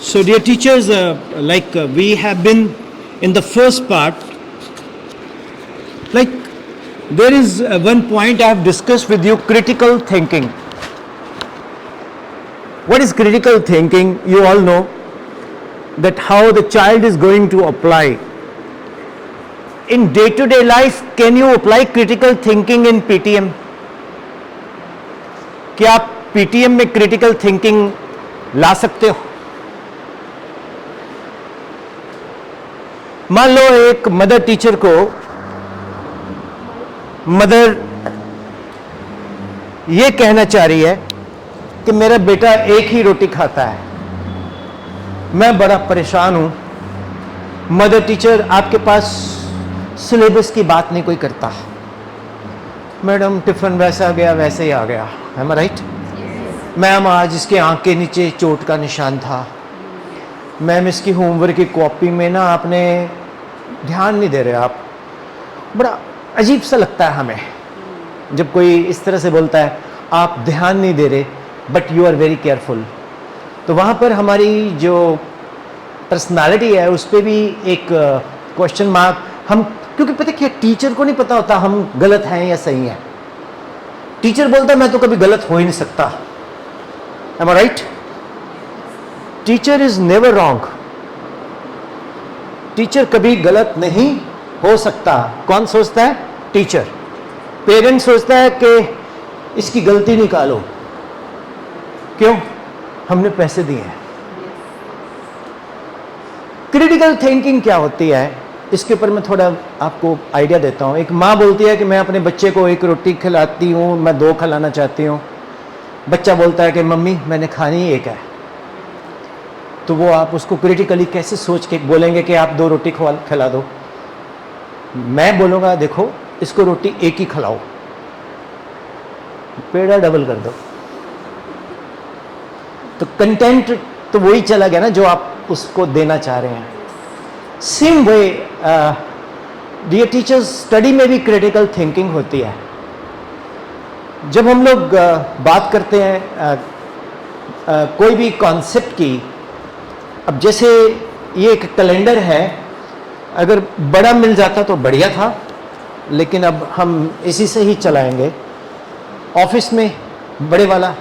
So, dear teachers, we have been in the first part, like there is one point I have discussed with you, critical thinking. What is critical thinking? You all know that how the child is going to apply. In day-to-day life, can you apply critical thinking in PTM? क्या आप PTM में critical thinking ला सकते हो? मान लो एक mother teacher को mother ये कहना चाह रही है कि मेरा बेटा एक ही रोटी खाता है, मैं बड़ा परेशान हूं। मदर टीचर, आपके पास सिलेबस की बात नहीं कोई करता। मैडम, टिफिन वैसा आ गया वैसे ही आ गया, एम आई राइट? मैम, आज इसके आंख के नीचे चोट का निशान था। मैम, इसकी होमवर्क की कॉपी में ना आपने ध्यान नहीं दे रहे आप। बड़ा अजीब सा लगता है हमें जब कोई इस तरह से बोलता है आप ध्यान नहीं दे रहे but you are very careful. तो वहाँ पर हमारी जो पर्सनालिटी है उस पर भी एक क्वेश्चन मार्क हम, क्योंकि पता क्या, टीचर को नहीं पता होता हम गलत हैं या सही हैं। टीचर बोलता है मैं तो कभी गलत हो ही नहीं सकता, am I right? Teacher is never wrong. Teacher कभी गलत नहीं हो सकता। कौन सोचता है? टीचर। पेरेंट सोचता है कि इसकी गलती निकालो। क्यों? हमने पैसे दिए हैं। क्रिटिकल थिंकिंग क्या होती है, इसके ऊपर मैं थोड़ा आपको आइडिया देता हूं। एक माँ बोलती है कि मैं अपने बच्चे को एक रोटी खिलाती हूं, मैं 2 खिलाना चाहती हूं। बच्चा बोलता है कि मम्मी मैंने खानी ही 1 है। तो वो आप उसको क्रिटिकली कैसे सोच के बोलेंगे कि आप 2 रोटी खिला दो? मैं बोलूँगा देखो इसको रोटी 1 ही खिलाओ, पेड़ा डबल कर दो। तो कंटेंट तो वही चला गया ना जो आप उसको देना चाह रहे हैं। Same way dear teachers, study में भी क्रिटिकल थिंकिंग होती है। जब हम लोग बात करते हैं कोई भी कॉन्सेप्ट की, अब जैसे ये एक कैलेंडर है, अगर बड़ा मिल जाता तो बढ़िया था, लेकिन अब हम इसी से ही चलाएंगे। ऑफिस में बड़े वाला,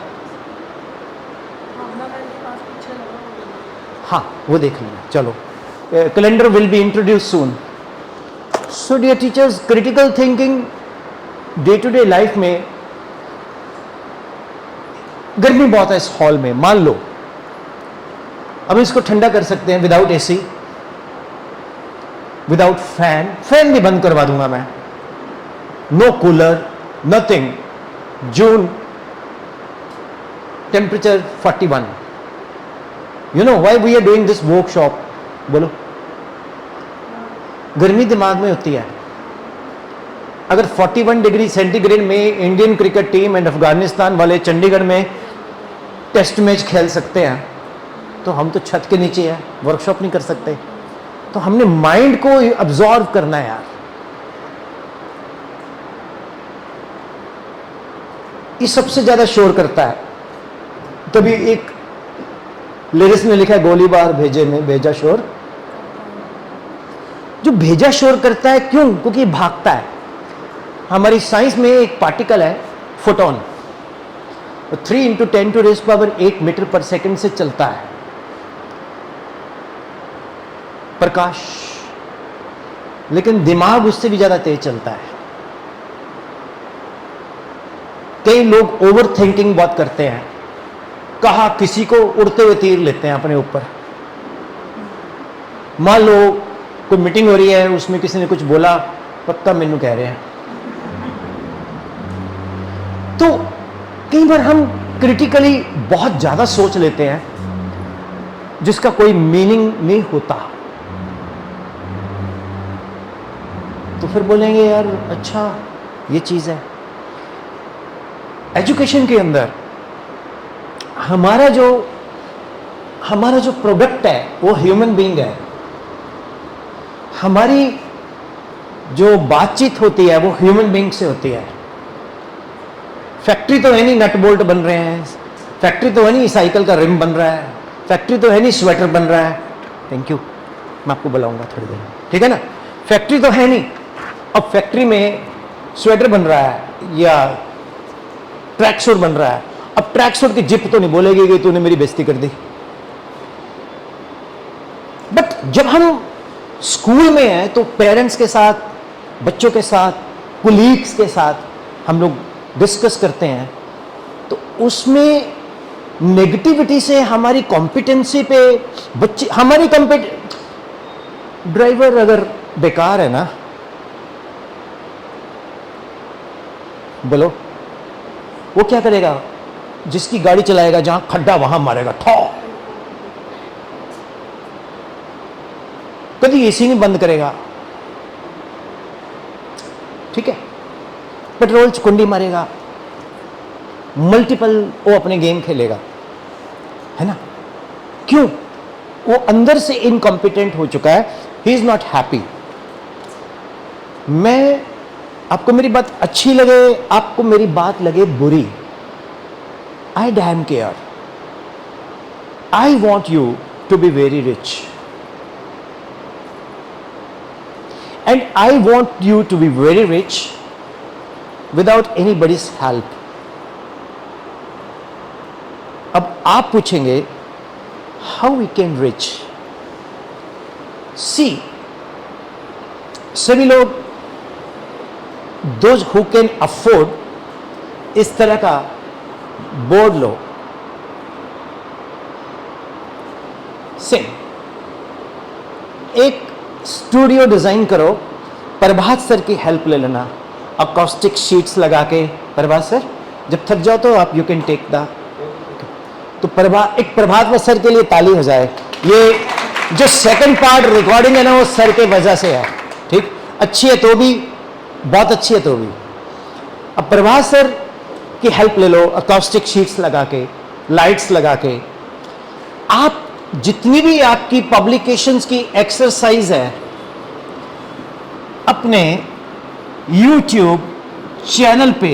हाँ वो देख लेना। चलो, calendar will be introduce soon. So dear teachers, critical thinking day to day life में, गर्मी बहुत है इस हॉल में, मान लो अब इसको ठंडा कर सकते हैं without AC, without fan. Fan भी बंद करवा दूंगा मैं, no cooler, nothing. June, temperature 41। You know why we are doing this workshop? बोलो। गर्मी दिमाग में होती है। अगर 41 डिग्री सेंटीग्रेड में Indian cricket team and Afghanistan वाले चंडीगढ़ में टेस्ट मैच खेल सकते हैं, तो हम तो छत के नीचे है, वर्कशॉप नहीं कर सकते। तो हमने माइंड को अब्सॉर्व करना है यार। ये सबसे ज्यादा शोर करता है। तभी एक लिरिक्स में लिखा है, गोलीबार भेजे में भेजा शोर। जो भेजा शोर करता है, क्यों? क्योंकि भागता है। हमारी साइंस में एक पार्टिकल है फोटोन, 3 × 10⁸ मीटर पर सेकंड से चलता है, प्रकाश। लेकिन दिमाग उससे भी ज्यादा तेज चलता है। कई लोग ओवर थिंकिंग बहुत करते हैं। कहा किसी को उड़ते हुए तीर लेते हैं अपने ऊपर। मान लो कोई मीटिंग हो रही है, उसमें किसी ने कुछ बोला, पक्का मैनू कह रहे हैं। तो कई बार हम क्रिटिकली बहुत ज्यादा सोच लेते हैं जिसका कोई मीनिंग नहीं होता। तो फिर बोलेंगे यार अच्छा ये चीज है। एजुकेशन के अंदर हमारा जो प्रोडक्ट है वो ह्यूमन बीइंग है। हमारी जो बातचीत होती है वो ह्यूमन बीइंग से होती है। फैक्ट्री तो है नहीं नट बोल्ट बन रहे हैं, फैक्ट्री तो है नहीं साइकिल का रिम बन रहा है, फैक्ट्री तो है नहीं, स्वेटर बन रहा है। थैंक यू, मैं आपको बुलाऊंगा थोड़ी देर, ठीक है ना। फैक्ट्री तो है नहीं, अब फैक्ट्री में स्वेटर बन रहा है या ट्रैक सूट बन रहा है। अब ट्रैक सूट की जिप तो नहीं बोलेगी कि तूने मेरी बेइज्जती कर दी। बट जब हम स्कूल में हैं तो पेरेंट्स के साथ, बच्चों के साथ, कुलीग्स के साथ हम लोग डिस्कस करते हैं, तो उसमें नेगेटिविटी से हमारी कॉम्पिटेंसी पे बच्चे, हमारी ड्राइवर अगर बेकार है ना, बोलो वो क्या करेगा? जिसकी गाड़ी चलाएगा जहां खड्डा वहां मारेगा, ठो। कभी एसी नहीं बंद करेगा, ठीक है, पेट्रोल कुंडी मारेगा, मल्टीपल वो अपने गेम खेलेगा, है ना। क्यों? वो अंदर से इनकॉम्पिटेंट हो चुका है, ही इज नॉट हैप्पी। मैं, आपको मेरी बात अच्छी लगे, आपको मेरी बात लगे बुरी, I damn care. I want you to be very rich and I want you to be very rich without anybody's help. अब आप पूछेंगे how we can rich? See, सभी लोग, those who can afford, इस तरह का बोर्ड लो, से एक स्टूडियो डिजाइन करो, प्रभात सर की हेल्प ले लेना, अकॉस्टिक शीट्स लगा के। प्रभात सर जब थक जाओ तो आप यू कैन टेक द, तो एक प्रभात सर के लिए ताली हो जाए। ये जो सेकंड पार्ट रिकॉर्डिंग है ना, वो सर के वजह से है, ठीक। अच्छी है तो भी, बहुत अच्छी है तो भी। अब प्रभात सर की हेल्प ले लो, अकॉस्टिक शीट्स लगा के, लाइट्स लगा के। आप जितनी भी आपकी पब्लिकेशंस की एक्सरसाइज है, अपने YouTube चैनल पे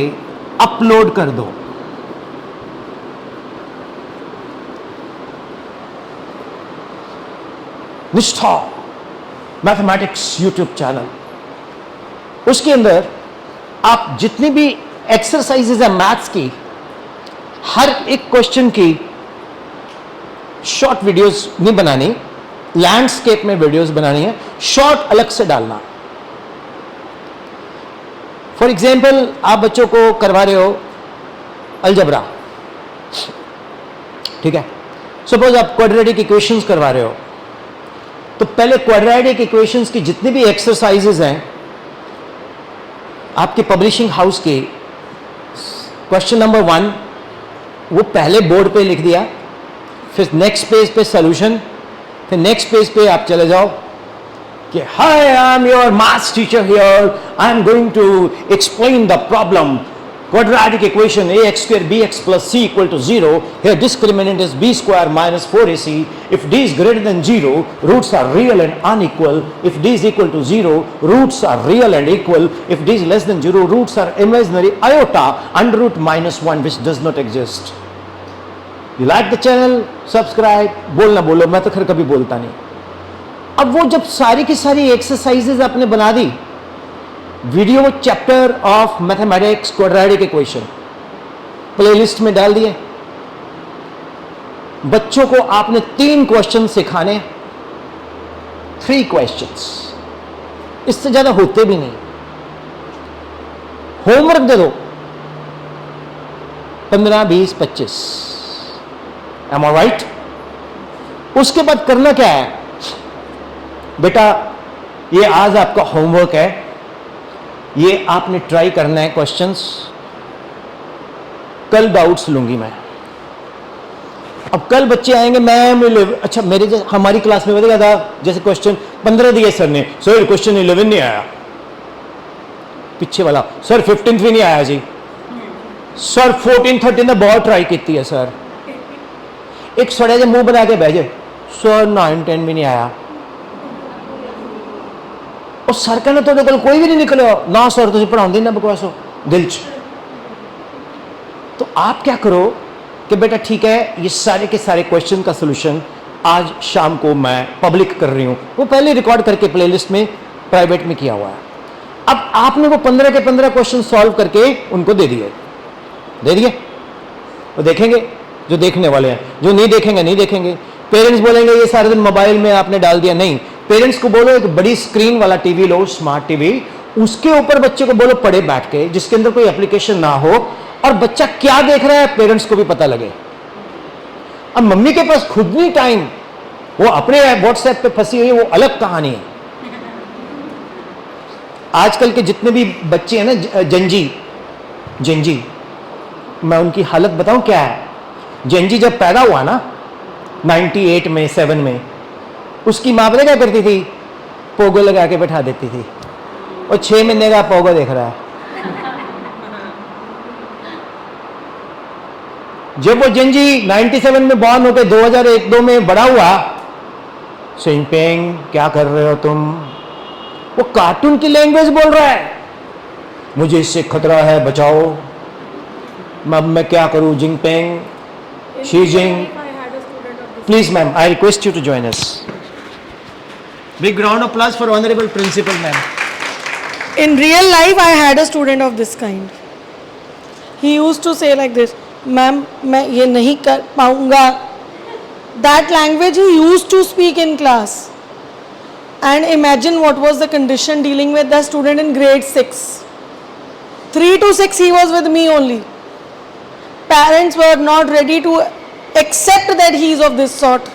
अपलोड कर दो। निष्ठा मैथमेटिक्स YouTube चैनल, उसके अंदर आप जितनी भी एक्सरसाइजेज है मैथ्स की, हर एक क्वेश्चन की शॉर्ट वीडियोस नहीं बनानी, लैंडस्केप में वीडियोस बनानी है, शॉर्ट अलग से डालना। फॉर एग्जाम्पल, आप बच्चों को करवा रहे हो अलजबरा, ठीक है। सपोज आप क्वाड्रेटिक इक्वेशंस करवा रहे हो, तो पहले क्वाड्रेटिक इक्वेशंस की जितनी भी एक्सरसाइजेज हैं आपके पब्लिशिंग हाउस के, क्वेश्चन नंबर 1 वो पहले बोर्ड पे लिख दिया, फिर नेक्स्ट पेज पे सॉल्यूशन, फिर नेक्स्ट पेज पे आप चले जाओ कि hi I am your maths teacher here, I am going to explain the problem quadratic equation ax square bx plus c equal to 0. Here discriminant is b square minus 4ac. If d is greater than 0, roots are real and unequal. If d is equal to 0, roots are real and equal. If d is less than 0, roots are imaginary iota under root minus 1 which does not exist. You like the channel? Subscribe. बोलना बोलो, मैं तो खैर कभी बोलता नहीं। अब वो जब सारी की सारी एक्सरसाइजेज आपने बना दी, video chapter of mathematics quadratic equation playlist में डाल दिए, बच्चों को आपने 3 क्वेश्चन सिखाने, 3 क्वेश्चंस, इससे ज्यादा होते भी नहीं। होमवर्क दे दो 15, 20, 25, एम आई राइट? उसके बाद करना क्या है बेटा, ये आज आपका होमवर्क है, ये आपने ट्राई करना है क्वेश्चंस, कल डाउट्स लूंगी मैं। अब कल बच्चे आएंगे, मैं अच्छा मेरे हमारी क्लास में बताया था, जैसे क्वेश्चन 15 दिए सर ने, सर क्वेश्चन 11 नहीं आया, पीछे वाला सर 15 भी नहीं आया जी, सर 14, 13 ने बहुत ट्राई की है सर। एक सड़े जे मुंह बना के बैठे, सर 9, 10 भी नहीं आया, और सर कहना तो कोई भी नहीं निकले ना, सर तुम पढ़ाते ना बकवास हो दिल च। तो आप क्या करो कि बेटा ठीक है, ये सारे के सारे क्वेश्चन का सोल्यूशन आज शाम को मैं पब्लिक कर रही हूँ, वो पहले रिकॉर्ड करके प्लेलिस्ट में प्राइवेट में किया हुआ है। अब आपने वो 15 के 15 क्वेश्चन सॉल्व करके उनको दे दिए, वो देखेंगे जो देखने वाले हैं, जो नहीं देखेंगे नहीं देखेंगे। पेरेंट्स बोलेंगे ये सारे दिन मोबाइल में आपने डाल दिया, नहीं, पेरेंट्स को बोलो एक बड़ी स्क्रीन वाला टीवी लो, स्मार्ट टीवी, उसके ऊपर बच्चे को बोलो पढ़े बैठ के, जिसके अंदर कोई एप्लीकेशन ना हो और बच्चा क्या देख रहा है पेरेंट्स को भी पता लगे। अब मम्मी के पास खुद नहीं टाइम, वो अपने व्हाट्सएप पे फंसी हुई है, वो अलग कहानी है। आजकल के जितने भी बच्चे हैं ना जेंजी, मैं उनकी हालत बताऊं क्या है। जेंजी जब पैदा हुआ ना 98 में 7 में, उसकी माँ पता क्या करती थी, पोगो लगा के बैठा देती थी, और 6 महीने का पोगो देख रहा है। जब वो जेंजी 97 में बॉर्न होकर 2001-2 में बड़ा हुआ, सिंपेंग क्या कर रहे हो तुम, वो कार्टून की लैंग्वेज बोल रहा है, मुझे इससे खतरा है बचाओ, मैं क्या करूं, Jinping, Xi Jing. Please ma'am, I request you to join us. Big round of applause for honourable principal ma'am. In real life, I had a student of this kind. He used to say like this, "Ma'am, मैं ये नहीं कर पाऊँगा." That language he used to speak in class. And imagine what was the condition dealing with the student in grade 6. 3 to 6 he was with me only. Parents were not ready to accept that he is of this sort.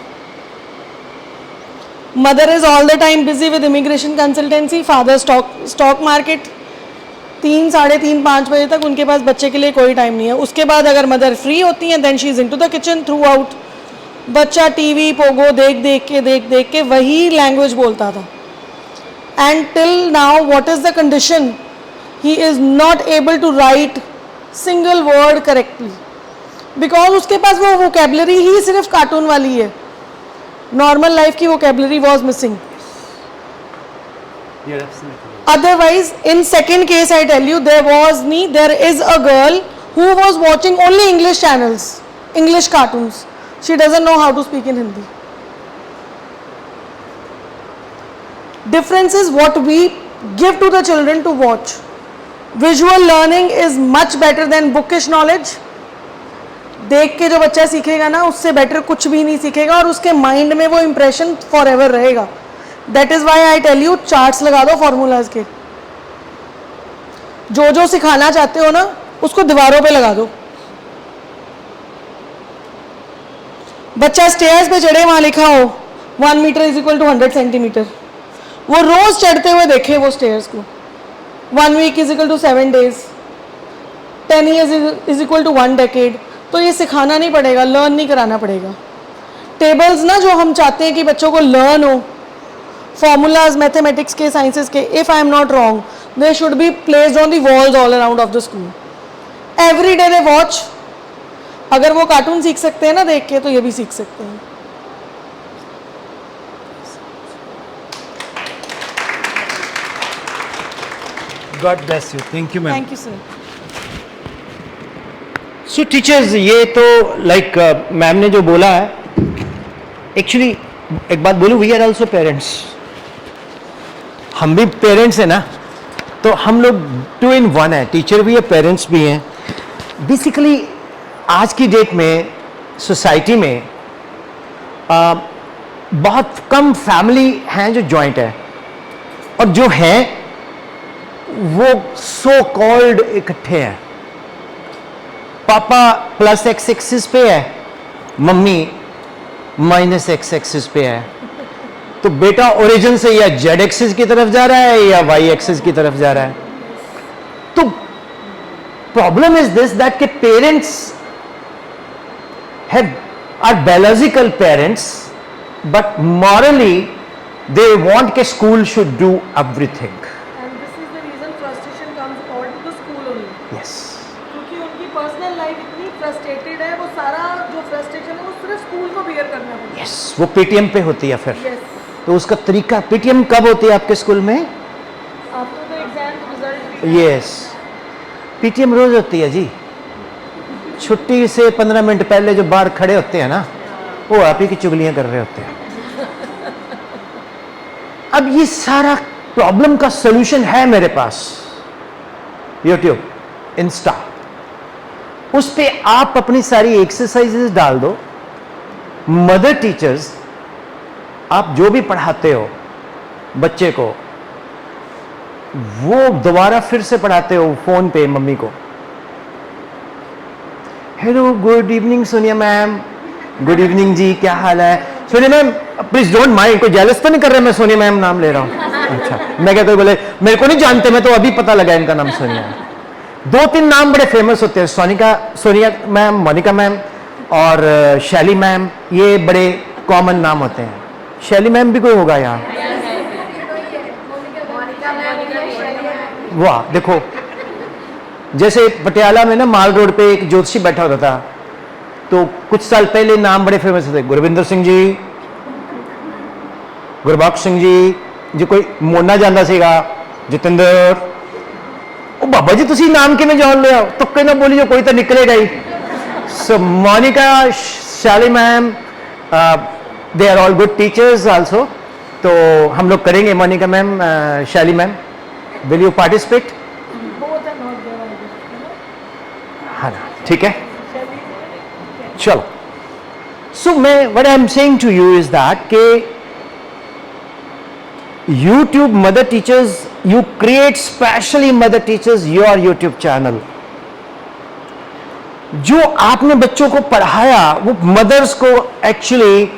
Mother is all the time busy with immigration consultancy, father stock market. 3, साढ़े 3, 5 बजे तक उनके पास बच्चे के लिए कोई time नहीं है। उसके बाद अगर मदर फ्री होती हैं, then she is into the kitchen throughout. बच्चा टीवी पोगो देख देख के वही लैंग्वेज बोलता था। And till now what is the condition, he is not able to write single word correctly, because उसके पास वो वोकेबलरी ही सिर्फ कार्टून वाली है, नॉर्मल लाइफ की vocabulary was missing. Otherwise, in second case, I tell you, there is a girl who was watching only English channels, English cartoons. She doesn't know how to speak in Hindi. Difference is what we give to the children to watch. Visual learning is much better than bookish knowledge. देख के जो बच्चा सीखेगा ना, उससे better कुछ भी नहीं सीखेगा, और उसके माइंड में वो इम्प्रेशन फॉर एवर रहेगा। That is why I tell you, charts लगा दो फॉर्मूलाज के, जो सिखाना चाहते हो ना उसको दीवारों पे लगा दो। बच्चा स्टेयर्स पे चढ़े, वहां लिखा हो 1 metre is equal to 100 centimetre, वो रोज चढ़ते हुए देखे वो स्टेयर्स को। 1 week is equal to 7 days, 10 years is equal to 1 decade. तो ये सिखाना नहीं पड़ेगा, लर्न नहीं कराना पड़ेगा। टेबल्स ना जो हम चाहते हैं कि बच्चों को लर्न हो, फॉर्मूलाज मैथमेटिक्स के, साइंसेस के, if I am not wrong, they should be placed on the walls all around of the school. Every day they watch. अगर वो कार्टून सीख सकते हैं ना देख के, तो ये भी सीख सकते हैं। God bless you, thank you ma'am. Thank you sir. So teachers, ये तो लाइक मैम ने जो बोला है, एक्चुअली एक बात बोलूं, वी आर ऑल्सो पेरेंट्स। हम भी पेरेंट्स हैं ना, तो हम लोग 2 in 1 है, टीचर भी है पेरेंट्स भी हैं। बेसिकली आज की डेट में सोसाइटी में बहुत कम फैमिली हैं जो जॉइंट है, और जो हैं वो सो कॉल्ड इकट्ठे हैं। पापा प्लस x एक्सिस पे है, मम्मी माइनस x एक्सिस पे है, तो बेटा ओरिजिन से या z एक्सिस की तरफ जा रहा है या y एक्सिस की तरफ जा रहा है। तो प्रॉब्लम इज दिस दैट के parents are biological parents, but morally they want के school should do everything. And this is the reason frustration comes out to the school only. Yes, क्योंकि उनकी पर्सनल लाइफ इतनी frustrated है, वो सारा जो frustration है वो सिर्फ स्कूल को बियर करना पड़ता है। यस, वो पेटीएम पे होती है फिर। Yes. तो उसका तरीका, पेटीएम कब होती है आपके स्कूल में? After the exam result. Yes, Paytm रोज होती है जी। छुट्टी से 15 मिनट पहले जो बाहर खड़े होते हैं ना, वो आप ही की चुगलियां कर रहे होते हैं। अब ये सारा प्रॉब्लम का सॉल्यूशन है मेरे पास, यूट्यूब, इंस्टा, उस पे आप अपनी सारी एक्सरसाइजेस डाल दो। मदर टीचर्स, आप जो भी पढ़ाते हो बच्चे को, वो दोबारा फिर से पढ़ाते हो फोन पे मम्मी को। Hello, good evening Sonia ma'am. Good evening जी, क्या हाल है? Sonia ma'am, please don't mind, कोई जेलस तो नहीं कर रहे मैं सोनिया मैम नाम ले रहा हूं? अच्छा, मैं क्या, कोई बोले मेरे को नहीं जानते, मैं तो अभी पता लगा इनका नाम सोनिया है। 2-3 नाम बड़े फेमस होते हैं, सोनिया मैम, मोनिका मैम और शैली मैम, ये बड़े कॉमन नाम होते हैं। शैली मैम भी कोई होगा यहाँ? वाह, देखो, जैसे पटियाला में ना माल रोड पे एक ज्योतिषी बैठा होता था, तो कुछ साल पहले नाम बड़े फेमस थे, गुरविंदर सिंह जी, गुरबख्श सिंह जी, जो कोई मोना जाता सीगा, जतिंदर। ओ बाबा जी, तुसी नाम किवें जान लिया? तुक्के ना बोलियो, कोई तो निकलेगा ही। So Monika, Shali ma'am, they are all good teachers also. तो हम लोग करेंगे, Monika ma'am, Shali ma'am, will you participate? हाँ, ठीक है, चलो। सो मैं, what I am saying to you is that के YouTube mother teachers, you create specially mother teachers your YouTube channel. जो आपने बच्चों को पढ़ाया वो मदर्स को, actually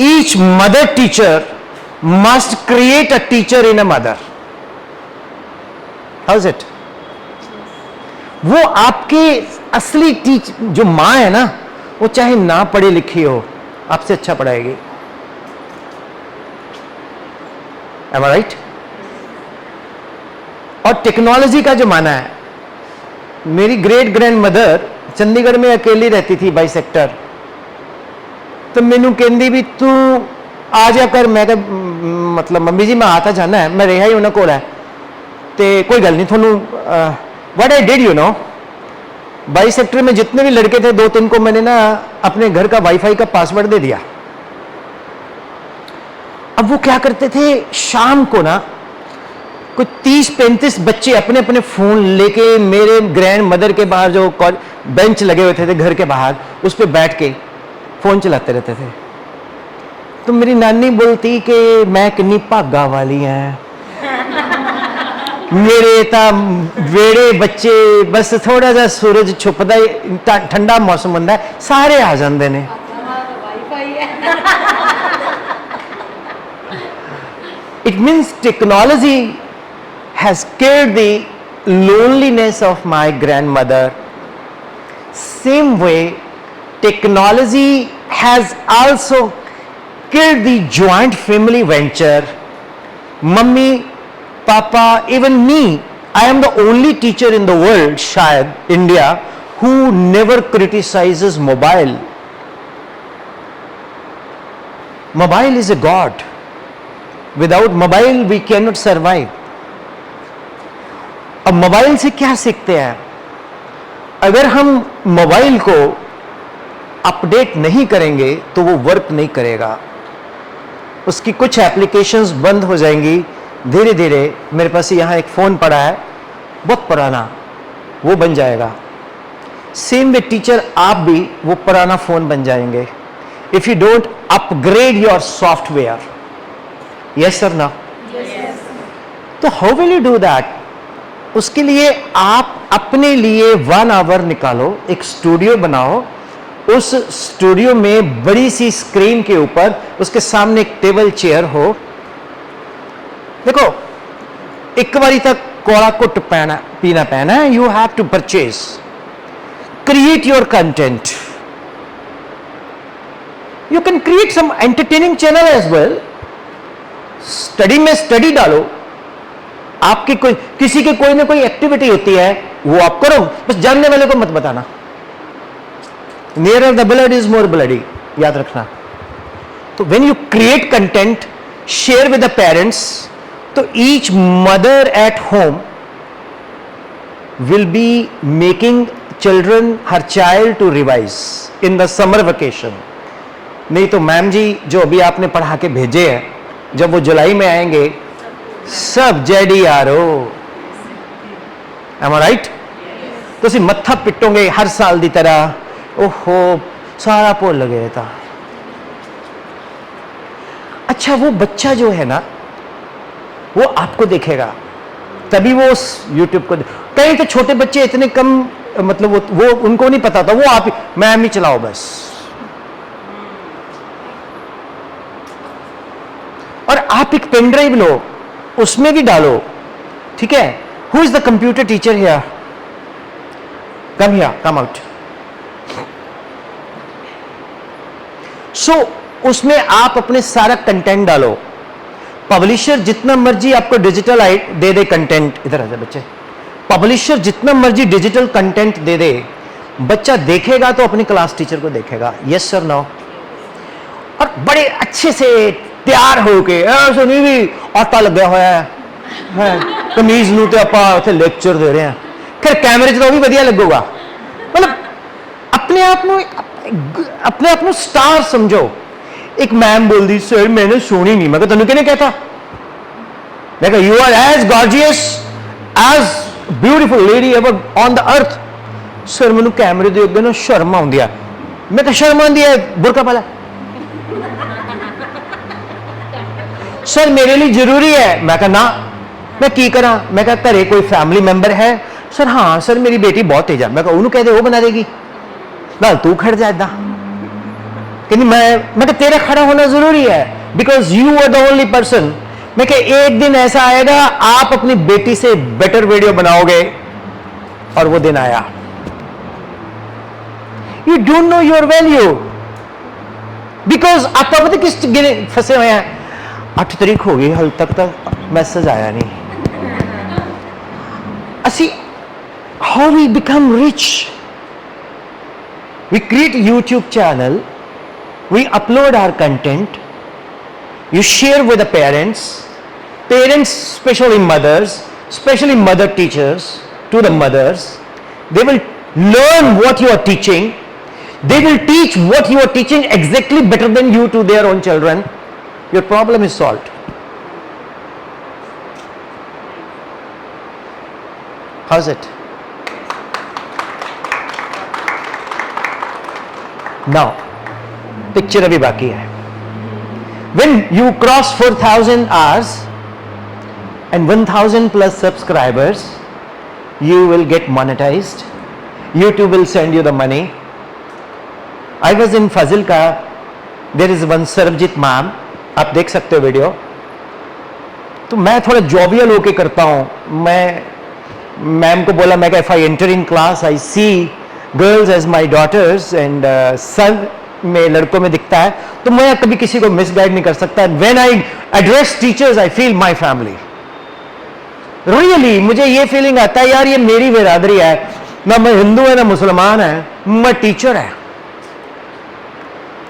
each mother teacher must create a teacher in a mother. How's it? वो आपके असली जो माँ है ना, वो चाहे ना पढ़ी लिखी हो, आपसे अच्छा पढ़ाएगी। Am I right? और टेक्नोलॉजी का जमाना है। मेरी ग्रेट ग्रैंड मदर चंडीगढ़ में अकेली रहती थी, 22 सेक्टर। तो मैनू कहती भी तू आ जा कर। मैं मतलब मम्मी जी मैं आता जाना है, मैं रहा ही उन्होंने कोल है, तो कोई गल नहीं थोनू। What I did, you know, 22 sector में जितने भी लड़के थे 2-3 को मैंने ना अपने घर का वाईफाई का पासवर्ड दे दिया। अब वो क्या करते थे, शाम को ना कुछ 30-35 बच्चे अपने अपने फोन लेके मेरे ग्रैंड मदर के बाहर जो बेंच लगे हुए थे घर के बाहर, उस पर बैठ के फोन चलाते रहते थे। तो मेरी नानी बोलती कि मैं कितनी भागा वाली है, मेरे ता वेड़े बच्चे बस थोड़ा सा सूरज छुपदा ठंडा मौसम होंदा सारे आ जाते ने। It means technology has killed the loneliness of my grandmother. Same way, technology has also killed the joint family venture. Mummy, Papa, even me, I am the only teacher in the world, shayad, India, who never criticizes mobile. Mobile is a god. Without mobile we cannot survive. अब mobile से क्या सीखते हैं? अगर हम mobile को update नहीं करेंगे तो वो वर्क नहीं करेगा, उसकी कुछ एप्लीकेशंस बंद हो जाएंगी धीरे धीरे। मेरे पास यहाँ एक फ़ोन पड़ा है बहुत पुराना, वो बन जाएगा। सेम वे टीचर, आप भी वो पुराना फ़ोन बन जाएंगे if you don't upgrade your software. Yes और नो? तो how will you do that? उसके लिए आप अपने लिए 1 आवर निकालो, एक स्टूडियो बनाओ। उस स्टूडियो में बड़ी सी स्क्रीन के ऊपर उसके सामने एक टेबल चेयर हो। देखो, एक बारी तक कोड़ा कुट पीना पैना है। You have to purchase, create your content. You can create some entertaining channel as well. Study में स्टडी डालो। आपकी कोई किसी की कोई ना कोई एक्टिविटी होती है वो आप करो, बस जानने वाले को मत बताना। Nearer the blood is more bloody, याद रखना। तो when you create content, share with the parents, तो each mother at home will be making children, her child to revise in the summer vacation. नहीं तो मैम जी जो अभी आपने पढ़ा के भेजे हैं जब वो जुलाई में आएंगे सब JDRO, am I right? ਤੁਸੀਂ ਮੱਥਾ ਪਿੱਟੋਗੇ ਹਰ ਸਾਲ ਦੀ ਤਰ੍ਹਾਂ ओहो सारा भुल गए था। अच्छा वो बच्चा जो है ना वो आपको देखेगा तभी वो उस YouTube को कई तो छोटे बच्चे इतने कम मतलब वो उनको नहीं पता था, वो आप मैम ही चलाओ बस। और आप एक पेन ड्राइव लो उसमें भी डालो, ठीक है। Who is the computer teacher here? Come here, come out. So उसमें आप अपने सारा कंटेंट डालो। पब्लिशर जितना मर्जी आपको डिजिटल दे दे कंटेंट, इधर आ जाए बच्चे, पब्लिशर जितना मर्जी डिजिटल कंटेंट दे दे, बच्चा देखेगा तो अपनी क्लास टीचर को देखेगा, यस सर नो। और बड़े अच्छे से तैयार होके ऐसा नहीं भी आटा लगा हुआ है कमीज नूं ते आपां उत्थे लेक्चर दे रहे हैं, फिर कैमरे 'च तो भी वधिया लगेगा। मतलब अपने आप को स्टार समझो। एक मैम बोल दी सर मैंने सुनी नहीं, मैं कहा तेन किहने कहता, मैं कहा you are as gorgeous as beautiful lady ever on the earth. Sir मैनू कैमरे दे अगे ना शर्म आउंदी है। मैं कहा शर्म आउंदी है, बुरका पा लै। सर मेरे लिए जरूरी है। मैं कहा ना मैं की करा, मैं कहा घरे कोई फैमिली मैंबर है? सर हाँ सर मेरी बेटी बहुत तेज है। मैं कहा उन्होंने कह दे वो बना देगी, ना तू खड़ जा इदा। कहती मैं कहा तेरा खड़ा होना जरूरी है because you are the only person. मैं कहा एक दिन ऐसा आएगा आप अपनी बेटी से बेटर वीडियो बनाओगे, और वो दिन आया। You don't know your value because आप पता किस फंसे हुए हैं। 8 तारीख हो गई हाल तक मैसेज आया नहीं। असी how we become rich, we create YouTube channel, we upload our content, you share with the parents, especially mothers, especially mother teachers, to the mothers, they will learn what you are teaching, they will teach what you are teaching exactly better than you to their own children. Your problem is solved. How's it? Now picture अभी बाकी है। When you cross 4,000 hours and 1,000 plus subscribers, you will get monetized. YouTube will send you the money. I was in Fazilka. There is one Sarabjit ma'am. आप देख सकते हो video. तो मैं थोड़ा जॉबियल होके करता हूँ। मैं मैम को बोला, मैं if I enter in class I see girls as my daughters and son में लड़कों में दिखता है, तो मैं कभी किसी को मिसगाइड नहीं कर सकता। When I address teachers I feel my family. Really मुझे ये फीलिंग आता है यार ये मेरी बिरादरी है, ना मैं हिंदू है ना मुसलमान है, मैं टीचर है।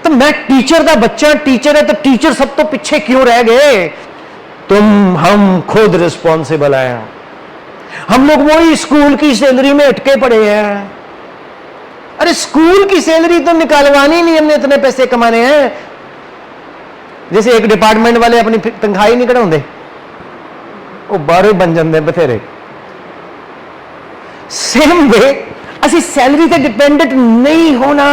तो मैं टीचर का बच्चा टीचर है, तो टीचर सब तो पीछे क्यों रह गए? हम खुद रिस्पॉन्सिबल हैं। हम लोग वही स्कूल की सैलरी में अटके पड़े हैं। अरे स्कूल की सैलरी तो निकालवानी नहीं, हमने इतने पैसे कमाने हैं। जैसे एक डिपार्टमेंट वाले अपनी तनख्वाह ही नहीं कढ़ाते, वो बाहरों बन जाते बथेरे। सेम वे असी सैलरी से डिपेंडेंट नहीं होना।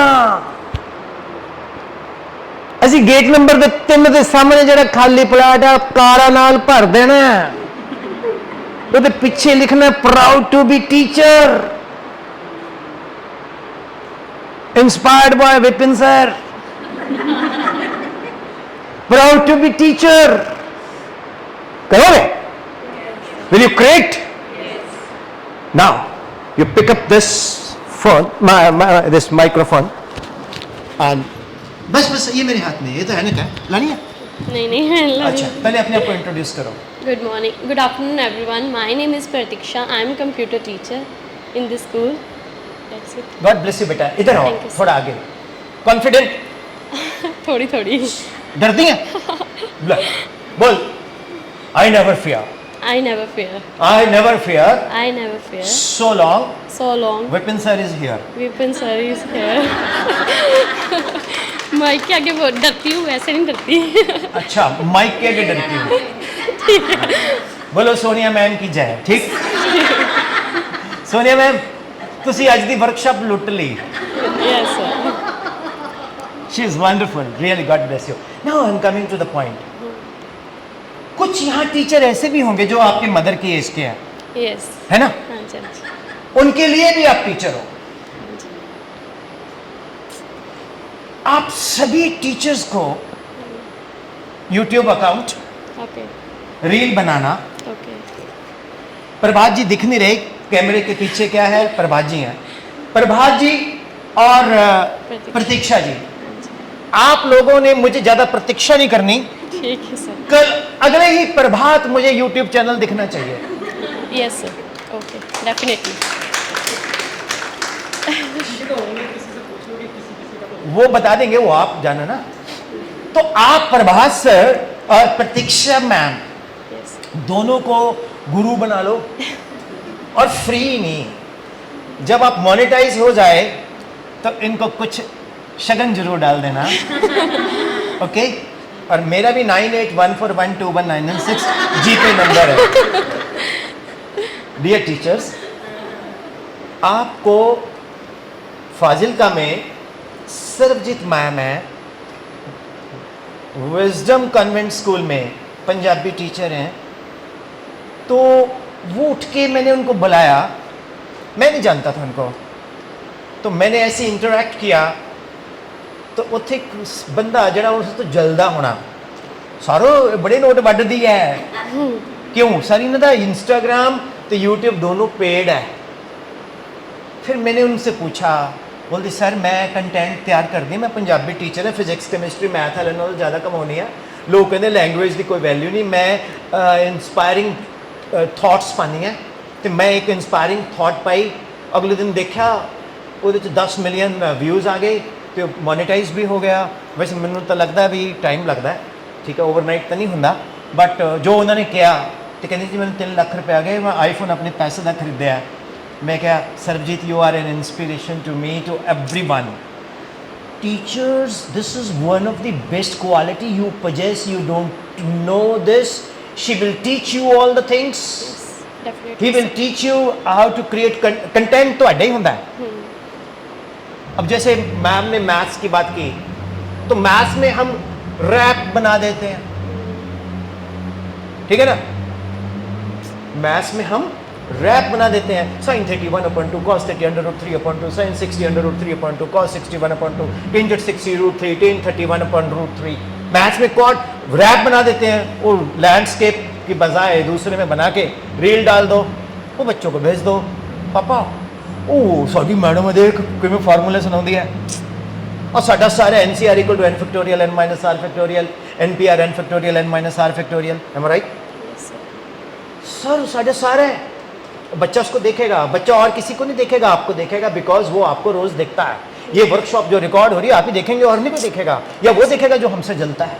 असी गेट नंबर 3 के सामने जो खाली प्लाट है कारा नाल भर देना, वो पीछे लिखना proud to be teacher, inspired by Vipin sir, proud to be teacher. करोगे? Will you create? Now you pick up this phone, this microphone, and बस ये मेरे हाथ में, ये तो है ना, क्या लानी है? नहीं अच्छा पहले अपने आप को इंट्रोड्यूस करो। Good morning, good afternoon everyone. My name is Pratiksha. I am a computer teacher in this school. That's it. God bless you बेटा। इधर आओ Thank you, sir. थोड़ा आगे। कॉन्फिडेंट? थोड़ी डरती हैं? बोल। I never fear. I never fear. I never fear. I never fear. So long. So long. Vipin sir is here. Vipin sir is here. Mic के आगे बहुत डरती हूँ, वैसे नहीं डरती। अच्छा, माइक के आगे डरती हूँ। बोलो सोनिया मैम की जय। ठीक, सोनिया मैम तुसी आज दी वर्कशॉप लुट ली। Yes, sir. She is wonderful, really, God bless you. Now I'm coming to the point. कुछ यहाँ टीचर ऐसे भी होंगे जो आपके मदर की एज के हैं, Yes. है ना? हाँ जी, हाँ जी। उनके लिए भी आप टीचर हो। आप सभी टीचर्स को YouTube अकाउंट, Okay, रील बनाना, okay. प्रभात जी दिख नहीं रहे, कैमरे के पीछे क्या है? प्रभात जी हैं। प्रभात जी और प्रतीक्षा जी, आप लोगों ने मुझे ज्यादा प्रतीक्षा नहीं करनी, ठीक है सर। कल अगले ही प्रभात मुझे YouTube चैनल दिखना चाहिए। Yes, sir. Okay, definitely. वो बता देंगे, वो आप जाना ना। तो आप प्रभात सर और प्रतीक्षा मैम Yes. दोनों को गुरु बना लो, और फ्री नहीं, जब आप मोनेटाइज हो जाए तो इनको कुछ शगन जरूर डाल देना। ओके, और मेरा भी 9814121996 जीपे नंबर है। डियर टीचर्स, आपको फाजिलका में सर्वजीत मैम है, विजडम कन्वेंट स्कूल में पंजाबी टीचर हैं। तो वो उठ के मैंने उनको बुलाया, मैं नहीं जानता था उनको, तो मैंने ऐसे इंटरैक्ट किया। तो उत्थे एक बंदा जड़ा उस तो जलदा होना, सारो बड़े नोट वड्ड दी है। क्यों? सारी इन्हां दा इंस्टाग्राम तो यूट्यूब दोनों पेड है। फिर मैंने उनसे पूछा, बोलती सर मैं कंटेंट तैयार कर दी, मैं पंजाबी टीचर है, फिजिक्स केमिस्ट्री मैथ वाले नालों ज़्यादा कमाउनी है। लोग कहते लैंग्वेज की कोई वैल्यू नहीं, मैं इंस्पायरिंग थॉट्स पानी है। तो मैं एक इंस्पायरिंग थॉट पाई, अगले दिन देखा वो 10 मिलियन व्यूज़ आ गए, तो मोनेटाइज भी हो गया। वैसे मैंने तो लगता है भी टाइम लगता है, ठीक है, ओवरनाइट तो नहीं होंदा, बट जो उन्होंने किया तो कहते जी मैंने 3 लाख रुपये आ गए, मैं आईफोन अपने पैसे का खरीदा। मैं क्या, Sarabjit you are an inspiration to me, to everyone. Teachers, this is one of the best quality you possess, you don't know this. She will teach you all the things. Definitely. He will teach you how to create content। तो अड्डा ही होता है। अब जैसे ma'am ने maths की बात की, तो मैथ्स में हम रैप बना देते हैं, ठीक है ना? मैथ्स में हम रैप बना देते हैं, sin 31/2 cos 30/3/2 sin 60/3/2 cos 61/2 tan 60√3 tan 31/3। Maths में कॉर्ड रैप बना देते हैं, वो लैंडस्केप की बजाय दूसरे में बना के रील डाल दो, वो बच्चों को भेज दो। पापा ओ साडी मैडम देख किवें फार्मूले सुनाउंदी है, और साडा सारा NCR = n factorial n minus r factorial NPR n factorial n minus r factorial। am I right? Yes, sir. Sir साढ़े सारे बच्चा उसको देखेगा, बच्चा और किसी को नहीं देखेगा, आपको देखेगा, बिकॉज वो आपको रोज देखता है। ये वर्कशॉप जो रिकॉर्ड हो रही है आप ही देखेंगे और नहीं कोई देखेगा, या वो देखेगा जो हमसे जलता है।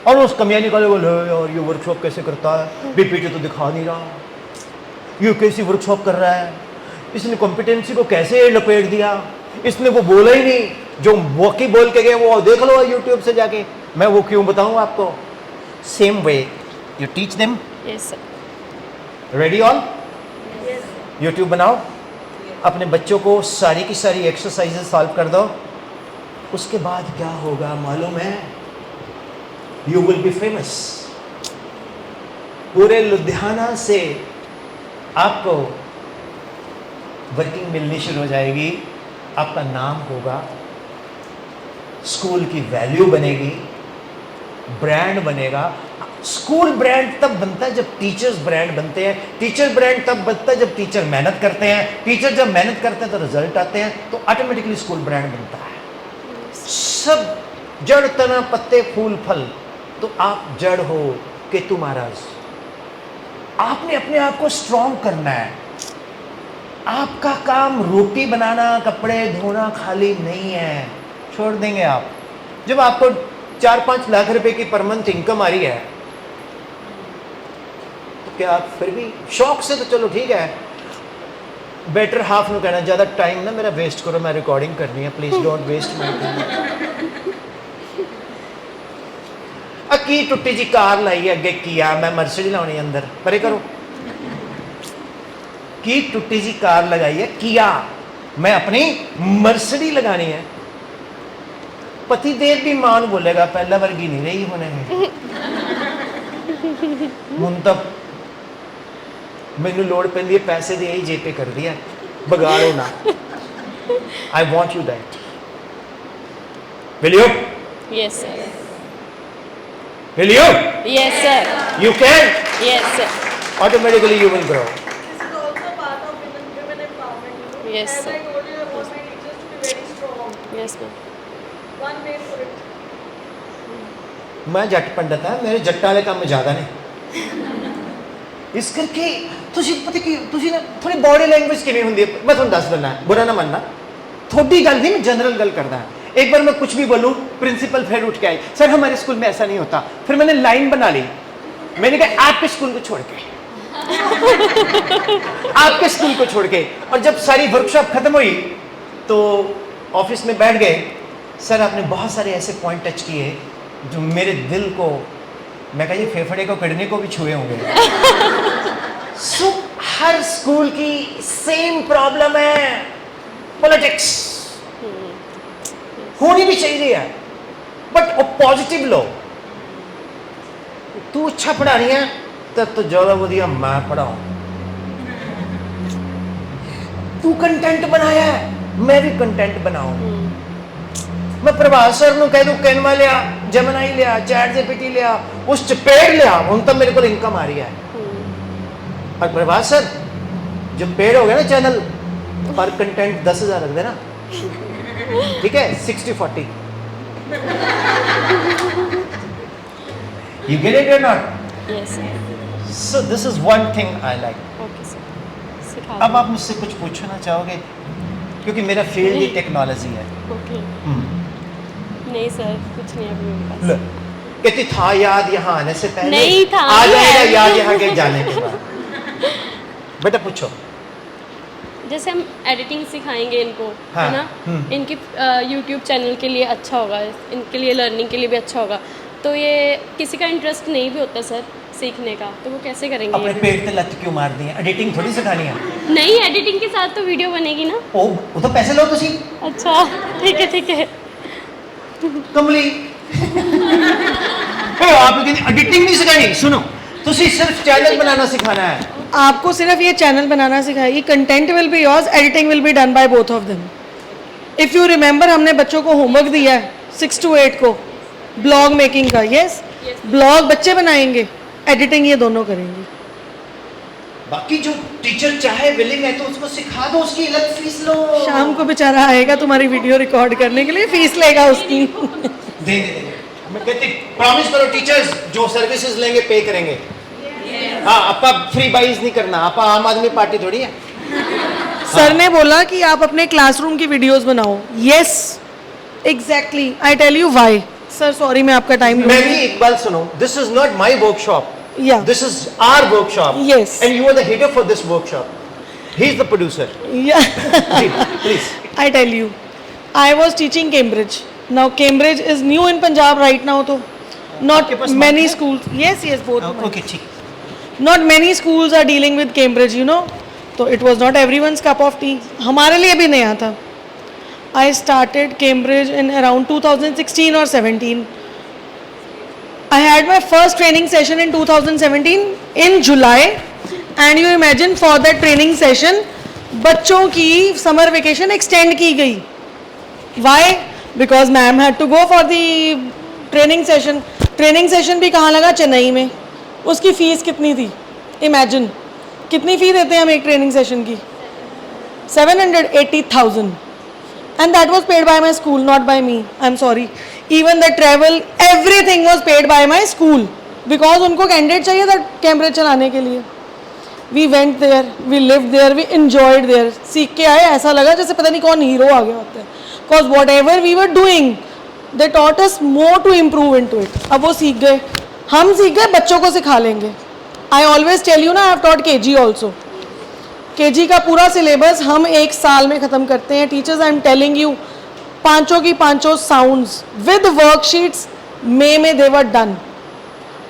और उस कमियां निकाले, बोले यार ये वर्कशॉप कैसे करता है, बीपीटी तो दिखा नहीं रहा, ये कैसी वर्कशॉप कर रहा है, इसने कॉम्पिटेंसी को कैसे लपेट दिया, इसने वो बोला ही नहीं जो वाकई बोल के गए, वो देख लो यूट्यूब से जाके। मैं वो क्यों बताऊं आपको? Same way you teach them. Yes, sir. Ready all? YouTube बनाओ, अपने बच्चों को सारी की सारी एक्सरसाइजेज सॉल्व कर दो, उसके बाद क्या होगा मालूम है? You will be famous. पूरे लुधियाना से आपको वर्किंग मिलनी शुरू हो जाएगी, आपका नाम होगा, स्कूल की वैल्यू बनेगी, ब्रांड बनेगा। स्कूल ब्रांड तब बनता है जब टीचर्स ब्रांड बनते हैं, टीचर ब्रांड तब बनता है जब टीचर मेहनत करते हैं, टीचर जब मेहनत करते हैं तो रिजल्ट आते हैं, तो ऑटोमेटिकली स्कूल ब्रांड बनता है। सब जड़ तना पत्ते फूल फल, तो आप जड़ हो केतु महाराज। आपने अपने आप को स्ट्रॉन्ग करना है। आपका काम रोटी बनाना, कपड़े धोना खाली नहीं है, छोड़ देंगे आप। जब आपको 4-5 लाख रुपए की पर मंथ इनकम आ रही है, तो क्या आप फिर भी शौक से, तो चलो ठीक है, बेटर हाफ ਨੂੰ कहना ज़्यादा टाइम ना मेरा वेस्ट करो, मैं रिकॉर्डिंग करनी है, please don't waste my time. की टुट्टी जी कार लाई है अगे किया, मैं मर्सिडी लानी अंदर परे करो। की टुट्टी जी कार लगाई है किया, मैं अपनी मर्सिडी लगानी है। पति देव भी मां नूं बोलेगा पहला वर्गी नहीं रही होने हुण तो मैनू लोड़ पैंदी है पैसे दी, यही जेपे कर दिया, बगाड़ो ना। आई want you that, will you? Yes, sir. Will you? Yes, sir. You can? Yes, sir. Automatically you will grow. This is also part of women empowerment. You know? Yes, As sir. I told you, I want my teachers to be very strong. Yes, ma'am. One way for it. मैं जट पंडित हाँ, मेरे जट्टा वाले काम ज़्यादा ने इस करके तुझे पता कि तुझे ना थोड़ी बॉडी लैंग्वेज किमें होंगी है, मैं तुम दस देना बुरा ना मानना, थोड़ी गल नहीं, मैं जनरल गल करता है। एक बार मैं कुछ भी बोलूं, प्रिंसिपल फिर उठ के आई, सर हमारे स्कूल में ऐसा नहीं होता। फिर मैंने लाइन बना ली, मैंने कहा आपके स्कूल को छोड़ के आपके स्कूल को छोड़ के। और जब सारी वर्कशॉप खत्म हुई तो ऑफिस में बैठ गए, सर आपने बहुत सारे ऐसे पॉइंट टच किए जो मेरे दिल को, मैं कहा ये फेफड़े को कड़ने को भी छुए होंगे। सो हर स्कूल की सेम प्रॉब्लम है, पॉलिटिक्स होनी भी चाहिए है, बट वो पॉजिटिव लो। तू अच्छा पढ़ा रही है तब तो ज्यादा वधिया मैं पढ़ाऊं। तू कंटेंट बनाया है, मैं भी कंटेंट बनाऊं। मैं प्रभात सर ਨੂੰ कह दूं कैनवा लिया, जेमिनी लिया, चैट जीपीटी लिया, उस चपेड़ लिया, हुन तो मेरे को इनकम आ रही है। और प्रभात सर जब पेड़ हो गया ना चैनल पर कंटेंट 10,000 रख देना, ठीक है? 60-40 you get it or not? Yes, sir. So this is one thing I like. Okay, sir. सिखा अब आप मुझसे कुछ पूछना चाहोगे क्योंकि मेरा फील्ड ही टेक्नोलॉजी है। ओके। नहीं सर, कुछ नहीं अभी मेरे पास। लो, कहती था याद यहाँ आने से पहले, नहीं था, आ जाएगा है। याद यहाँ के जाने के बाद। बेटा पूछो। जैसे हम एडिटिंग सिखाएंगे इनको, हाँ, है ना, इनके यूट्यूब चैनल के लिए अच्छा होगा, इनके लिए लर्निंग के लिए भी अच्छा होगा। तो ये किसी का इंटरेस्ट नहीं भी होता सर सीखने का, तो वो कैसे करेंगे? अपने पेट पे लत क्यों मार दी है? एडिटिंग थोड़ी सिखानी है। नहीं, एडिटिंग के साथ तो वीडियो बनेगी ना। ओ वो तो पैसे लो तुसी। अच्छा ठीक है ठीक है। कमली आप एडिटिंग नहीं सिखानी, सुनो तुसी सिर्फ चैनल बनाना सिखाना है। आपको सिर्फ ये चैनल बनाना सिखाएगी, content will be yours, editing will be done by both of them. If you remember हमने बच्चों को होमवर्क दिया है 6 to 8 को ब्लॉग मेकिंग का। यस, ब्लॉग बच्चे बनाएंगे, एडिटिंग ये दोनों करेंगे। बाकी जो टीचर चाहे विलिंग है तो उसको सिखा दो, उसकी अलग फीस लो। शाम को बेचारा आएगा तुम्हारी वीडियो रिकॉर्ड करने के लिए, फीस लेगा उसकी। दे मैं कहती प्रॉमिस करो टीचर्स जो सर्विसेज लेंगे पे करेंगे। हाँ आपा फ्री बाइज नहीं करना, आपा आम आदमी पार्टी थोड़ी है। सर ने बोला कि आप अपने क्लासरूम की वीडियोस बनाओ। Yes exactly, I tell you why. Sir sorry मैं आपका टाइम मैं भी एक बात सुनो, this is not my workshop, Yeah. this is our workshop. Yes. And you are the header for this workshop. He is the producer. Yeah. Please. I tell you, I was teaching Cambridge. Now Cambridge is new in Punjab right now, तो not आपके पास many mark है? schools. Yes, yes, both. Okay, ठीक। Not many schools are dealing with Cambridge, you know. So it was not everyone's cup of tea. हमारे लिए भी नया था. I started Cambridge in around 2016 or 17. I had my first training session in 2017 in July, and you imagine for that training session बच्चों की summer vacation extend की गई. Why? Because ma'am had to go for the training session. Training session भी कहाँ लगा? चेन्नई में. उसकी fees कितनी थी? Imagine कितनी फी देते हैं हम एक ट्रेनिंग सेशन की? 780,000. And that was paid by my school, not by me. I'm sorry. Even the travel, everything was paid by my school because उनको कैंडिडेट चाहिए था कैम्ब्रिज चलाने के लिए. We went there, we lived there, we enjoyed there. सीख के आए, ऐसा लगा जैसे पता नहीं कौन हीरो आ गया होता है. Because whatever we were doing, they taught us more to improve into it. अब वो सीख गए, हम सीख गए, बच्चों को सिखा लेंगे. I always tell you ना, I have taught KG also. KG का पूरा सिलेबस हम एक साल में ख़त्म करते हैं teachers. I am telling you, पांचों की पांचों साउंड्स विद वर्कशीट्स में दे वर डन।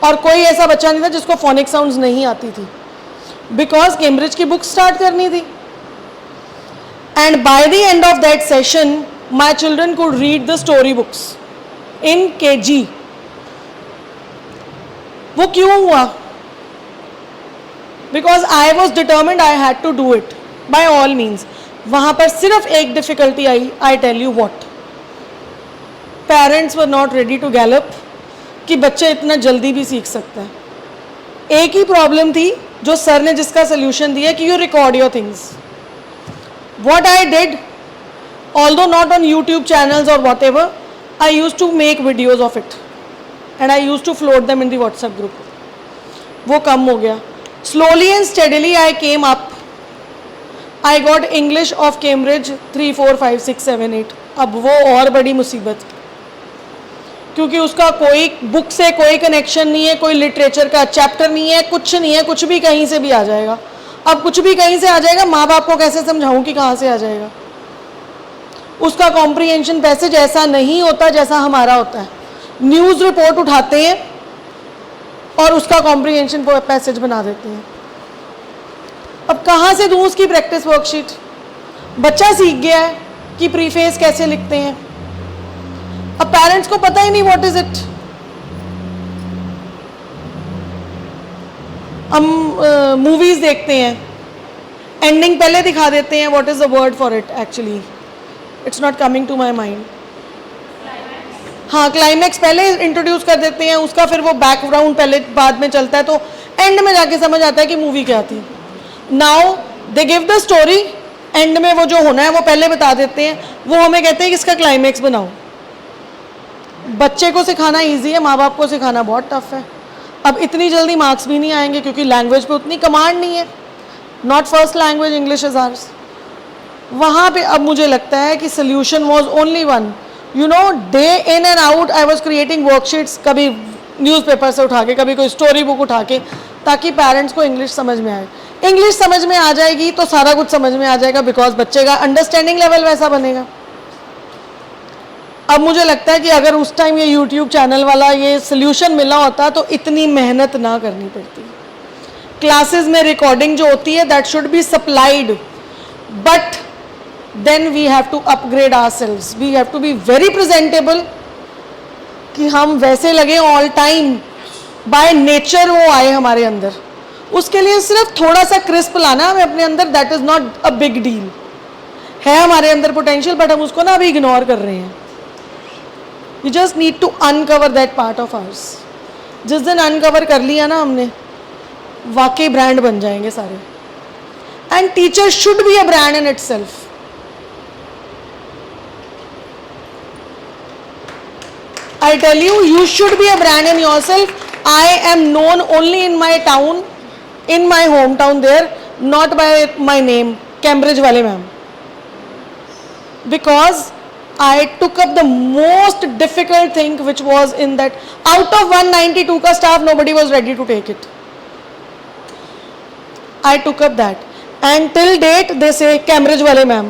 और कोई ऐसा बच्चा नहीं था जिसको फोनिक साउंड्स नहीं आती थी, बिकॉज कैम्ब्रिज की बुक स्टार्ट करनी थी। And by the end of that session my children could read the story books in KG. वो क्यों हुआ? Because I was determined, I had to do it by all means. वहां पर सिर्फ एक difficulty I, I tell you what, parents were not ready to gallop कि बच्चे इतना जल्दी भी सीख सकता है। एक ही प्रॉब्लम थी जो सर ने जिसका सोल्यूशन दिया कि you record your things. What I did, although not on YouTube channels और whatever, I use to make videos of it and I use to float them in the WhatsApp group. वो कम हो गया। Slowly and steadily I came up. I got English of Cambridge 3, 4, 5, 6, 7, 8। अब वो और बड़ी मुसीबत, क्योंकि उसका कोई बुक से कोई कनेक्शन नहीं है, कोई लिटरेचर का चैप्टर नहीं है, कुछ नहीं है, कुछ भी कहीं से भी आ जाएगा। अब कुछ भी कहीं से आ जाएगा, माँ बाप को कैसे समझाऊं कि कहाँ से आ जाएगा? उसका कॉम्प्रिहेंशन पैसेज ऐसा नहीं होता जैसा हमारा होता है। न्यूज़ रिपोर्ट उठाते हैं और उसका कॉम्प्रिहेंशन पैसेज बना देते हैं। अब कहाँ से दूँ उसकी प्रैक्टिस वर्कशीट? बच्चा सीख गया है कि प्रीफेस कैसे लिखते हैं, अब पेरेंट्स को पता ही नहीं व्हाट इज इट। हम मूवीज देखते हैं, एंडिंग पहले दिखा देते हैं, what is the word for it, actually it's not coming to my mind. हाँ, क्लाइमैक्स पहले इंट्रोड्यूस कर देते हैं, उसका फिर वो बैकग्राउंड पहले बाद में चलता है, तो एंड में जाके समझ आता है कि मूवी क्या थी। Now they give the story, and में वो जो होना है वो पहले बता देते हैं, वो हमें कहते हैं कि इसका क्लाइमैक्स बनाओ। बच्चे को सिखाना इजी है, माँ बाप को सिखाना बहुत टफ है। अब इतनी जल्दी मार्क्स भी नहीं आएंगे क्योंकि लैंग्वेज पे उतनी कमांड नहीं है। Not first language English is ours. वहाँ पे अब मुझे लगता है कि solution was only one. You know, day in and out I was creating worksheets, कभी न्यूज़पेपर से उठा के, कभी कोई स्टोरी बुक उठा के, ताकि पेरेंट्स को इंग्लिश समझ में आए। इंग्लिश समझ में आ जाएगी तो सारा कुछ समझ में आ जाएगा, बिकॉज बच्चे का अंडरस्टैंडिंग लेवल वैसा बनेगा। अब मुझे लगता है कि अगर उस टाइम ये यूट्यूब चैनल वाला ये सोल्यूशन मिला होता तो इतनी मेहनत ना करनी पड़ती। क्लासेस में रिकॉर्डिंग जो होती है that should be supplied, but then we have to upgrade ourselves, we have to be very presentable, कि हम वैसे लगे ऑल टाइम, बाय नेचर वो आए हमारे अंदर। उसके लिए सिर्फ थोड़ा सा क्रिस्प लाना हमें अपने अंदर, that is not a big deal. है हमारे अंदर पोटेंशियल, बट हम उसको ना अभी इग्नोर कर रहे हैं। We just need to uncover that part of ours. जिस दिन अनकवर कर लिया ना हमने, वाकई ब्रांड बन जाएंगे सारे। And teacher should be a brand in itself. I tell you, you should be a brand in yourself. I am known only in my town, in my hometown there, not by my name, Cambridge wale ma'am. Because I took up the most difficult thing which was in that, out of 192 ka staff, nobody was ready to take it. I took up that, and till date they say Cambridge wale ma'am.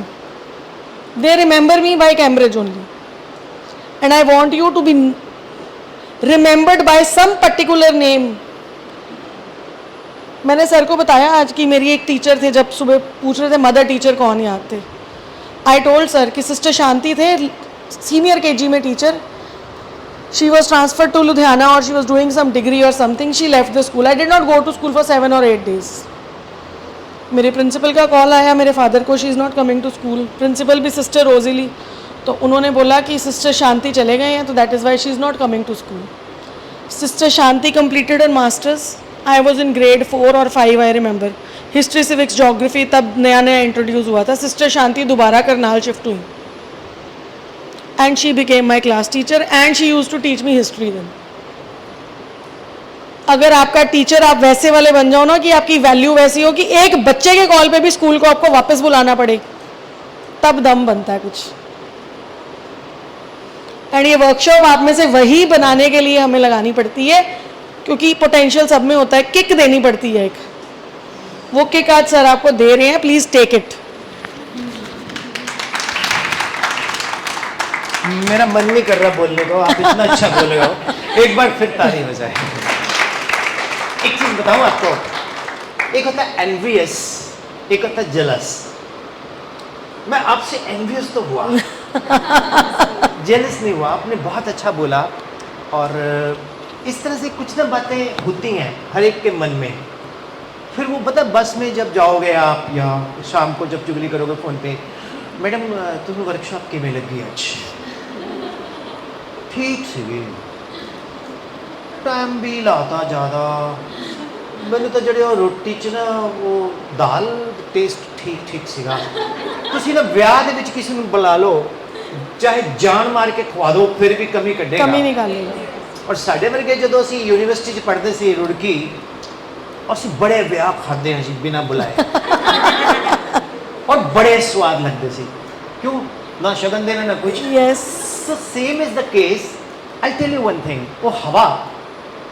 They remember me by Cambridge only, and I want you to be remembered by some particular name. मैंने sir को बताया आज कि मेरी एक teacher थे, जब सुबह पूछ रहे थे मदर टीचर कौन याद थे, आई टोल्ड सर कि सिस्टर शांति थे, सीनियर केजी में teacher, she was transfer to Ludhiana और she was doing some degree और something, she left the school. I did not go to school for 7 or 8 days। मेरे principal का call आया मेरे father को, she is not coming to school. Principal भी sister Rosily, तो उन्होंने बोला कि सिस्टर शांति चले गए हैं, तो that is why she is not coming to school. Sister Shanti completed her masters. I was in grade 4 or 5, I remember. History, civics, geography तब नया नया इंट्रोड्यूस हुआ था। सिस्टर शांति दोबारा करनाल शिफ्ट हुई, and she became my class teacher, and she use to teach me history then. अगर आपका teacher आप वैसे वाले बन जाओ ना, कि आपकी वैल्यू वैसी हो कि एक बच्चे के कॉल पे भी स्कूल को आपको वापस बुलाना पड़े, तब दम बनता है कुछ। एंड ये वर्कशॉप आप में से वही बनाने के लिए हमें लगानी पड़ती है, क्योंकि पोटेंशियल सब में होता है, किक देनी पड़ती है एक। वो किक आज सर आपको दे रहे हैं, प्लीज टेक इट। मेरा मन नहीं कर रहा बोलने को, आप इतना अच्छा बोल रहे हो, एक बार फिर ताली हो जाए। एक चीज बताऊं आपको, एक होता है एनवियस, एक होता है जेलस। मैं आपसे एनवियस तो हुआ, जेलस नहीं हुआ। आपने बहुत अच्छा बोला, और इस तरह से कुछ ना बातें होती हैं हर एक के मन में। फिर वो पता बस में जब जाओगे आप, या शाम को जब चुगली करोगे फ़ोन पे, मैडम तुम्हें वर्कशॉप किमें लगी आज? ठीक सी टाइम भी लाता ज़्यादा, मैंने तो जड़े वो रोटी च ना वो दाल टेस्ट ठीक ठीक सीगा। तुसी ना ब्याह दे विच किसी ਨੂੰ बुला लो, चाहे जान मार के खवा दो, फिर भी कमी कढ़ेगा, कमी निकालेगा। और साढ़े वर्गे जो असी यूनिवर्सिटी च पढ़ते सी रुड़की, असी बड़े ब्याह खाते हैं जी बिना बुलाए और बड़े स्वाद लगते सी। क्यों? ना शगन देना ना कुछ। Yes. So same is the case. I'll tell you one thing. वो हवा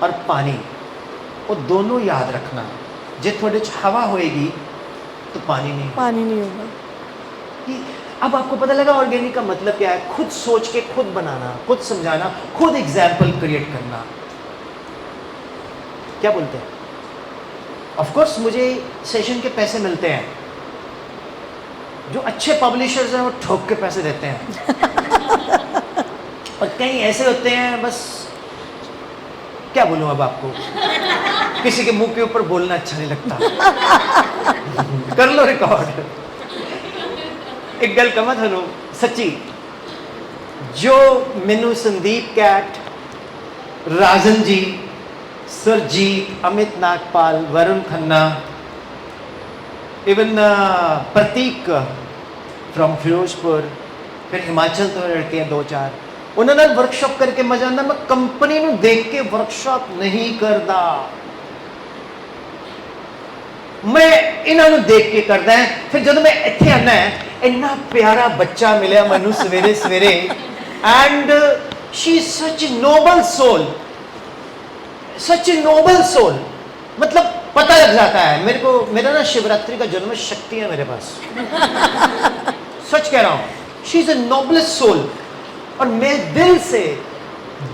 और पानी, वो दोनों याद रखना। जे थोड़े च हवा होएगी तो पानी नहीं। पानी नहीं होगा। कि अब आपको पता लगा ऑर्गेनिक का मतलब क्या है? खुद सोच के खुद बनाना, खुद समझाना, खुद एग्जाम्पल क्रिएट करना। क्या बोलते हैं? ऑफ कोर्स मुझे सेशन के पैसे मिलते हैं, जो अच्छे पब्लिशर्स हैं वो ठोक के पैसे देते हैं और कई ऐसे होते हैं, बस क्या बोलूं अब आपको, किसी के मुंह के ऊपर बोलना अच्छा नहीं लगता। कर लो रिकॉर्ड। एक गल कमा थानू सच्ची, जो मैनू संदीप कैट, राजन जी, सुरजीत, अमित नागपाल, वरुण खन्ना, इवन प्रतीक फ्रॉम फिरोजपुर, फिर हिमाचल तो लड़के हैं 2-4, उन्होंने वर्कशॉप करके मजा आंदा। मैं कंपनी नू देख के वर्कशॉप नहीं करदा, मैं इन्हों देख के करदा है। फिर जब मैं इत्थे आना है, इन्ना प्यारा बच्चा मिले मैनू सवेरे सवेरे, and she is such a noble soul, such a noble soul. मतलब पता लग जाता है मेरे को, मेरा ना शिवरात्रि का जन्म शक्ति है मेरे पास। सच कह रहा हूं, she is a noblest soul. और मैं दिल से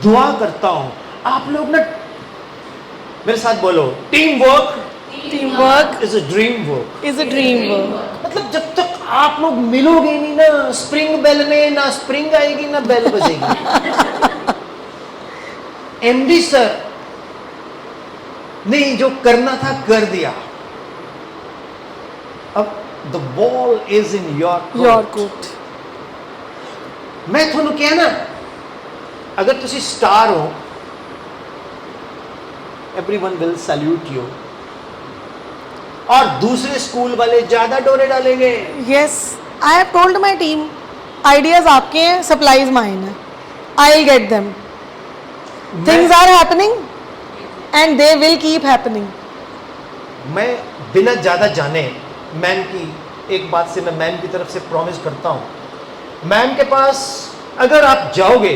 दुआ करता हूं आप लोग ना मेरे साथ बोलो, team work is a dream work. Is a dream work. मतलब जब तक आप लोग मिलोगे नहीं ना स्प्रिंग बेल में, ना स्प्रिंग आएगी ना बेल बजेगी। एमडी सर नहीं, जो करना था कर दिया, अब the ball is in your court. मैं थोनू क्या ना, अगर तुसी स्टार हो, एवरीवन विल सैल्यूट यू, और दूसरे स्कूल वाले ज्यादा डोरे डालेंगे। Yes, I have told my team, ideas आपके हैं, सप्लाईज माइन है, I will get them. Things are happening and they will keep happening. मैं बिना ज्यादा जाने मैम की एक बात से, मैं मैम की तरफ से प्रॉमिस करता हूं, मैम के पास अगर आप जाओगे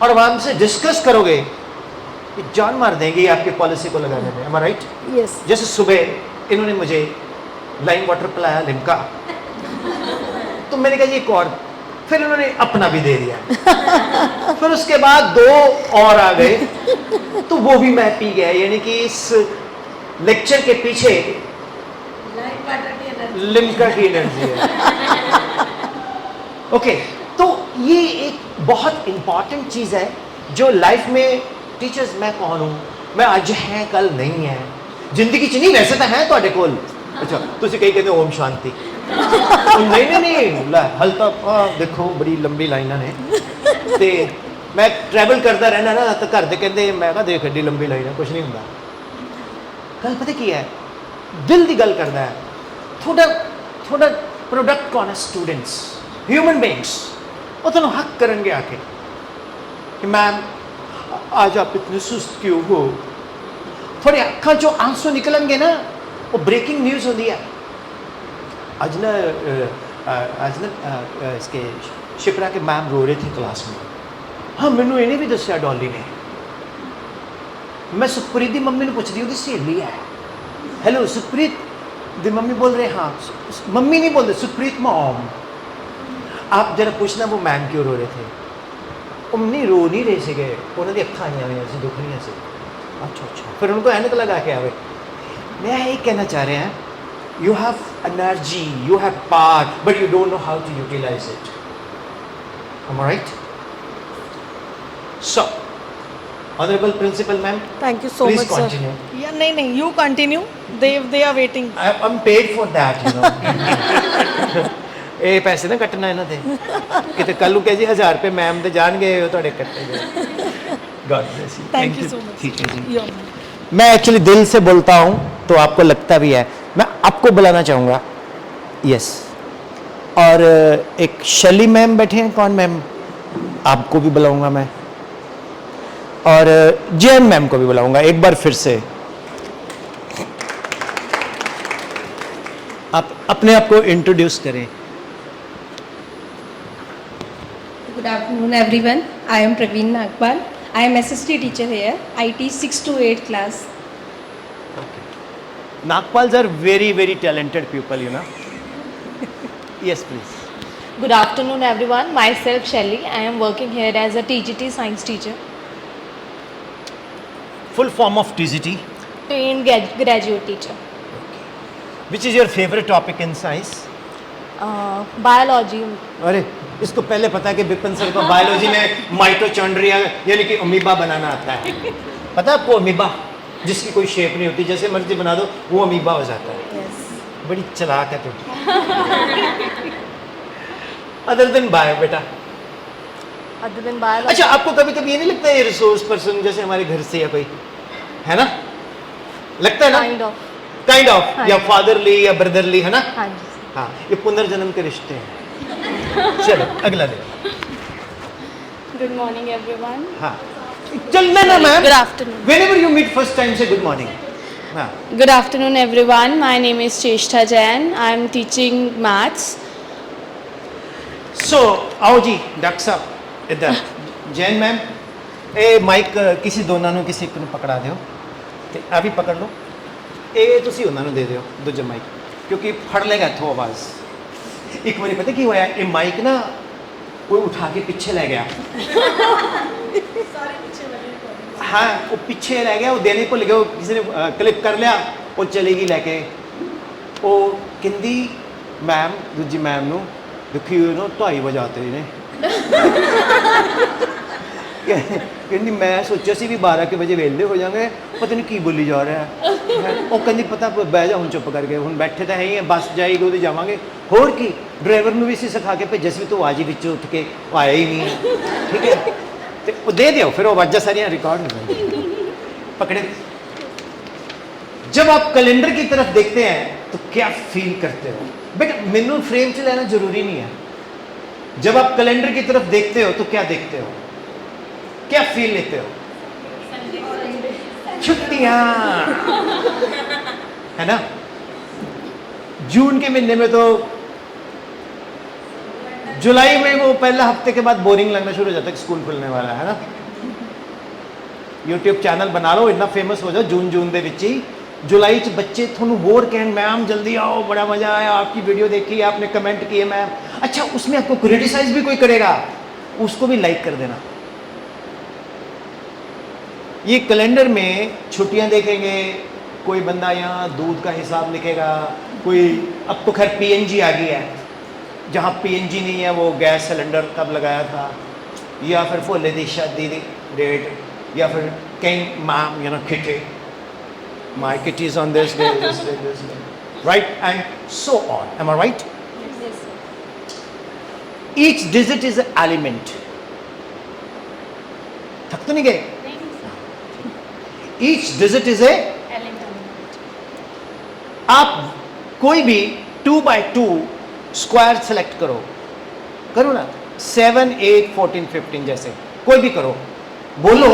और मैम से डिस्कस करोगे, कि जान मार देंगे आपकी पॉलिसी को लगाने में। am I right? यस। जैसे सुबह इन्होंने मुझे लाइम वाटर पिलाया, लिमका, तो मैंने कहा ये एक और, फिर इन्होंने अपना भी दे दिया। फिर उसके बाद 2 और आ गए, तो वो भी मैं पी गया। यानी कि इस लेक्चर के पीछे लिमका की एनर्जी है। ओके, तो ये एक बहुत इंपॉर्टेंट चीज है जो लाइफ में टीचर्स, मैं कौन हूं, मैं आज है कल नहीं है, जिंदगी च नहीं, वैसे तो है ਤੁਹਾਡੇ ਕੋਲ। अच्छा तुसी कहीं कहते ओम शांति, नहीं नहीं नहीं, हल तो देखो बड़ी लंबी लाइना ने, ते मैं ट्रैवल करता रहना ना, तो घर दे कहते, मैं कहा देख एडी लंबी लाइन है, कुछ नहीं होंदा। गल पता की है, दिल की गल करता है। थोड़ा थोड़ा प्रोडक्ट कौन है? Students, human beings. वो तुम हक करेंगे आके कि मैम आज आप इतने सुस्त क्यों हो, थोड़ी अखा चो आंसू निकलेंगे ना, वो ब्रेकिंग न्यूज़ होती है। आज ना इसके शिप्रा के मैम रो रहे थे क्लास में। हाँ, मैनू इन्हें भी दसिया डॉली ने। मैं सुखप्रीत की मम्मी ने पूछती, उसकी सहेली है, हेलो सुप्रीत दी मम्मी बोल रहे हाँ मम्मी नहीं बोल रहे सुप्रीत मॉम आप जरा पूछना वो मैम क्यों रो रहे थे वो नहीं रो नहीं रहे थे उन्होंने अखा आईया हुई सी दुखनिया से अच्छा फिर उनको ऐनक लगा के आवे मैं यही कहना चाह रहे हैं you have energy you have power but you don't know how to utilize it am I right so honorable principal ma'am Thank you so please much, continue sir. Yeah, नहीं, you continue. They are waiting. I'm paid for that you know ਇਹ ਪੈਸੇ ਨਾ ਕੱਟਣਾ ਇਹਨਾਂ ਦੇ ਕਿਤੇ ਕੱਲ ਨੂੰ ਕਹੇ ਜੀ 1000 ਰੁਪਏ ਮੈਮ ਦੇ ਜਾਣਗੇ ਉਹ ਤੁਹਾਡੇ ਕੱਟੇ ਗਏ God bless you Thank you so much. ठीक है जी You're welcome. मैं एक्चुअली दिल से बोलता हूँ तो आपको लगता भी है मैं आपको बुलाना चाहूँगा यस और एक शैली मैम बैठे हैं कौन मैम आपको भी बुलाऊंगा मैं और जैन मैम को भी बुलाऊंगा एक बार फिर से आप अपने आप को इंट्रोड्यूस करें Good afternoon, everyone. I am Praveen Nagpal. I am SST teacher here. I teach 6 to 8 class. Nagpals are very talented people, you know. Yes, please. Good afternoon everyone, myself Shelly. I am working here as a TGT science teacher. Full form of TGT. Trained graduate teacher. Which is your favorite topic in science? Biology. अरे इसको पहले पता है कि Bipin sir को biology में माइटोचॉन्ड्रिया यानी कि अमीबा बनाना आता है पता है आपको अमीबा जिसकी कोई शेप नहीं होती जैसे मर्जी बना दो वो अमीबा हो जाता है Yes. बड़ी चालाक है तुम अदर देन बायो बेटा Other than biology. अच्छा आपको कभी कभी ये नहीं लगता है ये रिसोर्स पर्सन जैसे हमारे घर से या कोई है ना लगता है ना Kind of. हाँ या जी। फादरली या ब्रदरली है ना हाँ जी. हाँ ये पुनर्जन्म के रिश्ते हैं चलो अगला दे गुड मॉर्निंग एवरीवन हाँ चलना ना ma'am Good afternoon. whenever you meet first time say good morning हाँ Good afternoon everyone. My name is Cheshta Jain. I am teaching maths. सो आओ जी डॉक्टर साहब इधर जैन मैम ਇਹ ਮਾਈਕ ਕਿਸੇ ਦੋਨਾਂ ਨੂੰ ਕਿਸੇ ਇੱਕ ਨੂੰ ਪਕੜਾ ਦਿਓ ਤੇ ਆ ਵੀ ਪਕੜ ਲਓ ਇਹ ਤੁਸੀਂ ਉਹਨਾਂ ਨੂੰ ਦੇ ਦਿਓ ਦੂਜਾ ਮਾਈਕ ਕਿਉਂਕਿ ਫੜ ਲੇਗਾ ਇੱਥੋਂ ਆਵਾਜ਼ ਇੱਕ ਵਾਰੀ ਪਤਾ ਕੀ ਹੋਇਆ ਇਹ ਮਾਈਕ ਨਾ ਕੋਈ ਉਠਾ ਕੇ ਪਿੱਛੇ ਲੈ ਗਿਆ हाँ वो पीछे रह गया वो देने भुल गया वो किसी ने क्लिप कर लिया वो चलेगी लैके वो कहती मैम दूजी मैम नू दुखी हुए नो 2:30 बजे आते ने कहती मैं सोचा सी भी 12 के बजे वेले हो जाएंगे पता नहीं की बोली जा रहा है वो कहती पता बह जा हूँ चुप करके हूँ बैठे तो है ही बस जाएगी वो जावांगे होर की ड्राइवर में भी इसी सिखा के भेजा सी तो आज ही बिच उठ के आया ही नहीं ठीक है तो वो दे दियो फिर वो आवाज़ा सारियाँ रिकॉर्ड हो जाएंगी पकड़े जब आप कैलेंडर की तरफ देखते हैं तो क्या फील करते हो बेटा मेनू फ्रेम च लेना जरूरी नहीं है जब आप कैलेंडर की तरफ देखते हो तो क्या देखते हो क्या फील लेते हो छुट्टियां है ना जून के महीने में तो जुलाई में वो पहला हफ्ते के बाद बोरिंग लगना शुरू हो जाता है स्कूल खुलने वाला है ना यूट्यूब चैनल बना लो इतना फेमस हो जाओ जून दे विच ही जुलाई च बच्चे थोनू होर कहन मैम जल्दी आओ बड़ा मजा आया आपकी वीडियो देखी आपने कमेंट किए मैम अच्छा उसमें आपको क्रिटिसाइज भी कोई करेगा उसको भी लाइक कर देना ये कैलेंडर में छुट्टियां देखेंगे कोई बंदा यहाँ दूध का हिसाब लिखेगा कोई अब तो खैर पीएनजी आ गई है जहाँ पीएनजी नहीं है वो गैस सिलेंडर कब लगाया था या फिर फुले दी शादी दी डेट या फिर कहीं मैम यू नो किटे my kitty is on this day right and so on am I right each digit is an element थक तो नहीं गए ईच डिजिट इज ए आप कोई भी 2x2 स्क्वायर सेलेक्ट करो ना 7, 8, 14, 15 जैसे कोई भी करो बोलो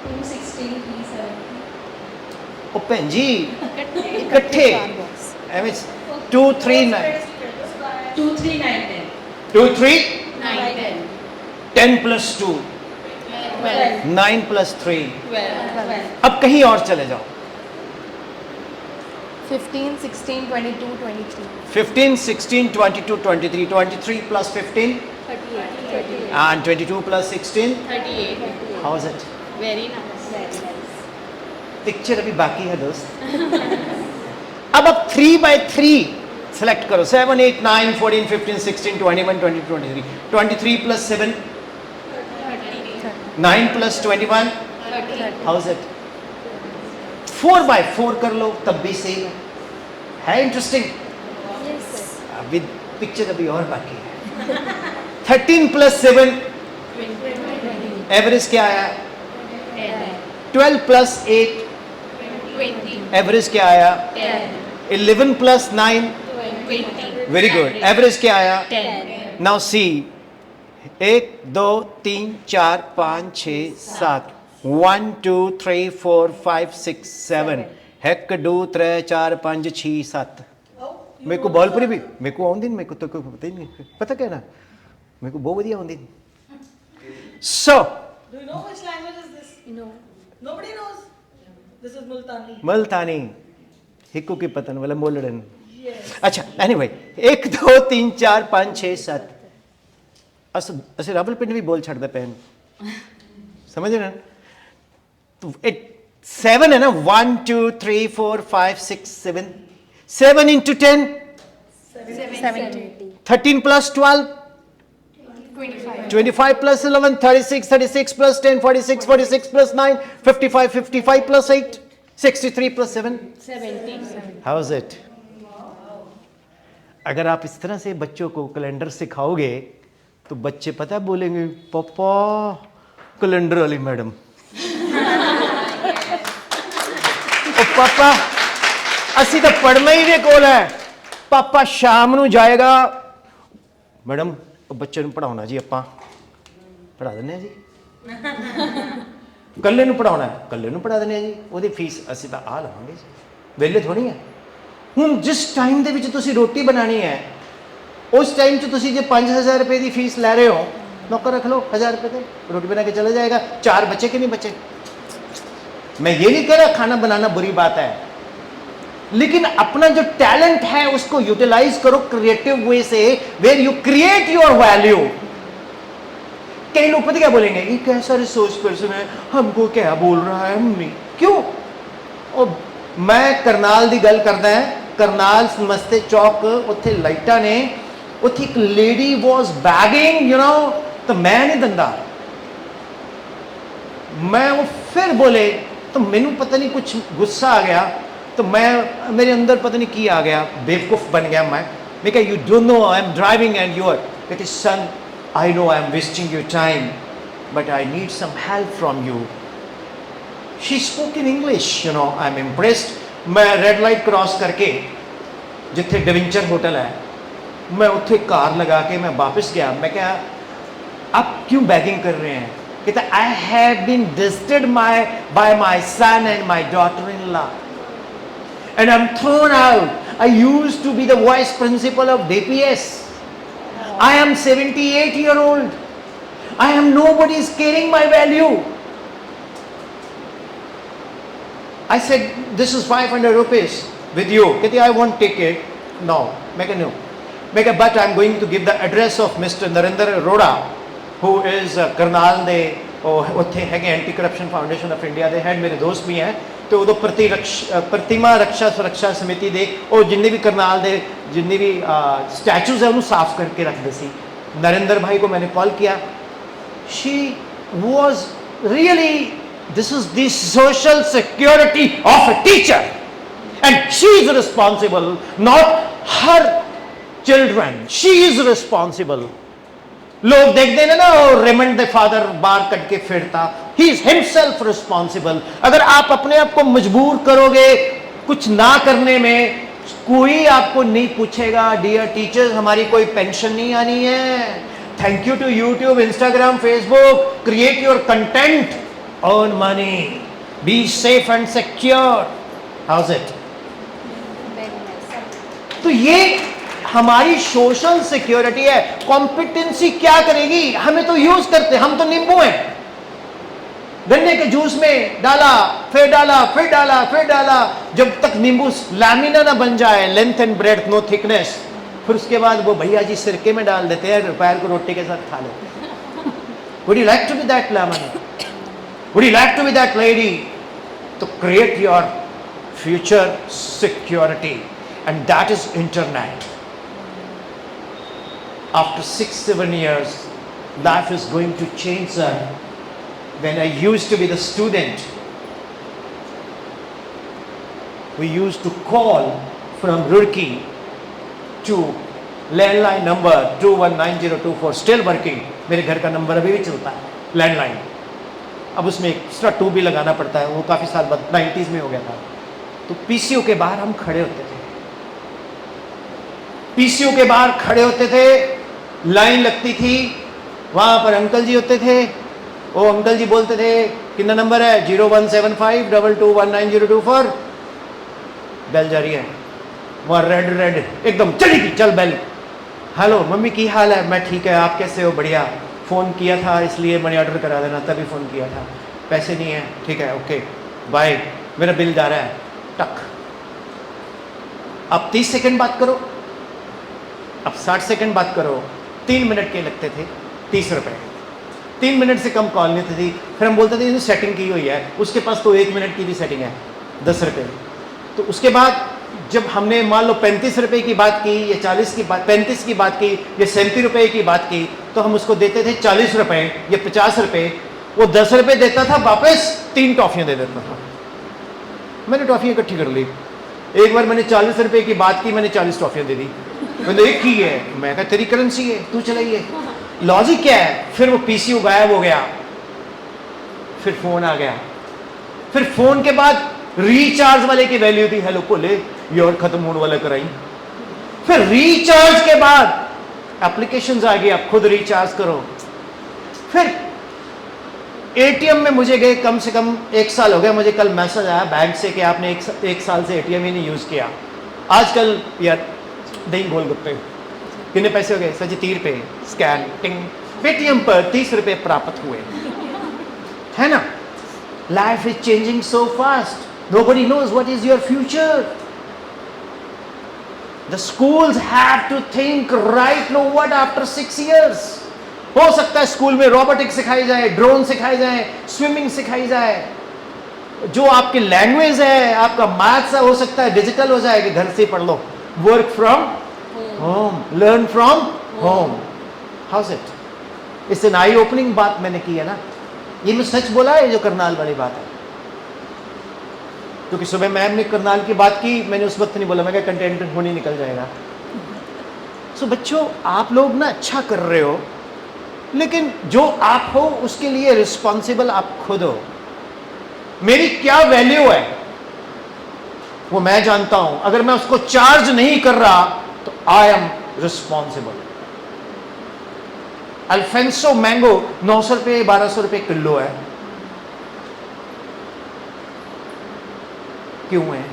216, 370. ओ भैन जी इकट्ठे एवं 2, 3, 9 2, 3, 9, 10. 2, 3 9, 10. 10 plus 2 9 + 3, अब कहीं और चले जाओ। 15, 16, 22, 23. 15, 16, 22, 23, 23 + 15 and 22 + 16, 38. how is it? Very nice. Picture अभी बाकी है दोस्त। अब आप 3/3 सेलेक्ट करो। 7, 8, 9, 14, 15, 16, 21, 22, 23, 23 + 7, 9 + 21, how is it? 4/4 कर लो तब भी सही है इंटरेस्टिंग। अभी पिक्चर अभी और बाकी है। 13 + 7, एवरेज क्या आया? 12 + 8, एवरेज क्या आया? 11 + 9, वेरी गुड, एवरेज क्या आया? Now see, 1 2 3 4 5 6 7, 1 2 3 4 5 6 7, 1 2 3 4 5 6 7। मेरे को बॉलपुरी भी मेरे को आउंदी, मेरे को तो कोई पता ही नहीं, पता क्या ना, मेरे को बहुत बढ़िया आउंदी। सो Do you know which language is this? No. Nobody knows. This is Multani. मलतानी, हिक्कू की पतन वाला मोलड़न। अच्छा, एनीवे, 1 2 3 4 5 6 7, असं रबल पिंड भी बोल छड़दा पैन, समझ रहे ना? तो 7 है ना, 1 2 3 4 5 6 7, 7 × 10, 13 + 12, 25 + 11, 36, 36 + 10, 46, 46 + 9, 55, 55 + 8, 63 + 7, 70. how is it? अगर आप इस तरह से बच्चों को कैलेंडर सिखाओगे तो बच्चे पता है बोलेंगे, पापा कैलेंडर वाली मैडम, ओ पापा असी तो पढ़ना ही नहीं कोल है, पापा शाम ਨੂੰ जाएगा, मैडम बच्चे ਨੂੰ पढ़ाਉਣਾ जी, ਆਪਾਂ पढ़ा ਦਿੰਦੇ ਆ ਜੀ, ਕੱਲੇ ਨੂੰ ਪੜਾਉਣਾ ਹੈ, ਕੱਲੇ ਨੂੰ ਪੜਾ ਦਿੰਦੇ ਆ ਜੀ, ਉਹਦੀ ਫੀਸ ਅਸੀਂ ਤਾਂ ਆ ਲਵਾਂਗੇ ਜੀ, ਵਿਹਲੇ ਥੋੜੀ ਆ। ਹੁਣ ਜਿਸ ਟਾਈਮ ਦੇ ਵਿੱਚ ਤੁਸੀਂ ਰੋਟੀ ਬਣਾਣੀ ਹੈ, उस टाइम से तुसी जो 5000 रुपए की फीस लै रहे हो, नौकर रख लो 1000 रुपए के, रोटी बना के चला जाएगा, 4 बचे कि नहीं बचे। मैं ये नहीं कह रहा खाना बनाना बुरी बात है, लेकिन अपना जो टैलेंट है उसको यूटिलाइज करो क्रिएटिव वे से, where you create your value. कई लोग पता क्या बोलेंगे, ये कैसा रिसोर्स पर्सन है, हमको क्या बोल रहा है, हम नहीं क्यों। और मैं करनाल की गल करदा है, करनाल मस्ते चौक उत्थे लाइटा ने, उत्थे एक lady was begging, you know, तो मैं नहीं दंदा, मैं वो फिर बोले तो मैनू पता नहीं कुछ गुस्सा आ गया, तो मैं मेरे अंदर पता नहीं की आ गया, बेवकूफ बन गया मैं कहा, you don't know I am driving and you are, कहते son I know I am wasting your time but I need some help from you. She spoke in English, you know, I am impressed. मैं red light cross करके जिथे debenture hotel है, मैं उत्थे car लगा के मैं वापस गया, मैं क्या आप क्यों बैगिंग कर रहे हैं, कहता I have been disturbed by my son and my daughter in law and I am thrown out. I used to be the vice principal of DPS, I am 78 year old, I am nobody is caring my value। I said this is 500 rupees with you, कहती I won't take it, no, मैं कहा no, मैं कहा but I'm going to give the address of Mr. Narendra Arora who is Karnal दे उत्थे हैगे anti corruption foundation of India they head, मेरे दोस्त भी हैं, तो उदो प्रतिमा रक्षा सुरक्षा समिति दे और जिन्ने भी करनाल दे जिन्ने भी स्टैचूज है उन्हें साफ करके रखते सी। नरेंद्र भाई को मैंने कॉल किया, she was really, this is the social security of a teacher and she is responsible, not her children, she is responsible। लोग देखते हैं ना, Raymond the father bar cut के फिरता, he is himself responsible। अगर आप अपने आप को मजबूर करोगे कुछ ना करने में, कोई आपको नहीं पूछेगा। डियर टीचर्स, हमारी कोई पेंशन नहीं आनी है। Thank you to YouTube, Instagram, Facebook, create your content, earn money, be safe and secure, how's it? तो ये हमारी सोशल सिक्योरिटी है। कॉम्पिटेंसी क्या करेगी, हमें तो यूज करते, हम तो नींबू हैं, गन्ने के जूस में डाला, फिर डाला, फिर डाला, फिर डाला, जब तक नींबू लैमिना ना बन जाए, length and breadth, no thickness, फिर उसके बाद वो भैया जी सिरके में डाल देते हैं, दोपहर को रोटी के साथ खा लो। Would you like to be that lemon? Would you like to be that lady? To create your future security, and that is internet. After 6-7 years, life is going to change, sir. When I used to be the student, we used to call from Roorkee to landline number 219024, still working. मेरे घर का number अभी भी चलता है, landline. अब उसमें extra 2 भी लगाना पड़ता है, वो काफ़ी साल बाद 90s में हो गया था। तो पीसीओ के बाहर हम खड़े होते थे, पीसीओ के बाहर खड़े होते थे, लाइन लगती थी, वहां पर अंकल जी होते थे, वो अंकल जी बोलते थे कितना नंबर है, 0175221924, बेल जा रही है, वहाँ रेड रेड एकदम चलेगी, चल बेल। हेलो मम्मी की हाल है, मैं ठीक है, आप कैसे हो, बढ़िया, फ़ोन किया था इसलिए मनी ऑर्डर करा देना, तभी फ़ोन किया था, पैसे नहीं है, ठीक है, ओके बाय, मेरा बिल जा रहा है, टक। अब 30 सेकंड बात करो, अब 60 सेकंड बात करो, 3 मिनट के लगते थे, 30 रुपये, 3 मिनट से कम कॉल नहीं थी। फिर हम बोलते थे ये सेटिंग की हुई है, उसके पास तो 1 मिनट की भी सेटिंग है, 10 रुपये। तो उसके बाद जब हमने मान लो 35 रुपये की बात की, या 40 की बात, 35 की बात की, या 37 रुपये की बात की, तो हम उसको देते थे 40 रुपये या 50 रुपये, वो 10 रुपये देता था, वापस 3 टॉफियाँ दे देता था। मैंने टॉफियाँ इकट्ठी कर ली, एक बार मैंने 40 रुपये की बात की, मैंने 40 टॉफियाँ दे दी, मैंने एक की है, मैं कहा तेरी करेंसी है, तू चलाइए। लॉजिक क्या है, फिर वो पीसीओ गायब हो गया, फिर फोन आ गया, फिर फोन के बाद रिचार्ज वाले की वैल्यू थी, हेलो को ले ये और खत्म होने वाला कराई, फिर रिचार्ज के बाद एप्लीकेशंस आ गई, आप खुद रिचार्ज करो। फिर एटीएम में मुझे गए कम से कम 1 साल हो गया, मुझे कल मैसेज आया बैंक से कि आपने एक साल से एटीएम ही नहीं यूज किया। आजकल यार दही गोलगप्पे कितने पैसे हो गए सर जी, 30 रुपये, स्कैन टिंग, पेटीएम पर 30 रुपये प्राप्त हुए, है ना। Life is changing so fast, nobody knows what is your future. The schools have to think right now what after 6 years. हो सकता है स्कूल में रोबोटिक्स सिखाई जाए, ड्रोन सिखाई जाए, स्विमिंग सिखाई जाए, जो आपकी लैंग्वेज है, आपका मैथ्स है, हो सकता है डिजिटल हो जाए कि घर से पढ़ लो, work from home, learn from home. How's it, it's an eye opening बात मैंने की है ना, ये मैं सच बोला है जो करनाल वाली बात है, क्योंकि सुबह मैम ने करनाल की बात की, मैंने उस वक्त नहीं बोला, मैं क्या कंटेंट होने निकल जाएगा। सो बच्चों आप लोग ना अच्छा कर रहे हो, लेकिन जो आप हो उसके लिए रिस्पॉन्सिबल आप खुद हो। मेरी क्या वैल्यू है वो मैं जानता हूं, अगर मैं उसको चार्ज नहीं कर रहा तो I am responsible. Alphonso mango 900 रुपये 1200 रुपये किलो है, क्यों है?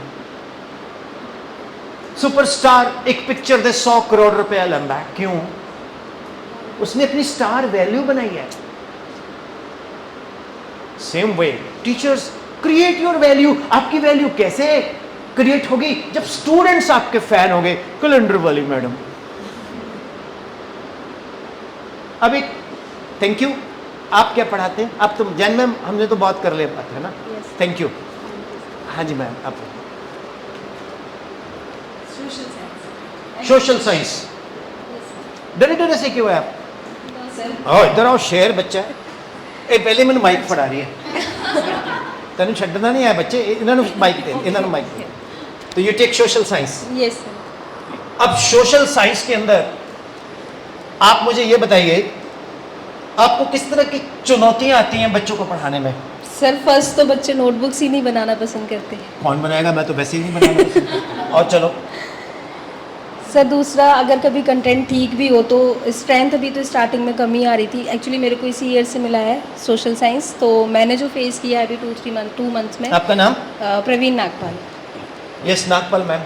सुपरस्टार एक पिक्चर दे 100 करोड़ रुपया लंबा है, क्यों? उसने अपनी स्टार वैल्यू बनाई है। Same way teachers create your value. आपकी वैल्यू कैसे क्रिएट होगी? जब स्टूडेंट्स आपके फैन होंगे। कैलेंडर वाली मैडम, अब एक थैंक यू, आप क्या पढ़ाते हैं? आप तो जैन मैम, हमने तो बहुत कर लिया बात है ना। Thank you. हाँ जी मैम, आप सोशल साइंस। डरे डरे से क्यों है आप? इधर आओ, शेर बच्चा है। पहले मैंने माइक फड़ा रही है, तेन छड़ना नहीं है बच्चे, इन्होंने माइक दे, इन्होंने माइक दे। तो you take social science. Yes sir. अब सोशल साइंस के अंदर आप मुझे ये बताइए, आपको किस तरह की चुनौतियां आती हैं बच्चों को पढ़ाने में? सर फर्स्ट तो बच्चे नोटबुक्स ही नहीं बनाना पसंद करते। कौन बनाएगा, मैं तो वैसे ही नहीं बनाना पसंद। और चलो सर दूसरा, अगर कभी कंटेंट ठीक भी हो तो स्ट्रेंथ अभी तो स्टार्टिंग में कमी आ रही थी। एक्चुअली मेरे को इसी ईयर से मिला है सोशल साइंस, तो मैंने जो फेस किया है अभी 2 मंथ्स में। आपका नाम? प्रवीण नागपाल। यस नागपाल मैम,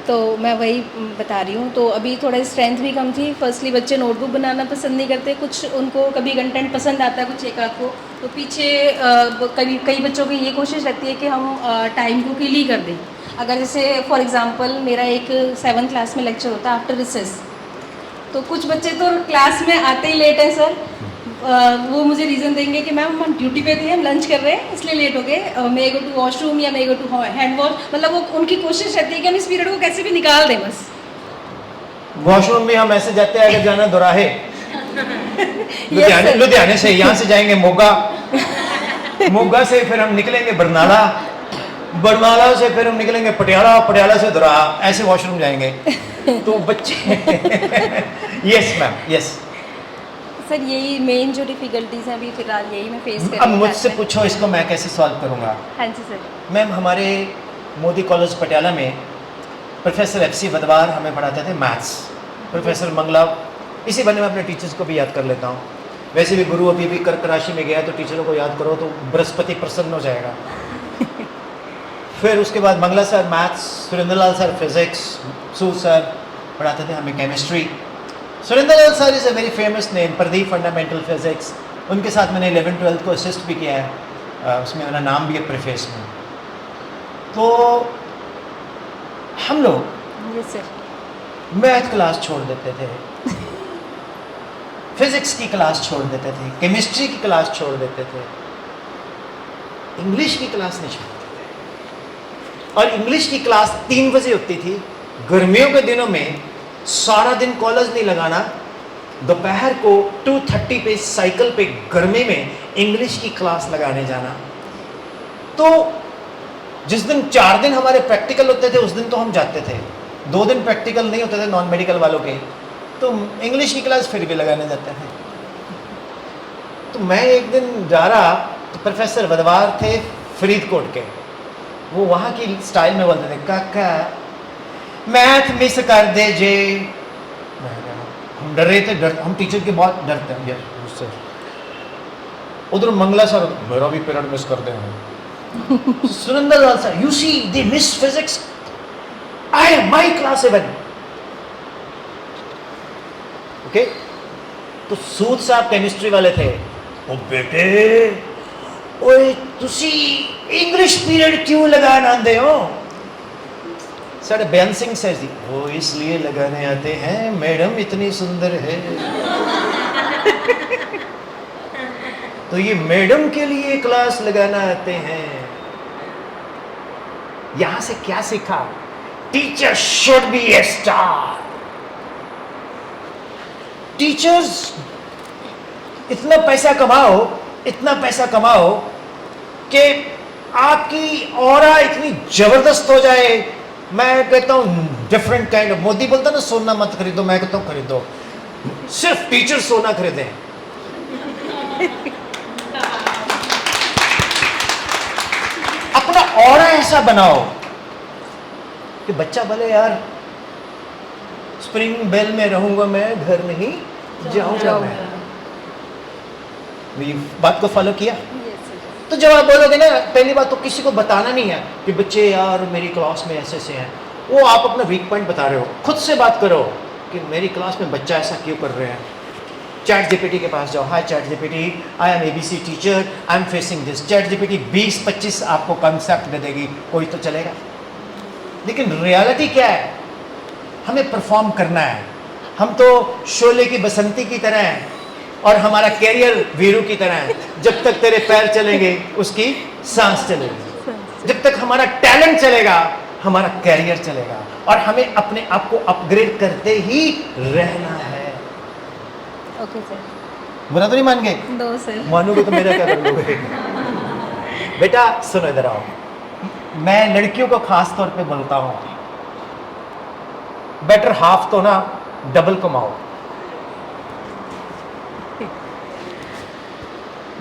तो मैं वही बता रही हूँ। तो अभी थोड़ा स्ट्रेंथ भी कम थी। फर्स्टली बच्चे नोटबुक बनाना पसंद नहीं करते, कुछ उनको कभी कंटेंट पसंद आता है, कुछ एक आध को। तो पीछे कई बच्चों की ये कोशिश रहती है कि हम टाइम को किल ही कर दें। अगर जैसे फॉर एग्जांपल मेरा एक 7th क्लास में लेक्चर होता है आफ्टर रिसेस, तो कुछ बच्चे तो क्लास में आते ही लेट हैं सर। वो मुझे रीज़न देंगे कि मैम हम ड्यूटी पे थे, हम लंच कर रहे हैं इसलिए लेट हो गए, मे गो टू वॉशरूम या मे गो टू हैंड वॉश। मतलब वो उनकी कोशिश रहती है कि हम इस पीरियड को कैसे भी निकाल दें बस। वॉशरूम भी हम ऐसे जाते हैं, अगर जाना दोराहे लुधियाने से, यहाँ से जाएंगे मोगा, मोगा से फिर हम निकलेंगे बरनाला, बरनाला से फिर हम निकलेंगे पटियाला, पटियाला से दोराहा, ऐसे वॉशरूम जाएंगे। तो बच्चे यस मैम, यस सर यही मेन जो डिफ़िकल्टीज़ हैं अभी फ़िलहाल यही मैं फेस कर रही अब हूँ। मुझसे पूछो इसको मैं कैसे सॉल्व करूँगा। हाँ जी सर। मैम हमारे मोदी कॉलेज पटियाला में प्रोफेसर FC वदवार हमें पढ़ाते थे मैथ्स, प्रोफेसर मंगला, इसी बहाने मैं अपने टीचर्स को भी याद कर लेता हूँ। वैसे भी गुरु अभी भी कर्क राशि में गया, तो टीचरों को याद करो तो बृहस्पति प्रसन्न हो जाएगा। फिर उसके बाद Mangla sir maths, Surendra Lal sir physics, सूद सर पढ़ाते थे हमें chemistry. Surendra Lal sir is a very famous name, Pradeep fundamental physics. उनके साथ मैंने 11th 12th को असिस्ट भी किया है, उसमें मेरा नाम भी है प्रीफेस में। तो हम लोग यस सर। मैथ क्लास छोड़ देते थे, फिजिक्स की क्लास छोड़ देते थे, केमिस्ट्री की क्लास छोड़ देते थे, इंग्लिश की क्लास नहीं छोड़ते थे। और इंग्लिश की क्लास 3 बजे होती थी। गर्मियों के दिनों में सारा दिन कॉलेज नहीं लगाना, दोपहर को 2:30 पे साइकिल पे गर्मी में इंग्लिश की क्लास लगाने जाना। तो जिस दिन 4 दिन हमारे प्रैक्टिकल होते थे उस दिन तो हम जाते थे, 2 दिन प्रैक्टिकल नहीं होते थे नॉन मेडिकल वालों के, तो इंग्लिश की क्लास फिर भी लगाने जाते थे। तो मैं एक दिन जा रहा, तो प्रोफेसर वदवार थे फरीदकोट के, वो वहाँ की स्टाइल में बोलते थे, काका मैथ मिस कर दे जे। हम डर रहे थे, हम टीचर के बहुत डरते हैं उससे। उधर मंगला सर, मेरा भी पीरियड मिस कर दे। Surendra Lal sir, you see they miss physics, I my class 7। Okay, तो सूद साहब केमिस्ट्री वाले थे। ओ बेटे, ओए तुसी इंग्लिश पीरियड क्यों लगाना आंदे हो? साढ़े बयान सिंह सर जी, वो इसलिए लगाने आते हैं मैडम इतनी सुंदर है। तो ये मैडम के लिए क्लास लगाना आते हैं। यहां से क्या सीखा? Teacher should be A star. Teachers इतना पैसा कमाओ, इतना पैसा कमाओ कि आपकी ऑरा इतनी जबरदस्त हो जाए। मैं कहता हूं डिफरेंट काइंड ऑफ, मोदी बोलता ना सोना मत खरीदो, मैं कहता हूं खरीदो, सिर्फ टीचर सोना खरीदें। अपना ऑरा ऐसा बनाओ कि बच्चा बोले यार स्प्रिंग बेल में रहूंगा मैं, घर नहीं जाऊंगा मैं। ये बात को फॉलो किया? तो जब आप बोलोगे ना, पहली बात तो किसी को बताना नहीं है कि बच्चे यार मेरी क्लास में ऐसे हैं, वो आप अपना वीक पॉइंट बता रहे हो। खुद से बात करो कि मेरी क्लास में बच्चा ऐसा क्यों कर रहे हैं। चैट जीपीटी के पास जाओ, hi chat GPT, I am ABC teacher, I am facing this. Chat GPT 20-25 आपको कॉन्सेप्ट दे देगी, कोई तो चलेगा। लेकिन रियलिटी क्या है? हमें परफॉर्म करना है। हम तो शोले की बसंती की तरह हैं और हमारा कैरियर वीरू की तरह है। जब तक तेरे पैर चलेंगे उसकी सांस चलेगी, जब तक हमारा टैलेंट चलेगा हमारा कैरियर चलेगा, और हमें अपने आप को अपग्रेड करते ही रहना है। Okay sir. बुरा तो नहीं मान गए? दो सर। मानोगे तो मेरा क्या कर लोगे? बेटा सुनो, इधर आओ। मैं लड़कियों को खास तौर पे बोलता हूं, बेटर हाफ तो ना डबल कमाओ।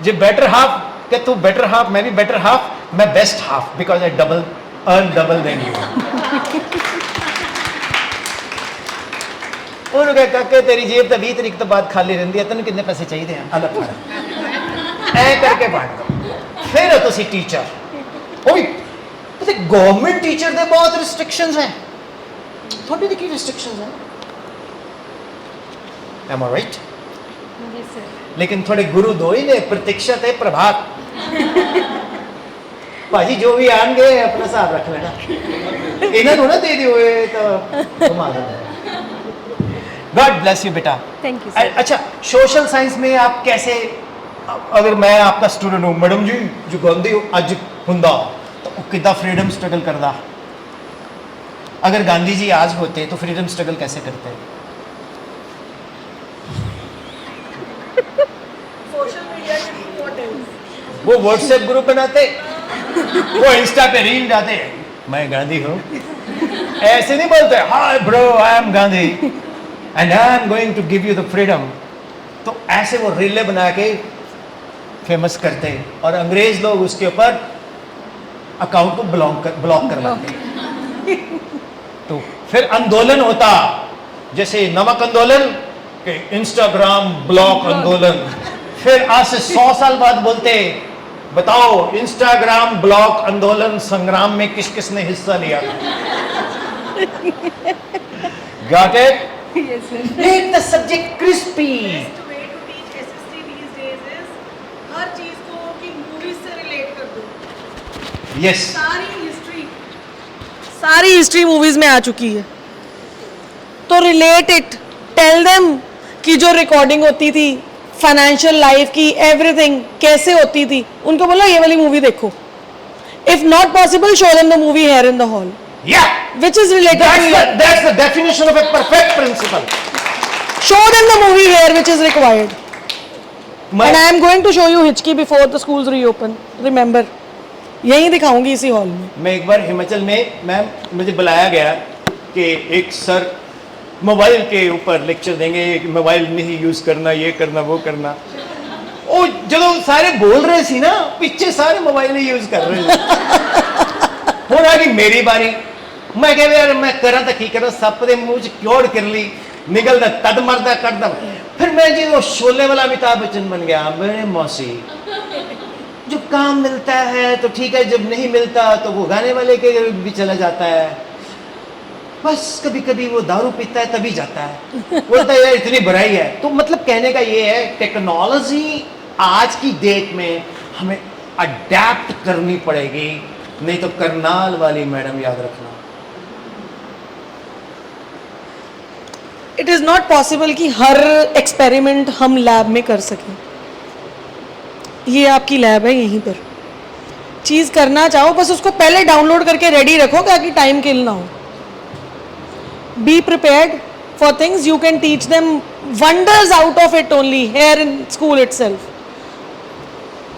जो बेटर हाफ क्या तू बेटर हाफ, मैं भी बेटर हाफ, मैं best half, because I double earn double than you. उन्होंने कहा तेरी जेब तो 20 तरीक तो बाद खाली रहती है, तेन कितने पैसे चाहिए हैं अलग फड़ ऐ करके बांट दो। फिर हो तुसी टीचर, वो भी गवर्नमेंट टीचर दे बहुत रिस्ट्रिक्शंस हैं। थोड़ी देखी रिस्ट्रिक्शंस हैं, am I right? जी सर। लेकिन थोड़े गुरु दो ही ने, प्रतीक्षा ते प्रभात। भाजी जो भी आएंगे अपना हिसाब रख लेना, इन्हें थोड़ा दे दियो ये तो घुमा देना। गॉड ब्लेस यू बेटा। Thank you sir. अच्छा, सोशल साइंस में आप कैसे, अगर मैं आपका स्टूडेंट हूँ, मैडम जी जो गांधी अज हुंदा तो कितना फ्रीडम स्ट्रगल करदा, अगर गांधी जी आज होते तो फ्रीडम स्ट्रगल कैसे करते? सोशल मीडिया के इम्पोर्टेंस, वो व्हाट्सएप ग्रुप बनाते, वो इंस्टा पे रील डालते, मैं गांधी हूँ, ऐसे नहीं बोलते hi bro I am Gandhi and I am going to give you the freedom. तो ऐसे वो रीले बना के फेमस करते और अंग्रेज लोग उसके ऊपर अकाउंट को ब्लॉक करवाते। तो फिर आंदोलन होता, जैसे नमक आंदोलन के इंस्टाग्राम ब्लॉक आंदोलन, फिर आज से 100 साल बाद बोलते बताओ इंस्टाग्राम ब्लॉक आंदोलन संग्राम में किस किस ने हिस्सा लिया? Got it? Yes, sir. Make the subject crispy. Best way to teach SST these days is हर चीज को कि मूवीज से रिलेट कर दो। Yes. सारी हिस्ट्री मूवीज में आ चुकी है, तो रिलेट इट, टेल देम कि जो रिकॉर्डिंग होती थी फाइनेंशियल लाइफ की, एवरीथिंग कैसे होती थी, उनको बोलो ये वाली मूवी देखो। If not possible, show them the movie here in the hall Yeah. which is related to your, That's the definition of a perfect principle. show them the movie here which is required. मैं And I am going to show you Hichki before the schools reopen. Remember, यहीं दिखाऊंगी इसी hall में। मैं एक बार हिमाचल में, ma'am मुझे बुलाया गया कि एक सर मोबाइल के ऊपर लेक्चर देंगे, मोबाइल नहीं यूज करना, ये करना वो करना। ओ जो सारे बोल रहे सी ना, पीछे सारे मोबाइल ही यूज कर रहे हैं। हो रहा कि मेरी बारी, मैं कह यार मैं करा तो की करा, सप दे मुंह च क्योड़ कर ली, निकलदा तद मरदा कटदा। फिर मैं जी वो शोले वाला अमिताभ बच्चन बन गया। मेरे मौसी, जो काम मिलता है तो ठीक है, जब नहीं मिलता तो वो गाने वाले के भी चला जाता है। बस कभी कभी वो दारू पीता है तभी जाता है, बोलता है यार इतनी बुराई है। तो मतलब कहने का ये है, टेक्नोलॉजी आज की डेट में हमें अडेप्ट करनी पड़ेगी, नहीं तो करनाल वाली मैडम याद रखना। इट इज़ नॉट पॉसिबल कि हर एक्सपेरिमेंट हम लैब में कर सकें। ये आपकी लैब है, यहीं पर चीज़ करना चाहो बस उसको पहले डाउनलोड करके रेडी रखो ताकि टाइम किल ना हो। Be prepared for things, you can teach them wonders out of it only here in school itself.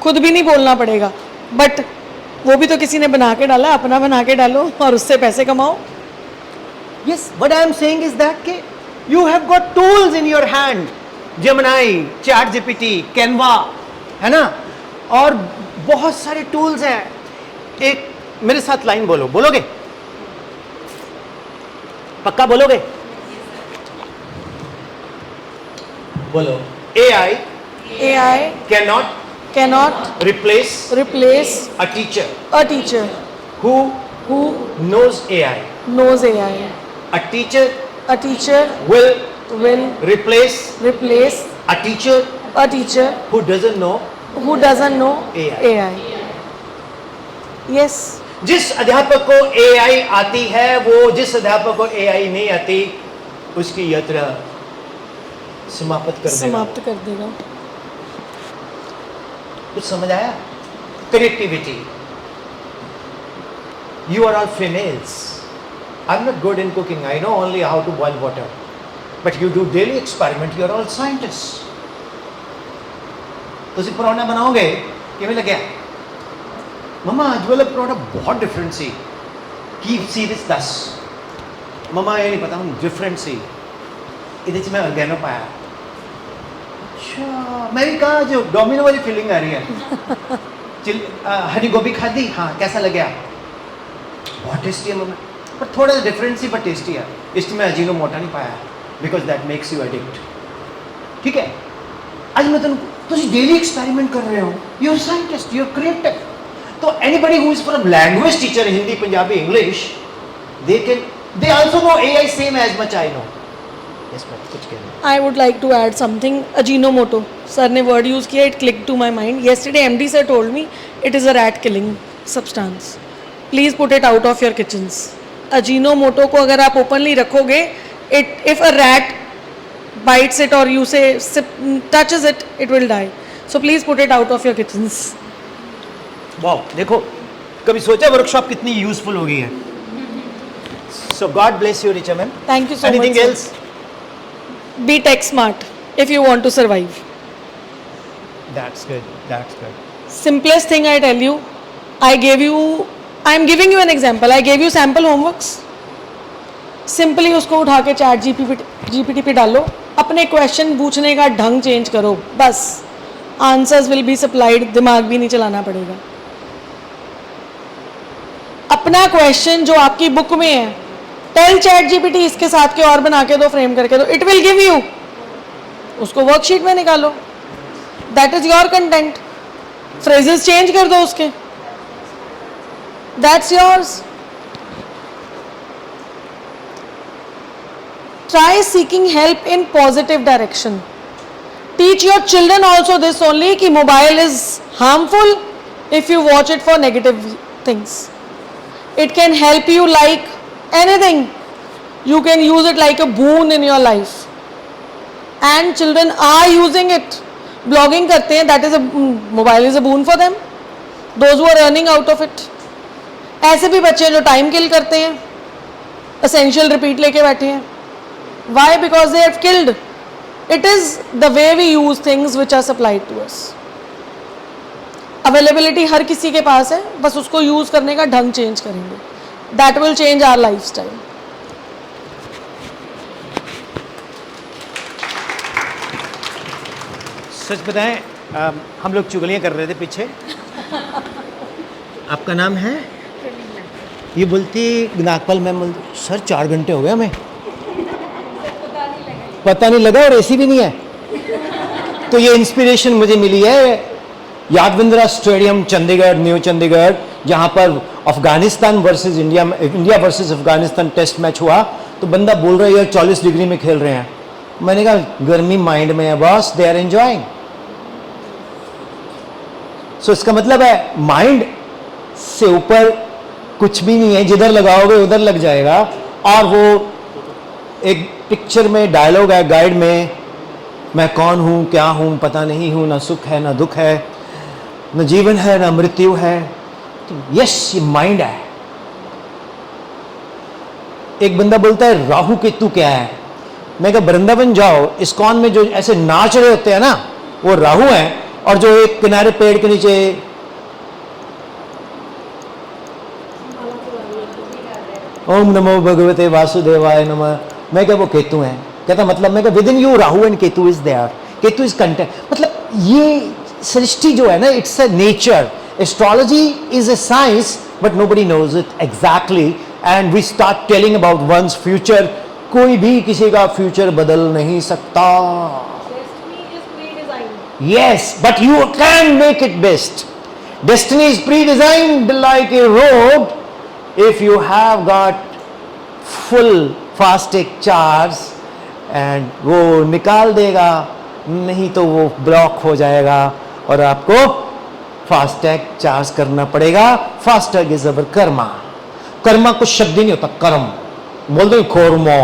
खुद भी नहीं बोलना पड़ेगा, बट वो भी तो किसी ने बना के डाला, अपना बना के डालो और उससे पैसे कमाओ। Yes, what I am saying is that कि you have got tools in your hand, Gemini, ChatGPT, Canva, है ना, और बहुत सारे टूल्स हैं। एक मेरे साथ लाइन बोलो, बोलोगे? पक्का बोलोगे? बोलो। AI cannot replace a teacher a teacher who who knows AI. knows AI. A teacher A teacher will will replace replace a teacher a teacher who doesn't know. who doesn't know AI. Yes. जिस अध्यापक को AI आती है, वो जिस अध्यापक को AI नहीं आती उसकी यात्रा समाप्त कर देगा। समाप्त कर देगा। कुछ समझ आया? Creativity. You are all females. I'm not good in cooking. I know only how to boil water. But you do daily experiment. You are all scientists. ਤੁਸੀਂ ਪਰੌਂਠਾ ਬਣਾਓਗੇ ਕਿਵੇਂ ਲੱਗਿਆ? ਮਮਾ ਅੱਜ ਵਾਲਾ ਪਰੌਂਠਾ ਬਹੁਤ different C. Ki C this ਦੱਸ? ਮਮਾ ਇਹ ਨਹੀਂ ਪਤਾ, ਹੁਣ ਡਿਫਰੈਂਟ ਸੀ, ਇਹਦੇ 'ਚ ਮੈਂ ऑर्गेनो ਪਾਇਆ। अच्छा, मैं भी कहा जो डोमिनो वाली फीलिंग आ रही है। हरी गोभी खादी, हाँ कैसा लग गया? बहुत टेस्टी है मम्मा, पर थोड़ा सा डिफरेंट सी, पर टेस्टी है। इसमें अजीनो मोटा नहीं पाया, because that makes you addict. ठीक है, आज मैं तुम डेली एक्सपेरिमेंट कर रहे हो, you are scientist, you are creative. तो anybody who is from language teacher, Hindi Punjabi English, they can They also know AI same as much I know. Yes, ma'am. कुछ कह रहे हैं. I would like to add something. Ajinomoto. Sir ने word use किया, it clicked to my mind. Yesterday MD sir told me it is a rat killing substance. Please put it out of your kitchens. Ajinomoto को अगर आप openly रखोगे, if a rat bites it or you say touches it, it will die. So please put it out of your kitchens. Wow, देखो कभी सोचा workshop कितनी useful होगी है. So God bless you, Richa ma'am. Thank you so Anything much. else? Be tech smart if you want to survive. That's good. That's good. Simplest thing I tell you, I'm giving you an example. I gave you sample homeworks. Simply उसको उठा के chat GPT पे डालो, अपने question पूछने का ढंग change करो, बस आंसर्स विल बी सप्लाइड, दिमाग भी नहीं चलाना पड़ेगा. अपना क्वेश्चन जो आपकी बुक में है, टेल चैट जीपीटी इसके साथ के और बना के दो, फ्रेम करके दो, इट विल गिव यू. उसको वर्कशीट में निकालो, that is your content. Phrases change कर दो उसके, that's yours. Try seeking help in positive direction. Teach your children also this only कि mobile is harmful if you watch it for negative things. It can help you like anything. You can use it like a boon in your life. And children are using it. Blogging करते हैं, that is mobile is a boon for them. Those who are earning out of it. ऐसे भी बच्चे हैं जो time kill करते हैं, essential repeat लेके बैठे हैं. Why? Because they have killed. It is the way we use things which are supplied to us. Availability हर किसी के पास है, बस उसको यूज करने का ढंग चेंज करेंगे. That will change our lifestyle. सच बताएं, हम लोग चुगलियां कर रहे थे पीछे. आपका नाम है? ये बोलती नागपाल मैम बोलती, सर 4 घंटे हो गए हमें, पता नहीं लगा और ऐसी भी नहीं है. तो ये इंस्पिरेशन मुझे मिली है यादविंद्रा स्टेडियम चंडीगढ़, न्यू चंडीगढ़, जहाँ पर Afghanistan versus India, India versus Afghanistan test match हुआ. तो बंदा बोल रहा है यार 40 डिग्री में खेल रहे हैं. मैंने कहा गर्मी माइंड में है बॉस, दे आर एंजॉयिंग. सो इसका मतलब है माइंड से ऊपर कुछ भी नहीं है, जिधर लगाओगे उधर लग जाएगा. और वो एक पिक्चर में डायलॉग है गाइड में, मैं कौन हूँ, क्या हूँ, पता नहीं हूँ, ना सुख है ना दुख है, न जीवन है ना मृत्यु है. तो यस, ये माइंड है. एक बंदा बोलता है राहु केतु क्या है. मैं कहा वृंदावन जाओ, इस्कॉन में जो ऐसे नाच रहे होते हैं ना, वो राहु हैं. और जो एक किनारे पेड़ के नीचे ओम नमो भगवते वासुदेवाय नमः, मैं क्या वो केतु हैं. कहता मतलब मैं क्या within you Rahu and Ketu is there. Ketu is content. मतलब ये सृष्टि जो है ना, it's a nature. Astrology is a science but nobody knows it exactly, and we start telling about one's future. कोई भी किसी का फ्यूचर बदल नहीं सकता. Yes, but you can make it best. Destiny is pre designed like a road. If you have got full FASTag charge and वो निकाल देगा, नहीं तो वो ब्लॉक हो जाएगा और आपको फास्टैग चार्ज करना पड़ेगा. FASTag is our karma. कर्मा कुछ शब्द ही नहीं होता, कर्म बोल दो, खोरमा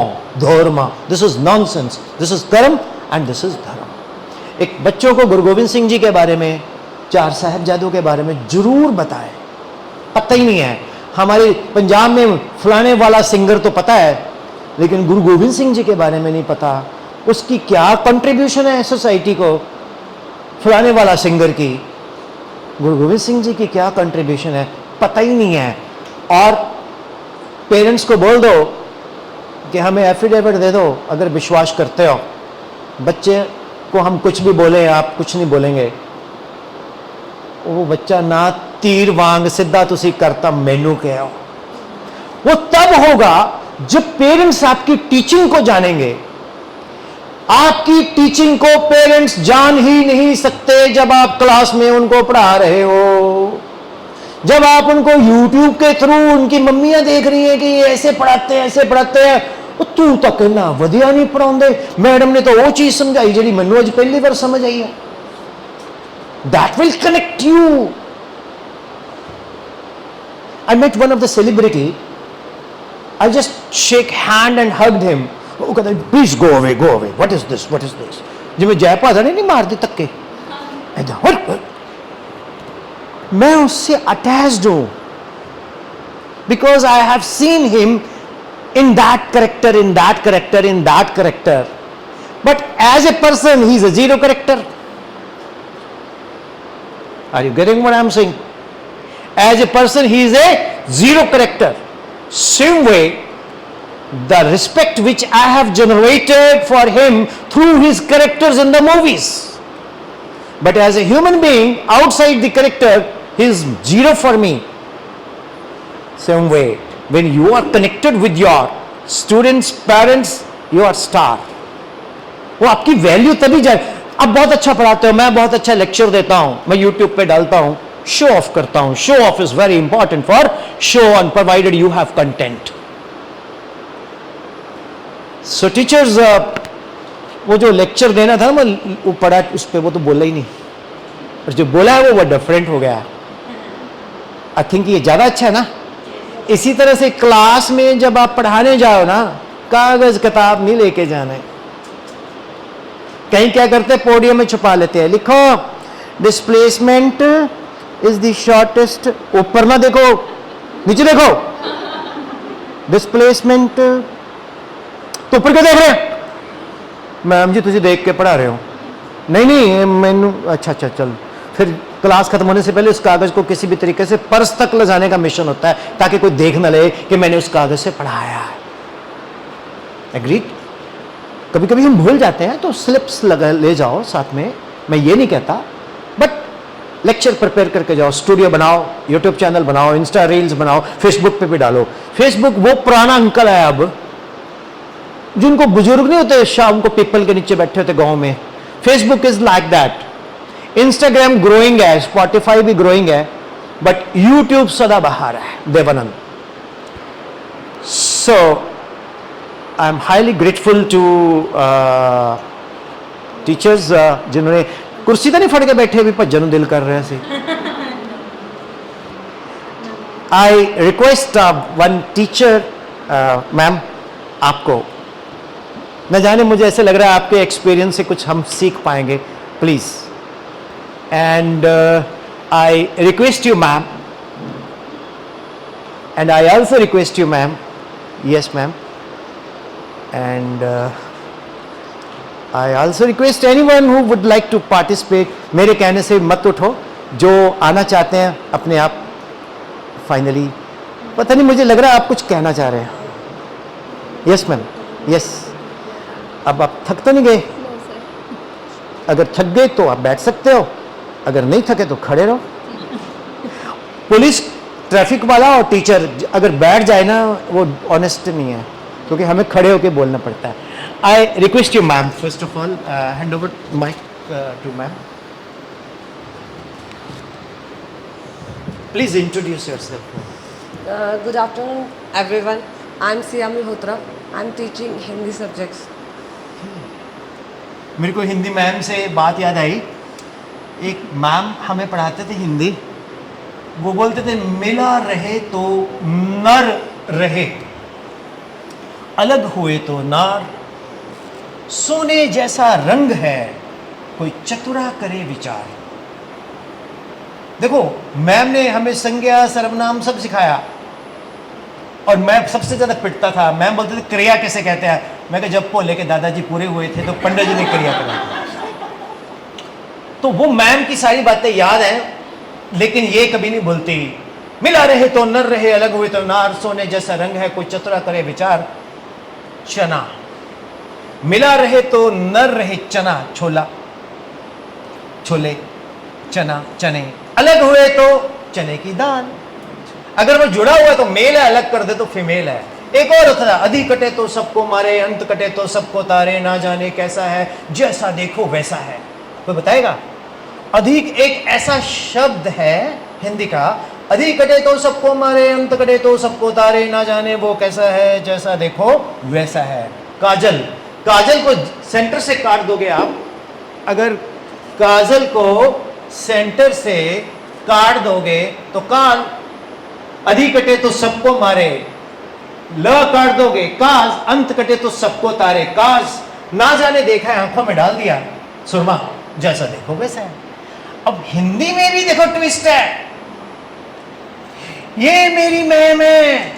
धर्मा. This is nonsense. This is karma and this is dharma. एक बच्चों को गुरु गोविंद सिंह जी के बारे में, 4 साहिबजादों के बारे में जरूर बताएं. पता ही नहीं है. हमारे पंजाब में फलाने वाला सिंगर तो पता है, लेकिन गुरु गोविंद सिंह जी के बारे में नहीं पता. उसकी क्या कंट्रीब्यूशन है सोसाइटी को. फलाने वाला सिंगर की, गुरु गोविंद सिंह जी की क्या कंट्रीब्यूशन है, पता ही नहीं है. और पेरेंट्स को बोल दो कि हमें एफिडेविट दे दो अगर विश्वास करते हो. बच्चे को हम कुछ भी बोले, आप कुछ नहीं बोलेंगे, वो बच्चा ना तीर वांग सीधा तुसी करता मैनू कहो. वो तब होगा जब पेरेंट्स आपकी टीचिंग को जानेंगे. आपकी टीचिंग को पेरेंट्स जान ही नहीं सकते जब आप क्लास में उनको पढ़ा रहे हो. जब आप उनको YouTube के थ्रू उनकी मम्मियां देख रही हैं कि ये ऐसे पढ़ाते हैं ऐसे पढ़ाते हैं, तो तू तो कहना वधिया नहीं पढ़ाਉਂਦੇ, मैडम ने तो वो चीज समझाई जी मैनू अज पहली बार समझ आई है. That will connect you. I met one of the celebrity. I just shake hand and hugged him. वो कहता है please go away, go away. What is this? What is this? जिਵੇਂ जय भादा ने नहीं मारती तक्के ऐदा. मैं उससे अटैच्ड हूं because I have seen him in that character, in that character, in that character. But as a person, he is a zero character. Are you getting what I am saying? As a person, he is a zero character. Same way, the respect which I have generated for him through his characters in the movies. But as a human being, outside the character, he is zero for me. Same way, when you are connected with your students, parents, you are star. वो आपकी value तभी जाए. आप बहुत अच्छा पढ़ाते हो, मैं बहुत अच्छा लेक्चर देता हूं, मैं यूट्यूब पे डालता हूं, शो ऑफ करता हूं. Show off is very important for show on provided you have content. So teachers, वो जो लेक्चर देना था ना, वो पढ़ा उस पर, वो तो बोला ही नहीं, और जो बोला है वो डिफरेंट हो गया. आई थिंक ये ज्यादा अच्छा है ना. इसी तरह से क्लास में जब आप पढ़ाने जाओ ना, कागज किताब नहीं लेके जाना है. कहीं क्या करते हैं, पोडियम में छुपा लेते हैं, लिखो डिस्प्लेसमेंट इज द शॉर्टेस्ट. ऊपर ना देखो, नीचे देखो. डिस्प्लेसमेंट तो ऊपर क्यों देख रहे हैं? मैम जी तुझे देख के पढ़ा रहे हो. नहीं नहीं मैनू अच्छा अच्छा चल. फिर क्लास खत्म होने से पहले उस कागज को किसी भी तरीके से पर्स तक ले जाने का मिशन होता है, ताकि कोई देख न ले कि मैंने उस कागज से पढ़ाया है. एग्रीड? कभी कभी हम भूल जाते हैं, तो स्लिप्स लगा ले जाओ साथ में. मैं ये नहीं कहता, बट लेक्चर प्रिपेयर करके जाओ. स्टूडियो बनाओ, यूट्यूब चैनल बनाओ, इंस्टा रील्स बनाओ, फेसबुक पे भी डालो. फेसबुक वो पुराना अंकल है अब, जिनको बुजुर्ग नहीं होते, शाम को पीपल के नीचे बैठे होते गांव में. Facebook is like that. Instagram growing है, स्पॉटिफाई भी ग्रोइंग है, बट यूट्यूब सदा बाहर है. Devanand. So I am highly grateful to teachers जिन्होंने कुर्सी तो नहीं फट के बैठे, अभी भज्जन दिल कर रहे थे. I request one teacher, ma'am आपको न जाने, मुझे ऐसे लग रहा है आपके एक्सपीरियंस से कुछ हम सीख पाएंगे. Please. And I request you ma'am, and I also request you ma'am. Yes ma'am. And I also request anyone who would like to participate. मेरे कहने से मत उठो, जो आना चाहते हैं अपने आप. फाइनली पता नहीं, मुझे लग रहा है आप कुछ कहना चाह रहे हैं. Yes ma'am. यस. अब आप थक तो नहीं गए? अगर थक गए तो आप बैठ सकते हो, अगर नहीं थके तो खड़े रहो. पुलिस, ट्रैफिक वाला और टीचर अगर बैठ जाए ना, वो ऑनेस्ट नहीं है, क्योंकि हमें खड़े होकर बोलना पड़ता है. I request you ma'am, first of all hand over mike to ma'am. Please introduce yourself. Good afternoon, everyone. I'm Sia Malhotra. I'm teaching Hindi subjects. मेरे को हिंदी मैम से बात याद आई. एक मैम हमें पढ़ाते थे हिंदी, वो बोलते थे मिला रहे तो नर रहे, अलग हुए तो नार, सोने जैसा रंग है कोई चतुरा करे विचार. देखो, मैम ने हमें संज्ञा सर्वनाम सब सिखाया, और मैं सबसे ज्यादा पिटता था. मैम बोलते थे क्रिया कैसे कहते हैं. मैं कहा जब भोले के दादाजी पूरे हुए थे तो पंडित जी ने क्रिया करा. तो वो मैम की सारी बातें याद हैं, लेकिन ये कभी नहीं भूलती. मिला रहे तो नर रहे, अलग हुए तो नार, सोने जैसा रंग है कोई चतुरा करे विचार. चना. मिला रहे तो नर रहे चना, छोला, छोले, चना, चने. अलग हुए तो चने की दाल. अगर वो जुड़ा हुआ है तो मेल है, अलग कर दे तो फीमेल है. एक और होता था, अधि कटे तो सबको मारे, अंत कटे तो सबको तारे, ना जाने कैसा है जैसा देखो वैसा है. कोई बताएगा? अधिक एक ऐसा शब्द है हिंदी का, अधिक कटे तो सबको मारे, अंत कटे तो सबको तारे, ना जाने वो कैसा है, जैसा देखो वैसा है। काजल, काजल को सेंटर से काट दोगे आप, अगर काजल को सेंटर से काट दोगे तो काल, अधिक कटे तो सबको मारे, ल काट दोगे काज, अंत कटे तो सबको तारे, काज ना जाने देखा है, आंखों में डाल दिया सुरमा, जैसा देखो वैसा है। अब हिंदी में भी देखो ट्विस्ट है। ये मेरी मैम है,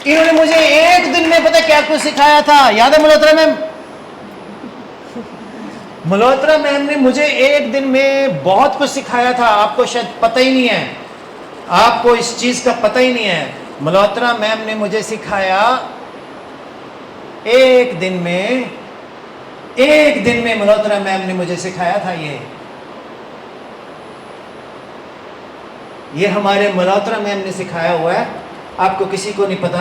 इन्होंने मुझे एक दिन में पता क्या कुछ सिखाया था, याद है मल्होत्रा मैम? मल्होत्रा मैम ने मुझे एक दिन में बहुत कुछ सिखाया था, आपको शायद पता ही नहीं है, आपको इस चीज का पता ही नहीं है। मल्होत्रा मैम ने मुझे सिखाया एक दिन में मल्होत्रा मैम ने मुझे सिखाया था ये हमारे मल्होत्रा मैम ने सिखाया हुआ है, आपको किसी को नहीं पता।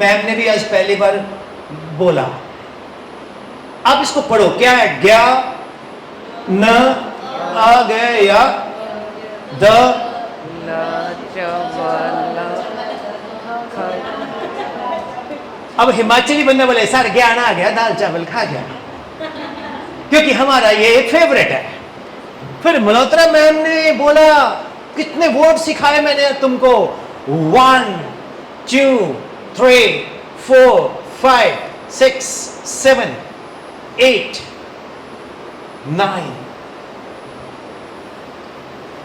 मैम ने भी आज पहली बार बोला। आप इसको पढ़ो, क्या है? ज्ञा न आ गए या द, अब हिमाचली बंदा बोले सर ज्ञान आ गया, दाल चावल खा गया, क्योंकि हमारा ये फेवरेट है। फिर मल्होत्रा मैम ने बोला कितने वर्ड सिखाए मैंने तुमको, 1 2 3 4 5 6 7 8 9,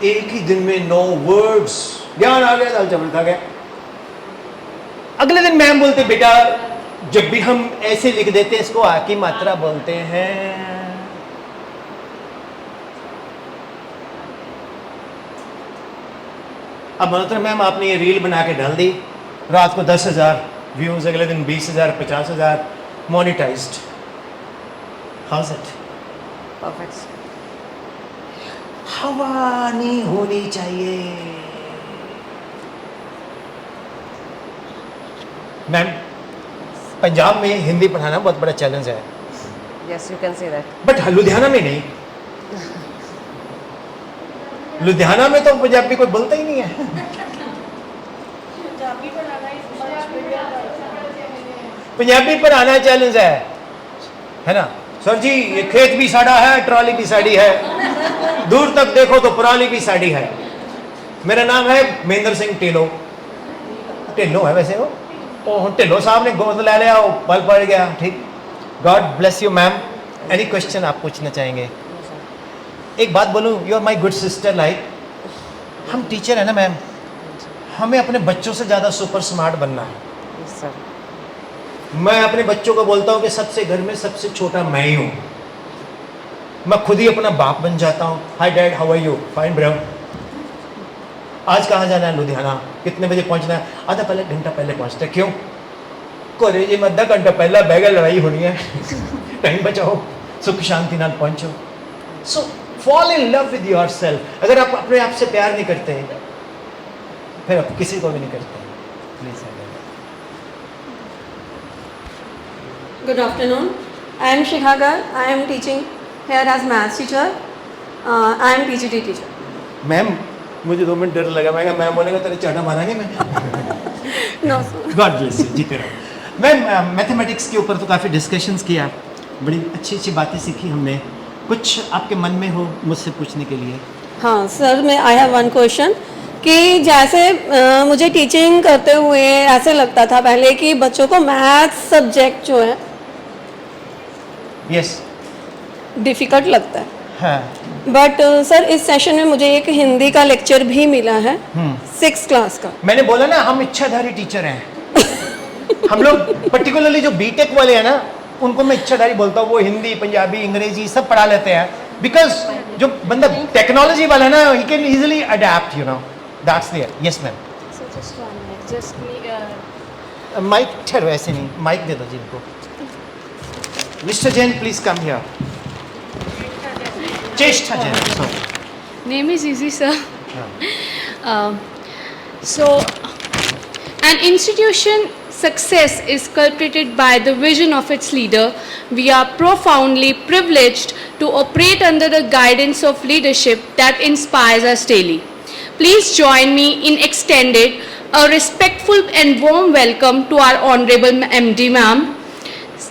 एक ही दिन में 9 वर्ड्स, ज्ञान आ गया, दाल चावल खा गया। अगले दिन मैम बोलते बेटा जब भी हम ऐसे लिख देते इसको आ की मात्रा बोलते हैं। अब मल्होत्रा मैम आपने ये रील बना के डाल दी, रात को 10,000 व्यूज, अगले दिन 20,000 50,000 मोनेटाइज्ड। House it? परफेक्ट। हवा नहीं होनी चाहिए। मैम पंजाब में हिंदी पढ़ाना बहुत बड़ा चैलेंज है, Yes, you can say that. But Ludhiana में नहीं। लुधियाना में तो पंजाबी कोई बोलता ही नहीं है। पंजाबी पढ़ाना चैलेंज है ना सर जी? ये खेत भी साड़ा है, ट्रॉली भी साड़ी है, दूर तक देखो तो पराली भी साड़ी है। मेरा नाम है महेंद्र सिंह ढिल्लों, ढिल्लों है वैसे वो, ढिल्लों साहब ने गोद ले लिया, वो पल पड़ गया। ठीक, God bless you ma'am. Any question आप पूछना चाहेंगे? एक बात बोलूं, you are my good sister. Like हम टीचर है ना मैम, हमें अपने बच्चों से ज़्यादा सुपर स्मार्ट बनना है। Yes, sir. मैं अपने बच्चों को बोलता हूँ कि सबसे घर में सबसे छोटा मैं ही हूँ, मैं खुद ही अपना बाप बन जाता हूँ। Hi dad, how are you? Fine bro. आज कहाँ जाना है? लुधियाना। कितने बजे पहुँचना है? आधा पहले घंटा पहले पहुँचते। क्यों? कोरे जी में आधा घंटा पहला बैगल लड़ाई होनी है। टाइम बचाओ, सुख शांति नाल पहुँचो। सो fall in love with your self. अगर आप अपने आप से प्यार नहीं करते फिर आप किसी को भी नहीं करते। Please. Good afternoon. I am Shikha Gar. I am teaching here as maths teacher. I am TGT teacher. Ma'am मुझे 2 मिनट डर लगा, मैं मैम बोलेगा तेरे चाटा मारेंगे मैं। No, sir. God bless you, जीते रहो। मैम मैथमेटिक्स के ऊपर तो काफ़ी डिस्कशंस किया, बड़ी अच्छी अच्छी बातें सीखी हमने। कुछ आपके मन में हो मुझसे पूछने के लिए? हाँ सर, मैं आई हैव वन क्वेश्चन कि जैसे मुझे टीचिंग करते हुए ऐसे लगता था पहले कि बच्चों को मैथ्स सब्जेक्ट जो है यस डिफ़िकल्ट लगता है, हाँ। बट सर इस सेशन में मुझे एक हिंदी का लेक्चर भी मिला है 6th क्लास का। मैंने बोला ना हम इच्छाधारी टीचर हैं। हम लोग पर्टिकुलरली जो बीटेक वाले हैं ना उनको मैं इच्छाधारी बोलता हूँ। वो हिंदी, पंजाबी, अंग्रेजी सब पढ़ा लेते हैं, बिकॉज जो बंदा टेक्नोलॉजी वाला है ना he can easily adapt, you know, that's there. Yes ma'am. So just 1 minute, just mic ठहरो, ऐसे नहीं, माइक दे दो जिनको। Mister Jain please come here. Cheshta Jain, sorry. Name is easy, sir. So, an institution success is cultivated by the vision of its leader. We are profoundly privileged to operate under the guidance of leadership that inspires us daily. Please join me in extending a respectful and warm welcome to our Honorable MD Ma'am.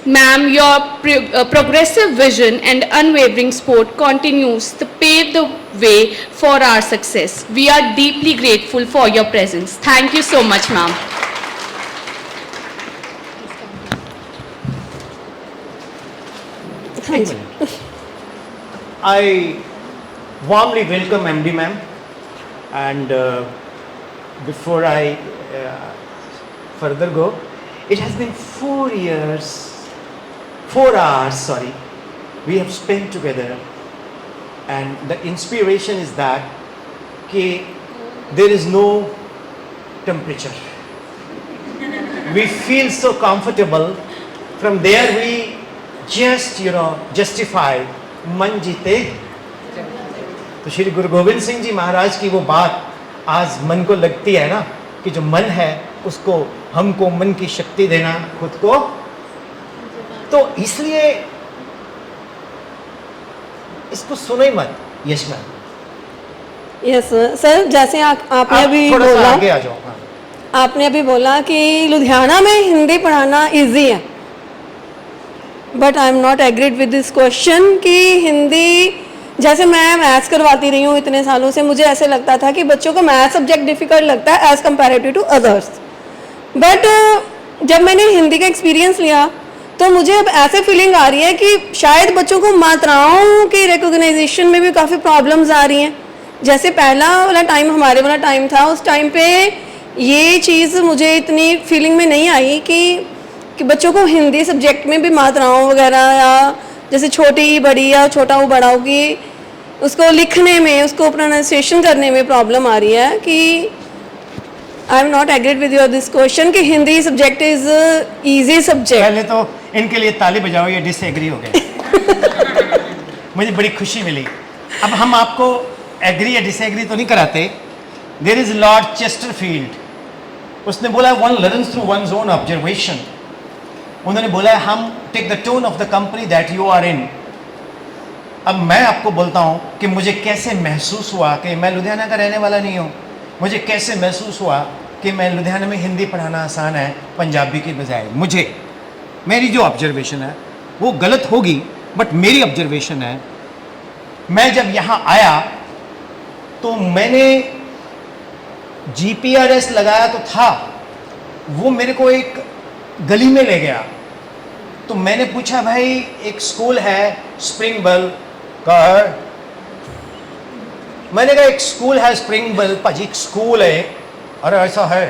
Ma'am, your progressive vision and unwavering support continues to pave the way for our success. We are deeply grateful for your presence. Thank you so much, ma'am. I warmly welcome MD ma'am, and before I further go, it has been 4 hours, we have spent together, and the inspiration is that there is no temperature. We feel so comfortable. From there we just justify मन जीते। तो श्री गुरु गोविंद सिंह जी महाराज की वो बात आज मन को लगती है ना, कि जो मन है उसको हमको मन की शक्ति देना खुद को। तो इसलिए इसको सुनो ही मत। यश मैम। यस सर, जैसे आपने अभी थोड़ा सा बोला, आगे आ जाओ। हाँ। आपने अभी बोला कि लुधियाना में हिंदी पढ़ाना इजी है, but I am not agreed with this question कि हिंदी, जैसे मैं मैथ्स करवाती रही हूँ इतने सालों से, मुझे ऐसे लगता था कि बच्चों को मैथ्स सब्जेक्ट डिफिकल्ट लगता है as comparative to others. But जब मैंने हिंदी का एक्सपीरियंस लिया तो मुझे अब ऐसे फीलिंग आ रही है कि शायद बच्चों को मात्राओं के रिकॉग्नाइजेशन में भी काफ़ी प्रॉब्लम्स आ रही हैं। जैसे पहला वाला टाइम, हमारे वाला टाइम था, उस टाइम पे ये चीज़ मुझे इतनी फीलिंग में नहीं आई कि बच्चों को हिंदी सब्जेक्ट में भी मात्राओं वगैरह, या जैसे छोटी बड़ी या छोटा वो बड़ा होगी, उसको लिखने में, उसको प्रोनाउंसिएशन करने में प्रॉब्लम आ रही है। कि I am not agreed with your this question कि Hindi subject is easy subject. पहले तो इनके लिए ताली बजाओ, ये डिसएग्री हो गए। मुझे बड़ी खुशी मिली। अब हम आपको एग्री या डिसएग्री तो नहीं कराते। देयर इज लॉर्ड चेस्टरफील्ड, उसने बोला one learns through one's own observation. उन्होंने बोला हम take the tone of the company that you are in. अब मैं आपको बोलता हूँ कि मुझे कैसे महसूस हुआ कि मैं लुधियाना का रहने वाला नहीं हूँ। मुझे कैसे महसूस हुआ कि मैं लुधियाना में हिंदी पढ़ाना आसान है पंजाबी की बजाय। मुझे, मेरी जो ऑब्जर्वेशन है वो गलत होगी, बट मेरी ऑब्जर्वेशन है, मैं जब यहाँ आया तो मैंने GPRS लगाया तो था, वो मेरे को एक गली में ले गया। तो मैंने पूछा भाई एक स्कूल है स्प्रिंग बेल का, मैंने कहा एक स्कूल है स्प्रिंग बेल, पाजी एक स्कूल है। अरे ऐसा है,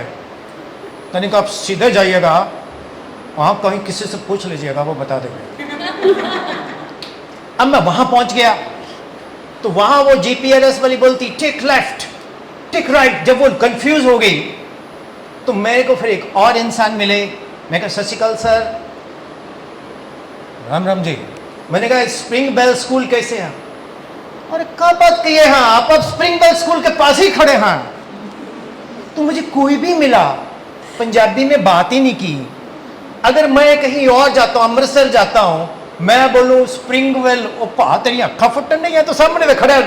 तनिक आप सीधे जाइएगा, वहाँ कहीं किसी से पूछ लीजिएगा, वो बता देंगे। अब मैं वहाँ पहुँच गया तो वहाँ वो GPRS वाली बोलती टेक लेफ्ट टेक राइट। जब वो कंफ्यूज हो गई तो मेरे को फिर एक और इंसान मिले। मैं कहा सत श्री अकाल सर। राम राम जी। मैंने कहा स्प्रिंग बेल स्कूल कैसे है? अरे क्या बात कही है, हाँ आप अब स्प्रिंग बेल स्कूल के पास ही खड़े हैं। तो मुझे कोई भी मिला, पंजाबी में बात ही नहीं की। अगर मैं कहीं और जाता हूँ, अमृतसर जाता हूँ, मैं बोलूँ स्प्रिंग बेल, ओ पा तेरी अखा फुटन नहीं है तो सामने में खड़े हो।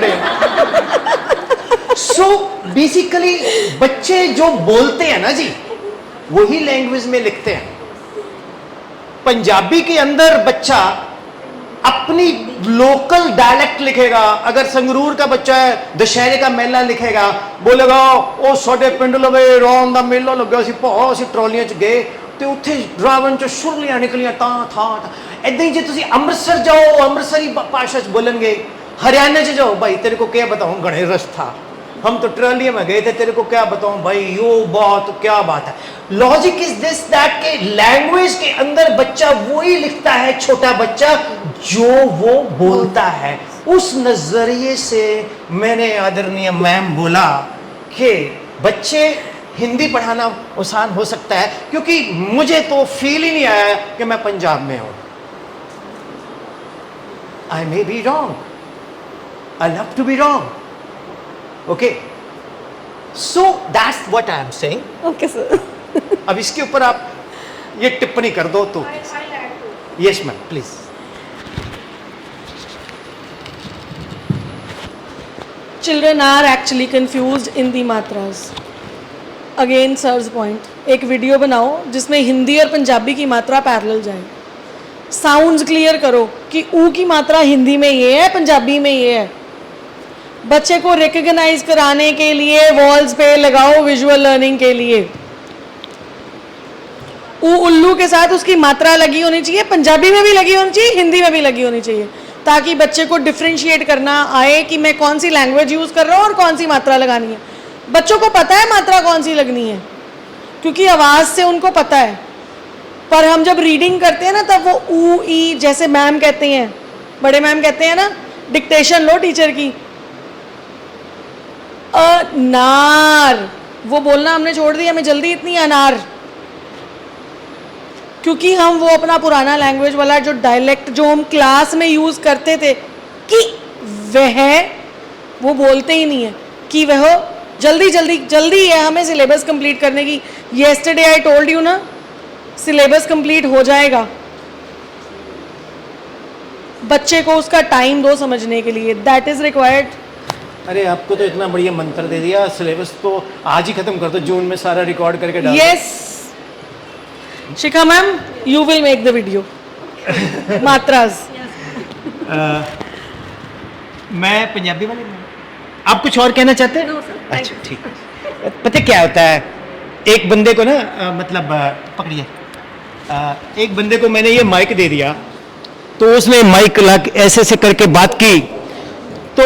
सो बेसिकली बच्चे जो बोलते हैं ना जी, वही लैंग्वेज में लिखते हैं। पंजाबी के अंदर बच्चा अपनी लोकल डायलेक्ट लिखेगा। अगर संगरूर का बच्चा है, दशहरे का मेला लिखेगा, बोलेगा ओ साडे पिंड लवे रौन दा मेला लग्या सी, बहुत सी ट्रॉलियां च गए तो उत्थे रावण च शुरलियां निकलियां ता था। ऐदां ही जे तुसीं अमृतसर जाओ, अमृतसरी भाषा च बोलणगे। हरियाणा च जाओ, भाई तेरे को क्या बताऊं, गणे रस था, हम तो ट्रॉलियों में गए थे, तेरे को क्या बताऊं भाई, यो बात क्या बात है। लॉजिक इज दिस दैट के लैंग्वेज के अंदर बच्चा वही लिखता है, छोटा बच्चा, जो वो बोलता है। उस नजरिए से मैंने आदरणीय मैम बोला कि बच्चे हिंदी पढ़ाना आसान हो सकता है, क्योंकि मुझे तो फील ही नहीं आया कि मैं पंजाब में हूं। I may be wrong, I love to be wrong. Okay, so that's what I am saying. Okay sir. अब इसके ऊपर आप ये टिप्पणी कर दो तो। Yes ma'am please. children are actually confused in the matras. Again sir's point, एक वीडियो बनाओ जिसमें हिंदी और पंजाबी की मात्रा पैरेलल जाए, साउंड्स क्लियर करो कि ऊ की मात्रा हिंदी में ये है, पंजाबी में ये है। बच्चे को रिकग्नाइज कराने के लिए वॉल्स पे लगाओ विजुअल लर्निंग के लिए। ऊ उल्लू के साथ उसकी मात्रा लगी होनी चाहिए, पंजाबी में भी लगी होनी चाहिए, हिंदी में भी लगी होनी चाहिए, ताकि बच्चे को डिफ्रेंशिएट करना आए कि मैं कौन सी लैंग्वेज यूज़ कर रहा हूँ और कौन सी मात्रा लगानी है। बच्चों को पता है मात्रा कौन सी लगनी है, क्योंकि आवाज़ से उनको पता है। पर हम जब रीडिंग करते हैं ना, तब वो ऊ ई, जैसे मैम कहते हैं, बड़े मैम कहते हैं ना, डिक्टेशन लो टीचर की, अनार, वो बोलना हमने छोड़ दिया, हमें जल्दी इतनी अनार, क्योंकि हम वो अपना पुराना लैंग्वेज वाला जो डायलेक्ट जो हम क्लास में यूज़ करते थे कि वह, वो बोलते ही नहीं है कि वह जल्दी जल्दी जल्दी है हमें सिलेबस कंप्लीट करने की। येस्टरडे आई टोल्ड यू ना, सिलेबस कंप्लीट हो जाएगा, बच्चे को उसका टाइम दो समझने के लिए, दैट इज़ रिक्वायर्ड। अरे आपको तो इतना बढ़िया मंत्र दे दिया, सिलेबस तो आज ही खत्म कर दो, जून में सारा रिकॉर्ड करके डाल दो। Yes Shikha ma'am, you will make the video मात्रास। मैं पंजाबी वाले में, आप कुछ और कहना चाहते हैं? अच्छा ठीक है। पता क्या होता है, एक बंदे को ना पकड़िए, एक बंदे को मैंने ये माइक दे दिया, तो उसने माइक ऐसे ऐसे करके बात की, तो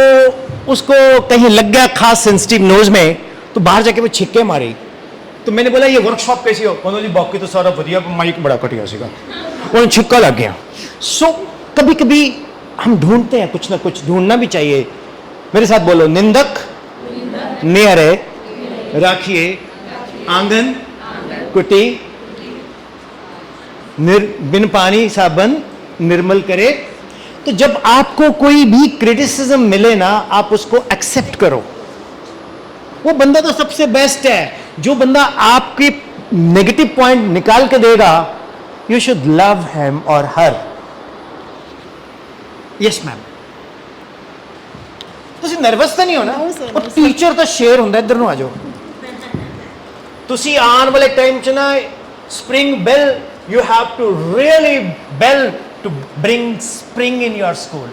उसको कहीं लग गया खास सेंसिटिव नोज में, तो बाहर जाके वो छिक्के मारी। तो मैंने बोला ये वर्कशॉप कैसी हो? उन्होंने बाकी तो सारा बढ़िया, माइक बड़ा घटिया सीगा, उन्हें छिक्का लग गया। सो कभी कभी हम ढूंढते हैं, कुछ ना कुछ ढूंढना भी चाहिए। मेरे साथ बोलो, निंदक नियरे राखिए आंगन कुटी, बिन पानी साबन निर्मल करे। तो जब आपको कोई भी क्रिटिसिज्म मिले ना, आप उसको एक्सेप्ट करो। वो बंदा तो सबसे बेस्ट है, जो बंदा आपके नेगेटिव पॉइंट निकाल के देगा, यू शुड लव हिम और हर। यस मैम, ਤੁਸੀਂ ਨਰਵਸ ਤਾਂ ਨਹੀਂ ਹੋਣਾ? ਉਹ ਟੀਚਰ ਤਾਂ ਸ਼ੇਰ ਹੁੰਦਾ, ਇੱਧਰ ਨੂੰ ਆ ਜਾਓ। ਤੁਸੀਂ ਆਉਣ ਵਾਲੇ ਟਾਈਮ 'ਚ ਨਾ Spring Bell, you have to really bell to bring spring in your school.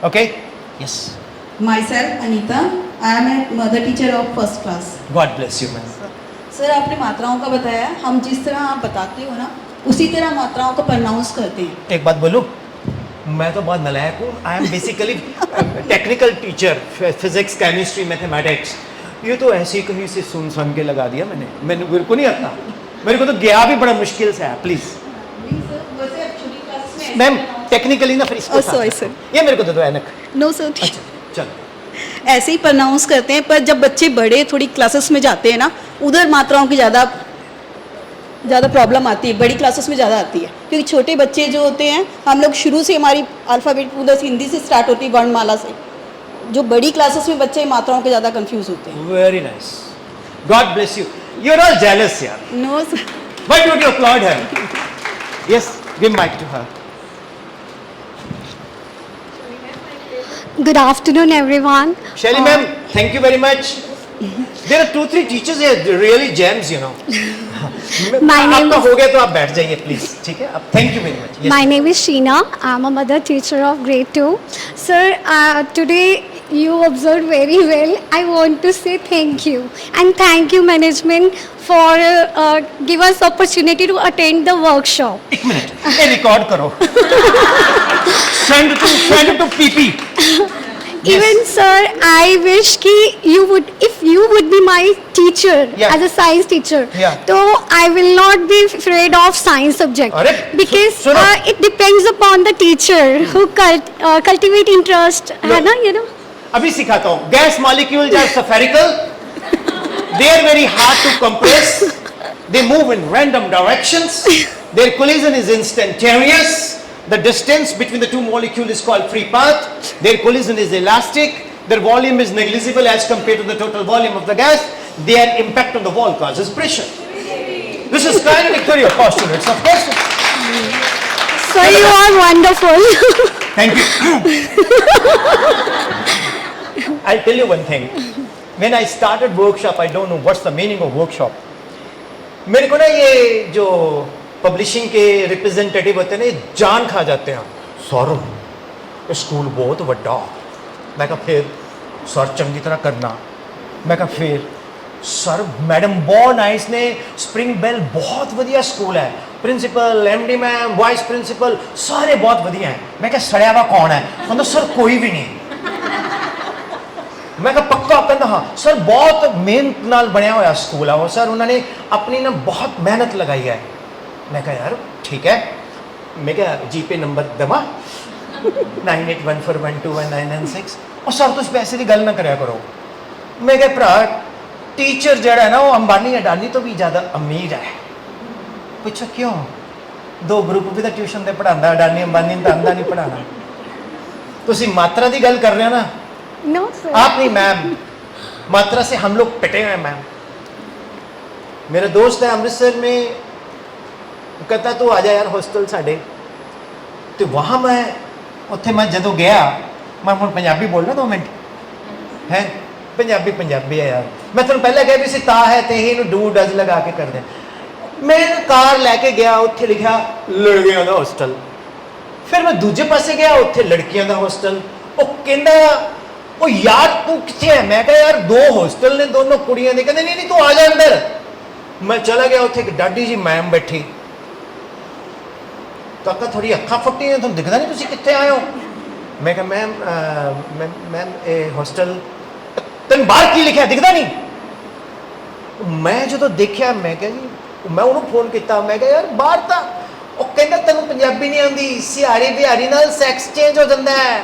Okay? Yes. Myself Anita, I am a mother teacher of first class. God bless you, ma'am. Sir आपने मात्राओं का बताया, हम जिस तरह आप बताते हो ना, उसी तरह मात्राओं को प्रनाउंस करते हैं। एक बात बोलूं, मैं तो बहुत नलायक हूँ। I am basically technical teacher, physics chemistry mathematics. ये तो ऐसे ही कहीं से सुन के लगा दिया मैंने, मेरे को नहीं आता, मेरे को तो गया भी बड़ा मुश्किल से है। प्लीज मैम, टेक्निकली ना फिर इसको सॉरी सर, ये मेरे को दे दो ऐनक। नो सर, अच्छा चलो। ऐसे ही प्रनाउंस करते हैं, पर जब बच्चे बड़े थोड़ी क्लासेस में जाते हैं ना, उधर मात्राओं की ज़्यादा प्रॉब्लम आती है, बड़ी क्लासेस में ज़्यादा आती है, क्योंकि छोटे बच्चे जो होते हैं, हम लोग शुरू से हमारी अल्फ़ाबेट उधर से हिंदी से स्टार्ट होती है, वर्णमाला से। जो बड़ी क्लासेस में बच्चे मात्राओं के ज़्यादा कंफ्यूज होते हैं। Very nice, God bless you. You are all jealous यार। No sir, why don't you upload her? Yes, give mic to her. Good afternoon, everyone. Shelly ma'am, thank you very much. There are 2-3 teachers here, they're really gems, you know. My name आपका is- हो गया तो आप बैठ जाइए please, ठीक है? अब thank you very much. Yes, My ma'am. name is Sheena. I'm a mother teacher of grade 2. Sir, today you observed very well. I want to say thank you. And thank you management for give us opportunity to attend the workshop. एक minute, ये record करो। Send to PP. Even sir, I wish ki you would, if you would be my teacher, Yeah. as a science teacher, Yeah. so I will not be afraid of science subject. अरे, Because सुनो। it depends upon the teacher who cultivate interest, है ना, you know. अभी सिखाता हूँ। Gas molecules are spherical. They are very hard to compress. They move in random directions. Their collision is instantaneous. The distance between the two molecules is called free path. Their collision is elastic. Their volume is negligible as compared to the total volume of the gas. Their impact on the wall causes pressure. This is kinetic theory of postulates, of course. So you are wonderful. Thank you. I'll tell you one thing. When I started workshop, I don't know what's the meaning of workshop. मेरे को ना ये जो publishing के representative होते हैं ना, ये जान खा जाते हैं. सर स्कूल बहुत वड्डा. मैं कहा फिर सर चंगी तरह करना. मैं कहा फिर सर मैडम बहुत नाइस ने, स्प्रिंग बेल बहुत वधिया स्कूल है, principal MD ma'am vice principal सारे बहुत वधिया हैं. मैं कहा सड़िया वा कौन है? कहता सर कोई भी नहीं. मैं कहा पक्का? कहता हाँ सर बहुत मेहनत नाल बनया हुआ स्कूल है वो सर, उन्होंने अपनी ना बहुत मेहनत लगाई है. मैं कहा यार ठीक है. मैं क्या जीपे नंबर दमा 9814121996. और सर तुम पैसे की गल ना कराया करो. मैं क्या भरा टीचर जड़ा है ना वो अंबानी अडानी तो भी ज़्यादा अमीर है. पूछो क्यों? 2 ग्रुप भी तो ट्यूशन से पढ़ाता, अडानी अंबानी तो आंदा नहीं पढ़ाना. तुम मात्रा की गल कर रहे हो ना? No, sir. आप नहीं मैम, मात्रा से हम लोग पिटे हुए मैम. मेरा दोस्त है अमृतसर में, कहता तू आ जा यार हॉस्टल साढ़े. तो वहाँ मैं उत्थे मैं जदों गया, मैं हुण पंजाबी बोलना 2 मिनट है. पंजाबी है यार. मैं तुहानूं पहले कहा भी सी ता है ते ही डू डज लगा के कर दे. मैं कार लैके गया, उत्थे लिखा लड़कियां दा हॉस्टल. फिर मैं दूजे पासे गया, उत्थे लड़कियां दा हॉस्टल. वो कहंदा ओ यार तू किथे है? मैं कहा यार 2 हॉस्टल ने, दोनों कुड़ियां दे. कहंदे नहीं तू आ जा अंदर. मैं चला गया, उत्थे एक डाडी जी मैम बैठी. तो आका थोड़ी अखा फट्टी ने, तुम दिखदा नहीं तुसी किथे आए हो? मैं कहा मैम ए हॉस्टल तेन बाहर की लिखा दिखदा नहीं? मैं जो तो देखा मैं कहा जी, मैं उन्होंने फोन किया. मैं कहा यार बाहर था. वो कहता तेन पंजाबी नहीं आती, सियारी बिहारी नाल सैक्स चेंज हो जाता है.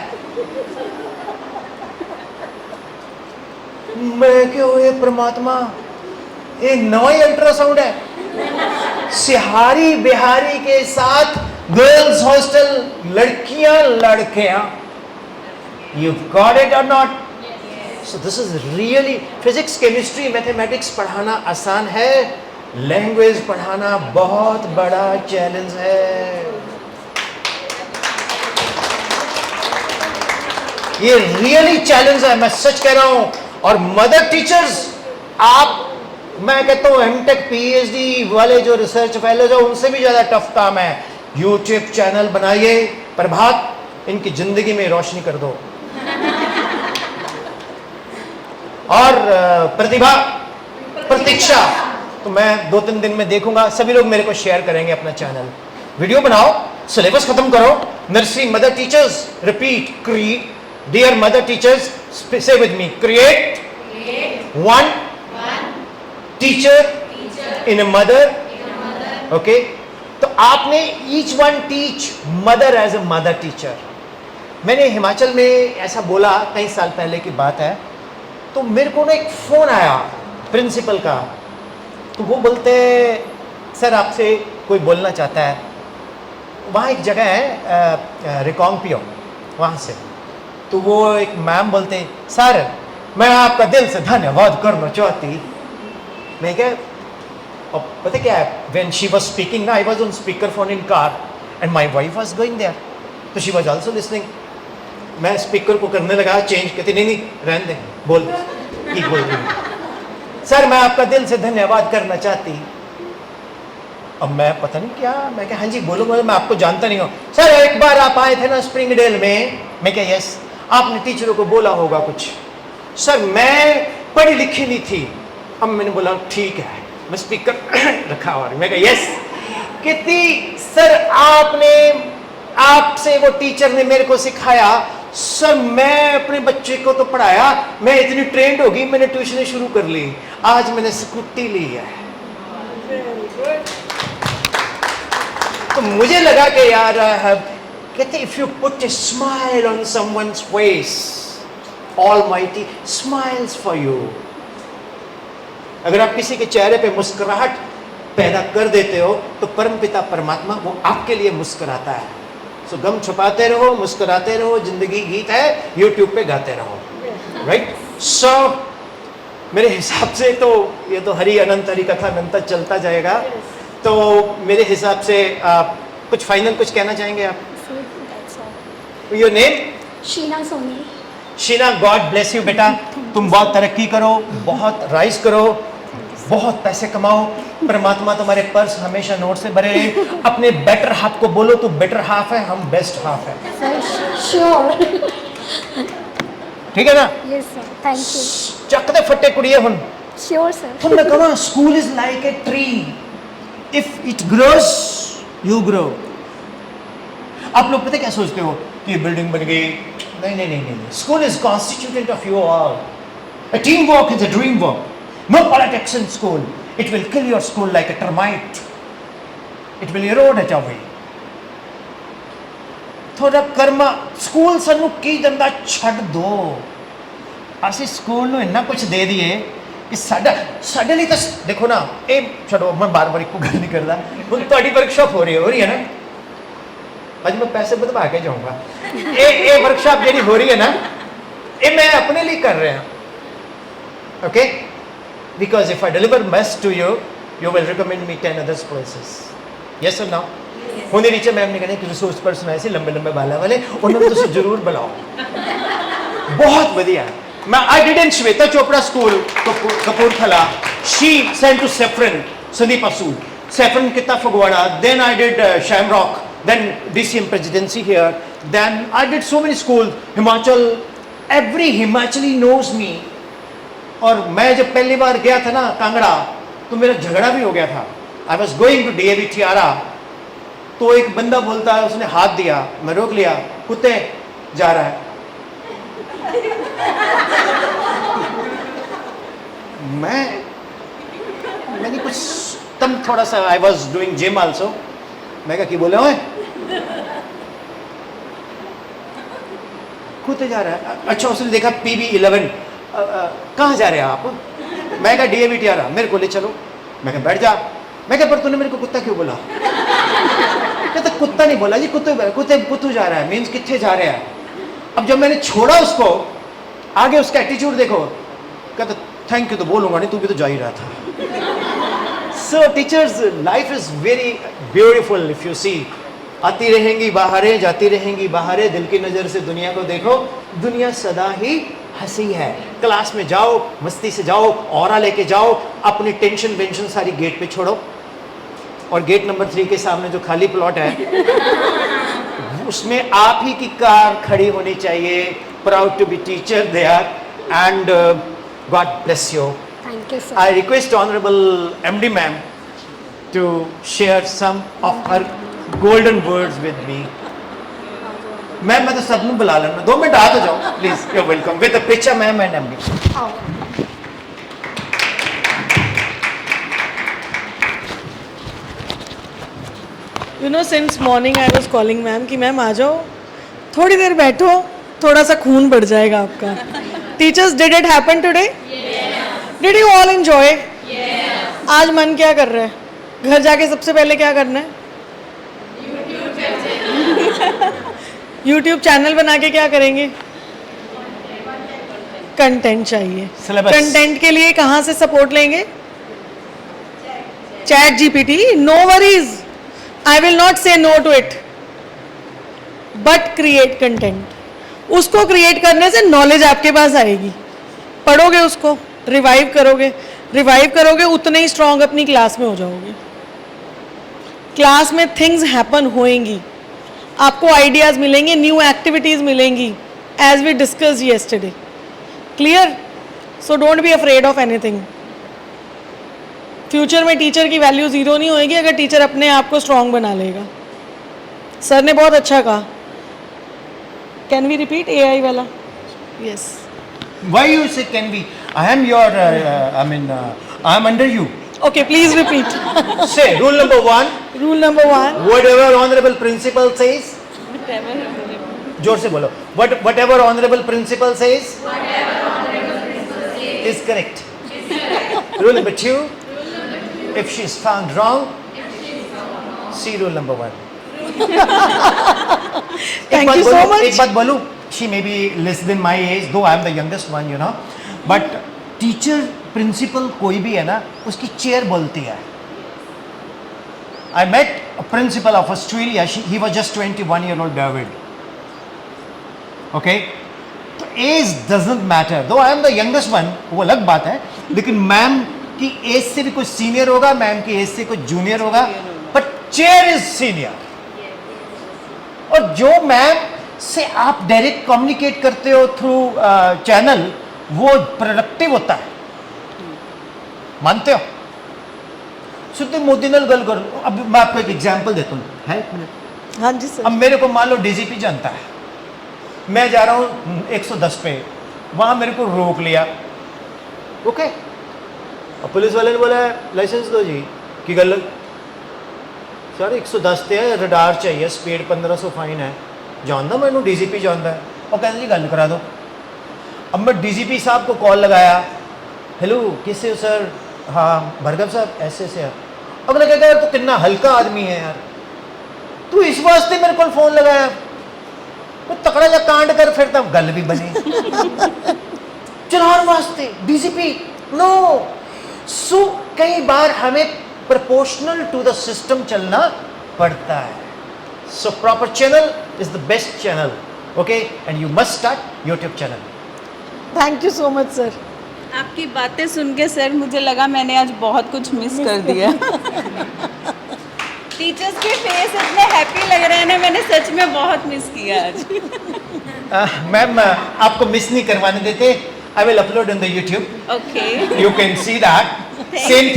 मैं क्यों ये परमात्मा ये नवा ही अल्ट्रासाउंड है. सिहारी बिहारी के साथ गर्ल्स हॉस्टल, लड़कियां लड़कियां. यू गॉट इट और not? So this is really physics chemistry mathematics पढ़ाना आसान है, लैंग्वेज पढ़ाना बहुत बड़ा चैलेंज है. ये रियली चैलेंज है, मैं सच कह रहा हूं. और मदर टीचर्स आप, मैं कहता हूं एमटेक पीएचडी वाले जो रिसर्च फेलोज है उनसे भी ज्यादा टफ काम है. यूट्यूब चैनल बनाइए. प्रभात इनकी जिंदगी में रोशनी कर दो. और प्रतिभा प्रतीक्षा तो मैं 2-3 दिन में देखूंगा. सभी लोग मेरे को शेयर करेंगे अपना चैनल. वीडियो बनाओ, सिलेबस खत्म करो. Nursery mother teachers repeat create. Dear mother teachers say with me, create 1 teacher in a mother. Okay, तो आपने each one teach mother as a mother teacher. मैंने हिमाचल में ऐसा बोला, कई साल पहले की बात है. तो मेरे को ना एक फ़ोन आया प्रिंसिपल का. तो वो बोलते सर आपसे कोई बोलना चाहता है. वहाँ एक जगह है रिकॉन्गपियो, वहाँ से. तो वो एक मैम बोलते सर मैं आपका दिल से धन्यवाद करना चाहती. मैं क्या, और पता क्या है, व्हेन शी वाज स्पीकिंग ना, I was on speaker phone in car and my wife was going there, तो शी वाज आल्सो लिसनिंग. मैं स्पीकर को करने लगा चेंज, कहती नहीं रहने दे, बोल ठीक बोल रही. सर मैं आपका दिल से धन्यवाद करना चाहती. अब मैं पता नहीं क्या, मैं क्या हाँ जी बोलो बोलो, मैं आपको जानता नहीं हूँ. सर एक बार आप आए थे ना स्प्रिंगडेल में. मैं क्या यस, आपने टीचरों को बोला होगा कुछ. सर मैं पढ़ी लिखी नहीं थी. अब मैंने बोला ठीक है, मैं स्पीकर रखा हुआ. मैं क्या यस. कितनी सर आपने, आपसे वो टीचर ने मेरे को सिखाया. सर मैं अपने बच्चे को तो पढ़ाया, मैं इतनी ट्रेंड होगी, मैंने ट्यूशन शुरू कर ली. आज मैंने स्कूटी ली है. तो मुझे लगा कि यार कहते if you put a smile on someone's face, almighty smiles for you. अगर आप किसी के चेहरे पे मुस्कुराहट पैदा कर देते हो तो परमपिता परमात्मा वो आपके लिए मुस्कुराता है. सो गम छुपाते रहो, मुस्कुराते रहो, जिंदगी गीत है, यूट्यूब पे गाते रहो. राइट. सो मेरे हिसाब से तो ये तो हरि अनंत हरि कथा अनंत चलता जाएगा. तो मेरे हिसाब से आप कुछ फाइनल कुछ कहना चाहेंगे आप? Your name? Sheena Soni. Sheena, God bless you बेटा, तुम बहुत तरक्की करो, बहुत राइज करो, बहुत पैसे कमाओ, परमात्मा तुम्हारे पर्स हमेशा नोट से भरे रहे। अपने बेटर हाफ को बोलो तू बेटर हाफ है, हम बेस्ट हाफ है। श्योर। ठीक है ना? Yes sir, thank you. ਚੱਕ ਦੇ ਫੱਟੇ ਕੁੜੀਏ ਹੁਣ। Sure sir. ਹੁਣ ਮੈਂ ਕਹਾਂ school is like a tree, if it grows you grow. आप लोग पता क्या सोचते हो कि ये बिल्डिंग बन गई? नहीं नहीं नहीं नहीं, school is constituted of you all. A teamwork is a dream work. No politics in school. It will kill your school like a termite. It will erode it away. थोड़ा कर्मा स्कूल सानू की दंदा छੱਡ दो। ਅਸੀਂ ਸਕੂਲ ਨੂੰ ਇੰਨਾ ਕੁਝ ਦੇ ਦਈਏ ਕਿ ਸਾਡੇ ਲਈ ਤਾਂ ਦੇਖੋ ਨਾ, ਇਹ ਛੱਡੋ, ਮੈਂ ਬਾਰ-ਬਾਰ ਇੱਕੋ ਗੱਲ ਨਹੀਂ ਕਰਦਾ। ਹੁਣ ਤੁਹਾਡੀ ਵਰਕਸ਼ਾਪ ਹੋ ਰਹੀ ਹੈ ਨਾ, ਅੱਜ ਮੈਂ ਪੈਸੇ ਵਧਵਾ ਕੇ ਜਾਊਂਗਾ। ਇਹ ਵਰਕਸ਼ਾਪ ਜਿਹੜੀ ਹੋ ਰਹੀ ਹੈ ਨਾ, ਇਹ ਮੈਂ ਆਪਣੇ ਲਈ ਕਰ ਰਿਹਾ। Okay, because if I deliver best to you, you will recommend me 10 other places. Yes or no? ਹੁਣੇ ਨੀਚੇ ਮੈਮ ਨੇ ਕਹਿੰਦੇ ਕਿ ਰਿਸੋਰਸ ਪਰਸਨ ਆਏ ਸੀ ਲੰਬੇ ਬਾਲਾਂ ਵਾਲੇ, ਉਹਨਾਂ ਨੂੰ ਤੁਸੀਂ ਜ਼ਰੂਰ ਬੁਲਾਓ। ਬਹੁਤ ਵਧੀਆ। I did in Shweta Chopra School, Kapurthala. She sent to Saffron, Sandeep Asool. Saffron Kitta Fagwada. Then I did Shamrock. Then DCM Presidency here. Then I did so many schools. Himachal. Every Himachali knows me. और मैं जब पहली बार गया था ना कांगड़ा, तो मेरा झगड़ा भी हो गया था। I was going to DAV Tiara. तो एक बंदा बोलता है, उसने हाथ दिया, मैं रोक लिया, कुत्ते जा रहा है। मैंने कुछ तम थोड़ा सा I was doing gym also, मैं क्या बोले ओए कुत्ते जा रहा है। अच्छा, उसने देखा PB11, कहाँ जा रहे हैं आप? मैं क्या DAV Tiara, मेरे को ले चलो। मैं क्या बैठ जा। मैं क्या पर तूने मेरे को कुत्ता क्यों बोला? कहता कुत्ता नहीं बोला जी, कुत्तू जा रहा है, मीन्स कितने जा रहे हैं। अब जब मैंने छोड़ा उसको, आगे उसका एटीट्यूड देखो, कहता थैंक यू तो बोलूंगा नहीं, तू भी तो जा ही रहा था। So teachers, life is very beautiful if you see. आती रहेंगी बाहरें, जाती रहेंगी बाहरें, दिल की नज़र से दुनिया को देखो, दुनिया सदा ही हंसी है। क्लास में जाओ, मस्ती से जाओ, ऑरा लेके जाओ, अपनी टेंशन वेंशन सारी गेट पे छोड़ो, और गेट नंबर 3 के सामने जो खाली प्लॉट है उसमें आप ही की कार खड़ी होनी चाहिए। Proud to be teacher there, and God bless you. Thank you sir. I request Honorable MD ma'am to share some of her golden words with me. Ma'am, मैं तो सबनू बुला लेना, 2 मिनट आ तो जाओ please. You welcome with the picture ma'am and MD। You know, since morning I was calling ma'am कि ma'am आ जाओ, थोड़ी देर बैठो, थोड़ा सा खून बढ़ जाएगा आपका। Teachers, did it happen today? Did you all enjoy? आज मन क्या कर रहा है? घर जाके सबसे पहले क्या करना है? YouTube चैनल बना के क्या करेंगे? कंटेंट चाहिए। कंटेंट के लिए कहाँ से सपोर्ट लेंगे? Chat GPT। No worries, I will not say no to it, but create content। उसको क्रिएट करने से नॉलेज आपके पास आएगी, पढ़ोगे उसको, रिवाइव करोगे, उतने ही स्ट्रांग अपनी क्लास में हो जाओगे। क्लास में थिंग्स हैपन होएंगी, आपको आइडियाज़ मिलेंगे, न्यू एक्टिविटीज़ मिलेंगी, as we discuss yesterday. Clear? So don't be afraid of anything. Future में टीचर की वैल्यू 0 नहीं होएगी अगर टीचर अपने आप को स्ट्रांग बना लेगा। सर ने बहुत अच्छा कहा। कैन वी रिपीट AI वाला? Yes. Why you say can we? I am your, I am under you. Okay, please repeat. Say rule number 1. Rule number 1. Whatever honorable principal says. जोर से बोलो। Whatever honorable principal says. Is correct. Rule number 2. If she is found wrong, see rule number 1. Thank you so much. एक बात बोलूं, she may be less than my age, though I am the youngest one, you know. But teacher, principal कोई भी है ना, उसकी chair बोलती है। I met a principal of Australia. He was just 21-year-old David. Okay. तो as doesn't matter, दो I am the youngest one, वो अलग बात है, लेकिन मैम की एज से भी कोई सीनियर होगा, मैम की एज से कोई जूनियर होगा, बट चेयर इज सीनियर। और जो मैम से आप डायरेक्ट कम्युनिकेट करते हो थ्रू चैनल, वो प्रोडक्टिव होता है, मानते हो? सुधीर मोदी नाल गल कर, अब मैं आपको एक एग्जांपल देता हूँ, है एक मिनट। हाँ जी सर। अब मेरे को मान लो डीजीपी जानता है, मैं जा रहा हूँ 110 पे, वहां मेरे को रोक लिया, ओके, और पुलिस वाले ने बोला लाइसेंस दो जी, की गल सर 110 ते है, रडार चाहिए, स्पीड 1500 फाइन है, जानता मैनू डीजीपी जानता है, और कहते जी गल करा दो। अब मैं डीजीपी साहब को कॉल लगाया, हेलो किससे हो सर, हाँ भरगव साहब ऐसे से है। अगला कहता है यार तो कितना हल्का आदमी है यार, तू इस वास्ते मेरे को फोन लगाया, तो तकड़ा जा कांड कर, फिर तब गल भी बनी। चलान वास्ते डीजीपी नो। सो कई बार हमें प्रोपोर्शनल टू द सिस्टम चलना पड़ता है। So proper channel is the best channel, okay, and you must start YouTube channel. Thank you so much sir. आपकी बातें सुन के सर मुझे लगा मैंने आज बहुत कुछ मिस कर दिया। टीचर्स के फेस इतने हैप्पी लग रहे हैं ना, मैंने सच में बहुत मिस किया आज। मैम आपको मिस नहीं करवाने देते, I will upload in the YouTube, okay, you can see that. Same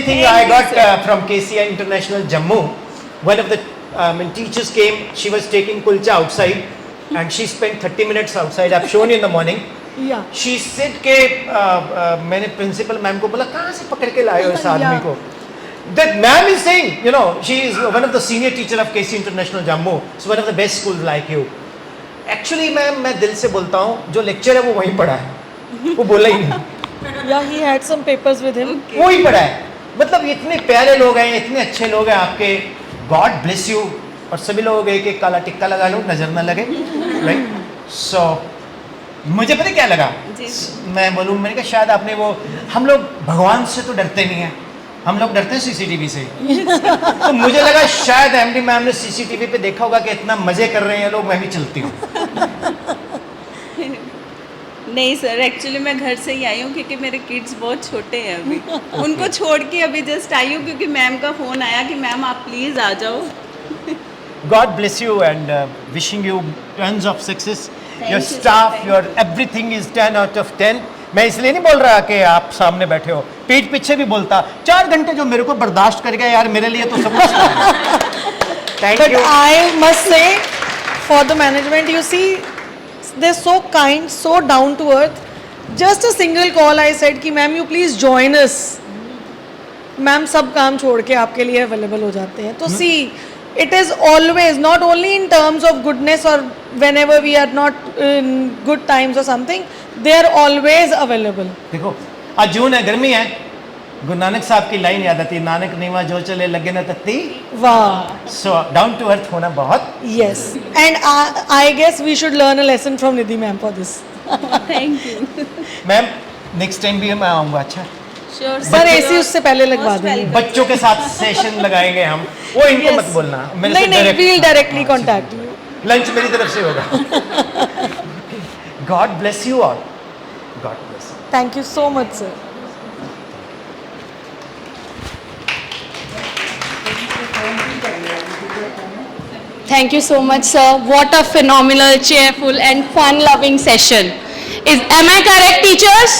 thing I got from KCI International Jammu. One of the teachers came, she was taking kulcha outside and she spent 30 minutes outside. I've shown you in the morning. या She said के मैंने principal ma'am को बोला कहाँ से पकड़ के लाए हो इस आदमी को? That ma'am is saying, you know, she is one of the senior teacher of KCI International Jammu. It's one of the best schools like you. Actually ma'am मैं दिल से बोलता हूँ, जो लेक्चर है वो वहीं पढ़ा है, वो बोला ही नहीं। Yeah he had some papers with him. वो ही पढ़ा है। मतलब इतने प्यारे लोग हैं, इतने अच्छे लोग हैं आपके, गॉड ब्लेस यू। और सभी लोग एक एक काला टिक्का लगा लो, नजर ना लगे, राइट? सो मुझे पता क्या लगा, मैं बोलूँ, मैंने कहा शायद आपने वो, हम लोग भगवान से तो डरते नहीं हैं, हम लोग डरते हैं सीसीटीवी से। तो मुझे लगा शायद एमडी मैम ने सीसीटीवी पे देखा होगा कि इतना मजे कर रहे हैं लोग, मैं भी चलती हूँ। नहीं सर, एक्चुअली मैं घर से ही आई हूँ क्योंकि मेरे किड्स बहुत छोटे हैं अभी। उनको छोड़ के अभी जस्ट आई हूँ क्योंकि मैम का फ़ोन आया कि मैम आप प्लीज़ आ जाओ। God bless you and wishing you tons of success. Your staff, your everything is 10 out of 10. मैं इसलिए नहीं बोल रहा कि आप सामने बैठे हो, पीठ पीछे भी बोलता। 4 घंटे जो मेरे को बर्दाश्त कर गया यार, मेरे लिए तो सब कुछ। Thank But you. I must say, for the management, you see, they're so kind, so down to earth. Just a single call, I said कि ma'am you please join us. Ma'am सब काम छोड़ के आपके लिए अवेलेबल हो जाते हैं। तो see, it is always not only in terms of goodness or whenever we are not in good times or something, they are always available. देखो आज जून है, गर्मी है, गुरु नानक साहब की लाइन याद आती है, नानक नीवा जो चले लगे न तत्ती। वाह। सो डाउन टू अर्थ होना बहुत। Yes, and I guess we should learn a lesson from Nidhi ma'am for this. Thank you. Ma'am next time भी मैं आऊँगा। अच्छा श्योर सर, एसी उससे पहले लगवा देंगे। बच्चों के साथ सेशन लगाएंगे हम, वो इनको Yes. मत बोलना, मेरे नहीं से नहीं, direct- we'll directly contact you. Lunch मेरी तरफ से होगा। God bless you all, God bless. Thank you so much, sir. Thank you so much, sir. What a phenomenal, cheerful and fun-loving session. Am I correct, teachers?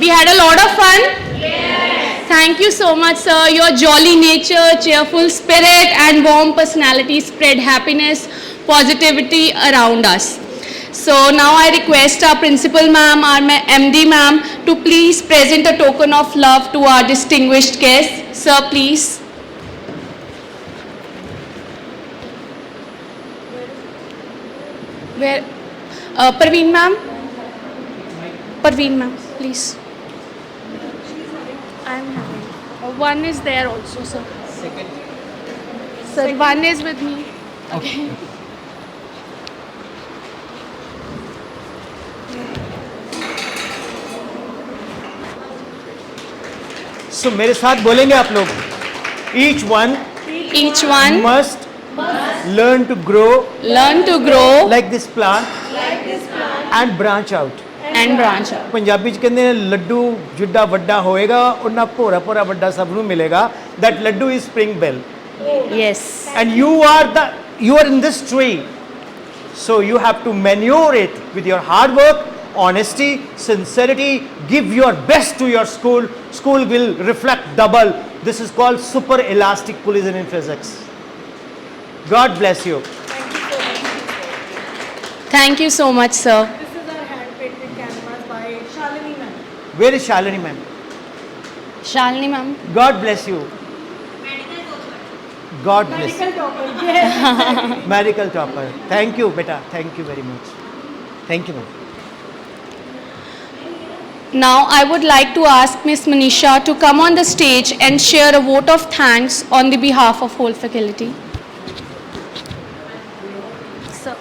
We had a lot of fun? Yes. Thank you so much, sir. Your jolly nature, cheerful spirit and warm personality spread happiness, positivity around us. So now I request our principal ma'am, our MD ma'am, to please present a token of love to our distinguished guests. Sir, please. Where? Parveen ma'am. Parveen ma'am, please. I am having. One is there also, sir. Second. Sir, one is with me. Okay. So मेरे साथ बोलेंगे आप लोग, each one Each one must learn to grow learn to grow like this plant and branch out. and branch out. Punjabi ਚ ਕਹਿੰਦੇ ਨੇ ਲੱਡੂ ਜਿੱਡਾ ਵੱਡਾ ਹੋਏਗਾ ਉਹਨਾਂ ਭੋਰਾ ਭੋਰਾ ਵੱਡਾ ਸਭ ਨੂੰ ਮਿਲੇਗਾ। that laddu is spring bell Yes. and you are in this tree, so you have to manure it with your hard work, honesty, sincerity. Give your best to your school will reflect double. This is called super elastic collision in physics. God bless you. Thank you so much, sir. This is our hand painted canvas by Shalini ma'am. Where is Shalini ma'am? Shalini ma'am. God bless you. God bless you. Medical topper. Yes. Medical topper. Thank you, beta. Thank you very much. Thank you, ma'am. Now I would like to ask Miss Manisha to come on the stage and share a vote of thanks on the behalf of whole faculty. Sir.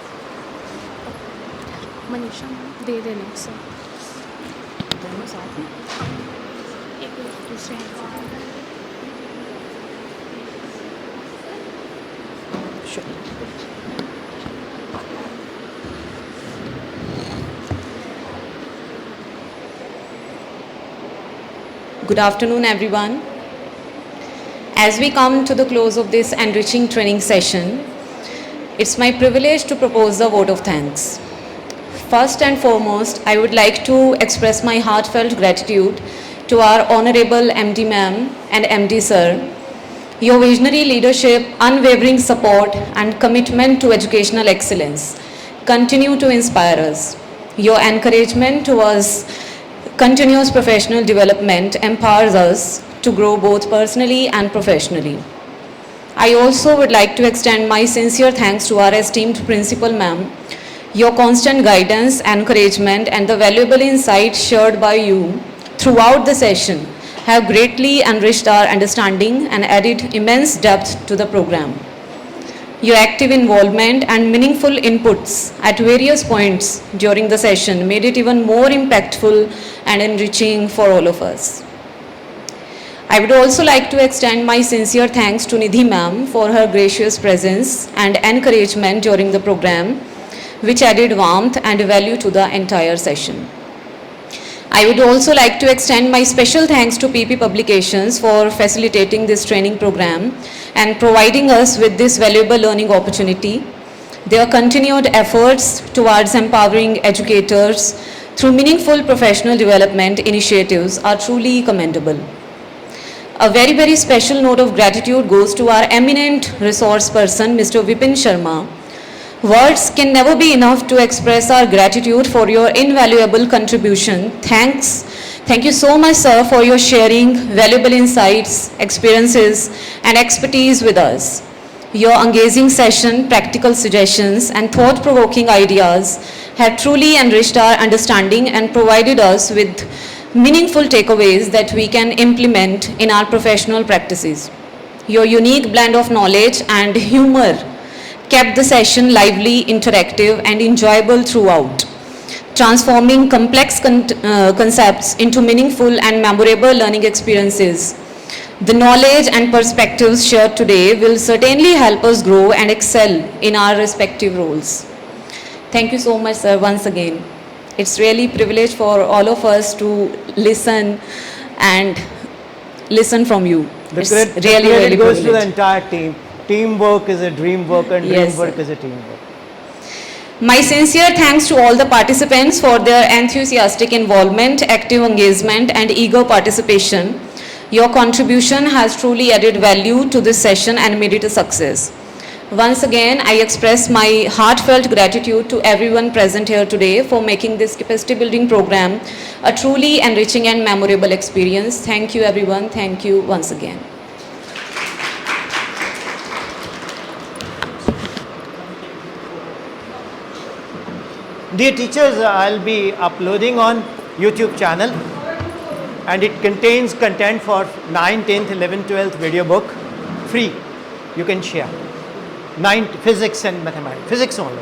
Manisha ma'am, दे देना sir. दोनों साथ में. एक दूसरे हाथ से. Good afternoon, everyone. As we come to the close of this enriching training session, it's my privilege to propose a vote of thanks. First and foremost, I would like to express my heartfelt gratitude to our Honorable MD Ma'am and MD Sir. Your visionary leadership, unwavering support, and commitment to educational excellence continue to inspire us. Your encouragement towards continuous professional development empowers us to grow both personally and professionally. I also would like to extend my sincere thanks to our esteemed Principal Ma'am. Your constant guidance, encouragement, and the valuable insights shared by you throughout the session have greatly enriched our understanding and added immense depth to the program. Your active involvement and meaningful inputs at various points during the session made it even more impactful and enriching for all of us. I would also like to extend my sincere thanks to Nidhi Ma'am for her gracious presence and encouragement during the program, which added warmth and value to the entire session. I would also like to extend my special thanks to PP Publications for facilitating this training program and providing us with this valuable learning opportunity. Their continued efforts towards empowering educators through meaningful professional development initiatives are truly commendable. A very, very special note of gratitude goes to our eminent resource person, Mr. Vipin Sharma. Words can never be enough to express our gratitude for your invaluable contribution. Thank you so much, sir, for your sharing valuable insights, experiences, and expertise with us. Your engaging session, practical suggestions, and thought-provoking ideas have truly enriched our understanding and provided us with meaningful takeaways that we can implement in our professional practices. Your unique blend of knowledge and humor kept the session lively, interactive, and enjoyable throughout, transforming complex concepts into meaningful and memorable learning experiences. The knowledge and perspectives shared today will certainly help us grow and excel in our respective roles. Thank you so much, sir, once again. It's really a privilege for all of us to listen from you. It's really, really goes to the privilege. entire team. Teamwork is a dream work and dream Yes, work sir. is a teamwork. My sincere thanks to all the participants for their enthusiastic involvement, active engagement, and eager participation. Your contribution has truly added value to this session and made it a success. Once again, I express my heartfelt gratitude to everyone present here today for making this capacity building program a truly enriching and memorable experience. Thank you, everyone. Thank you once again. Dear teachers, I'll be uploading on YouTube channel and it contains content for 9th, 10th, 11th, 12th video book free. You can share. 9th physics and mathematics, physics only.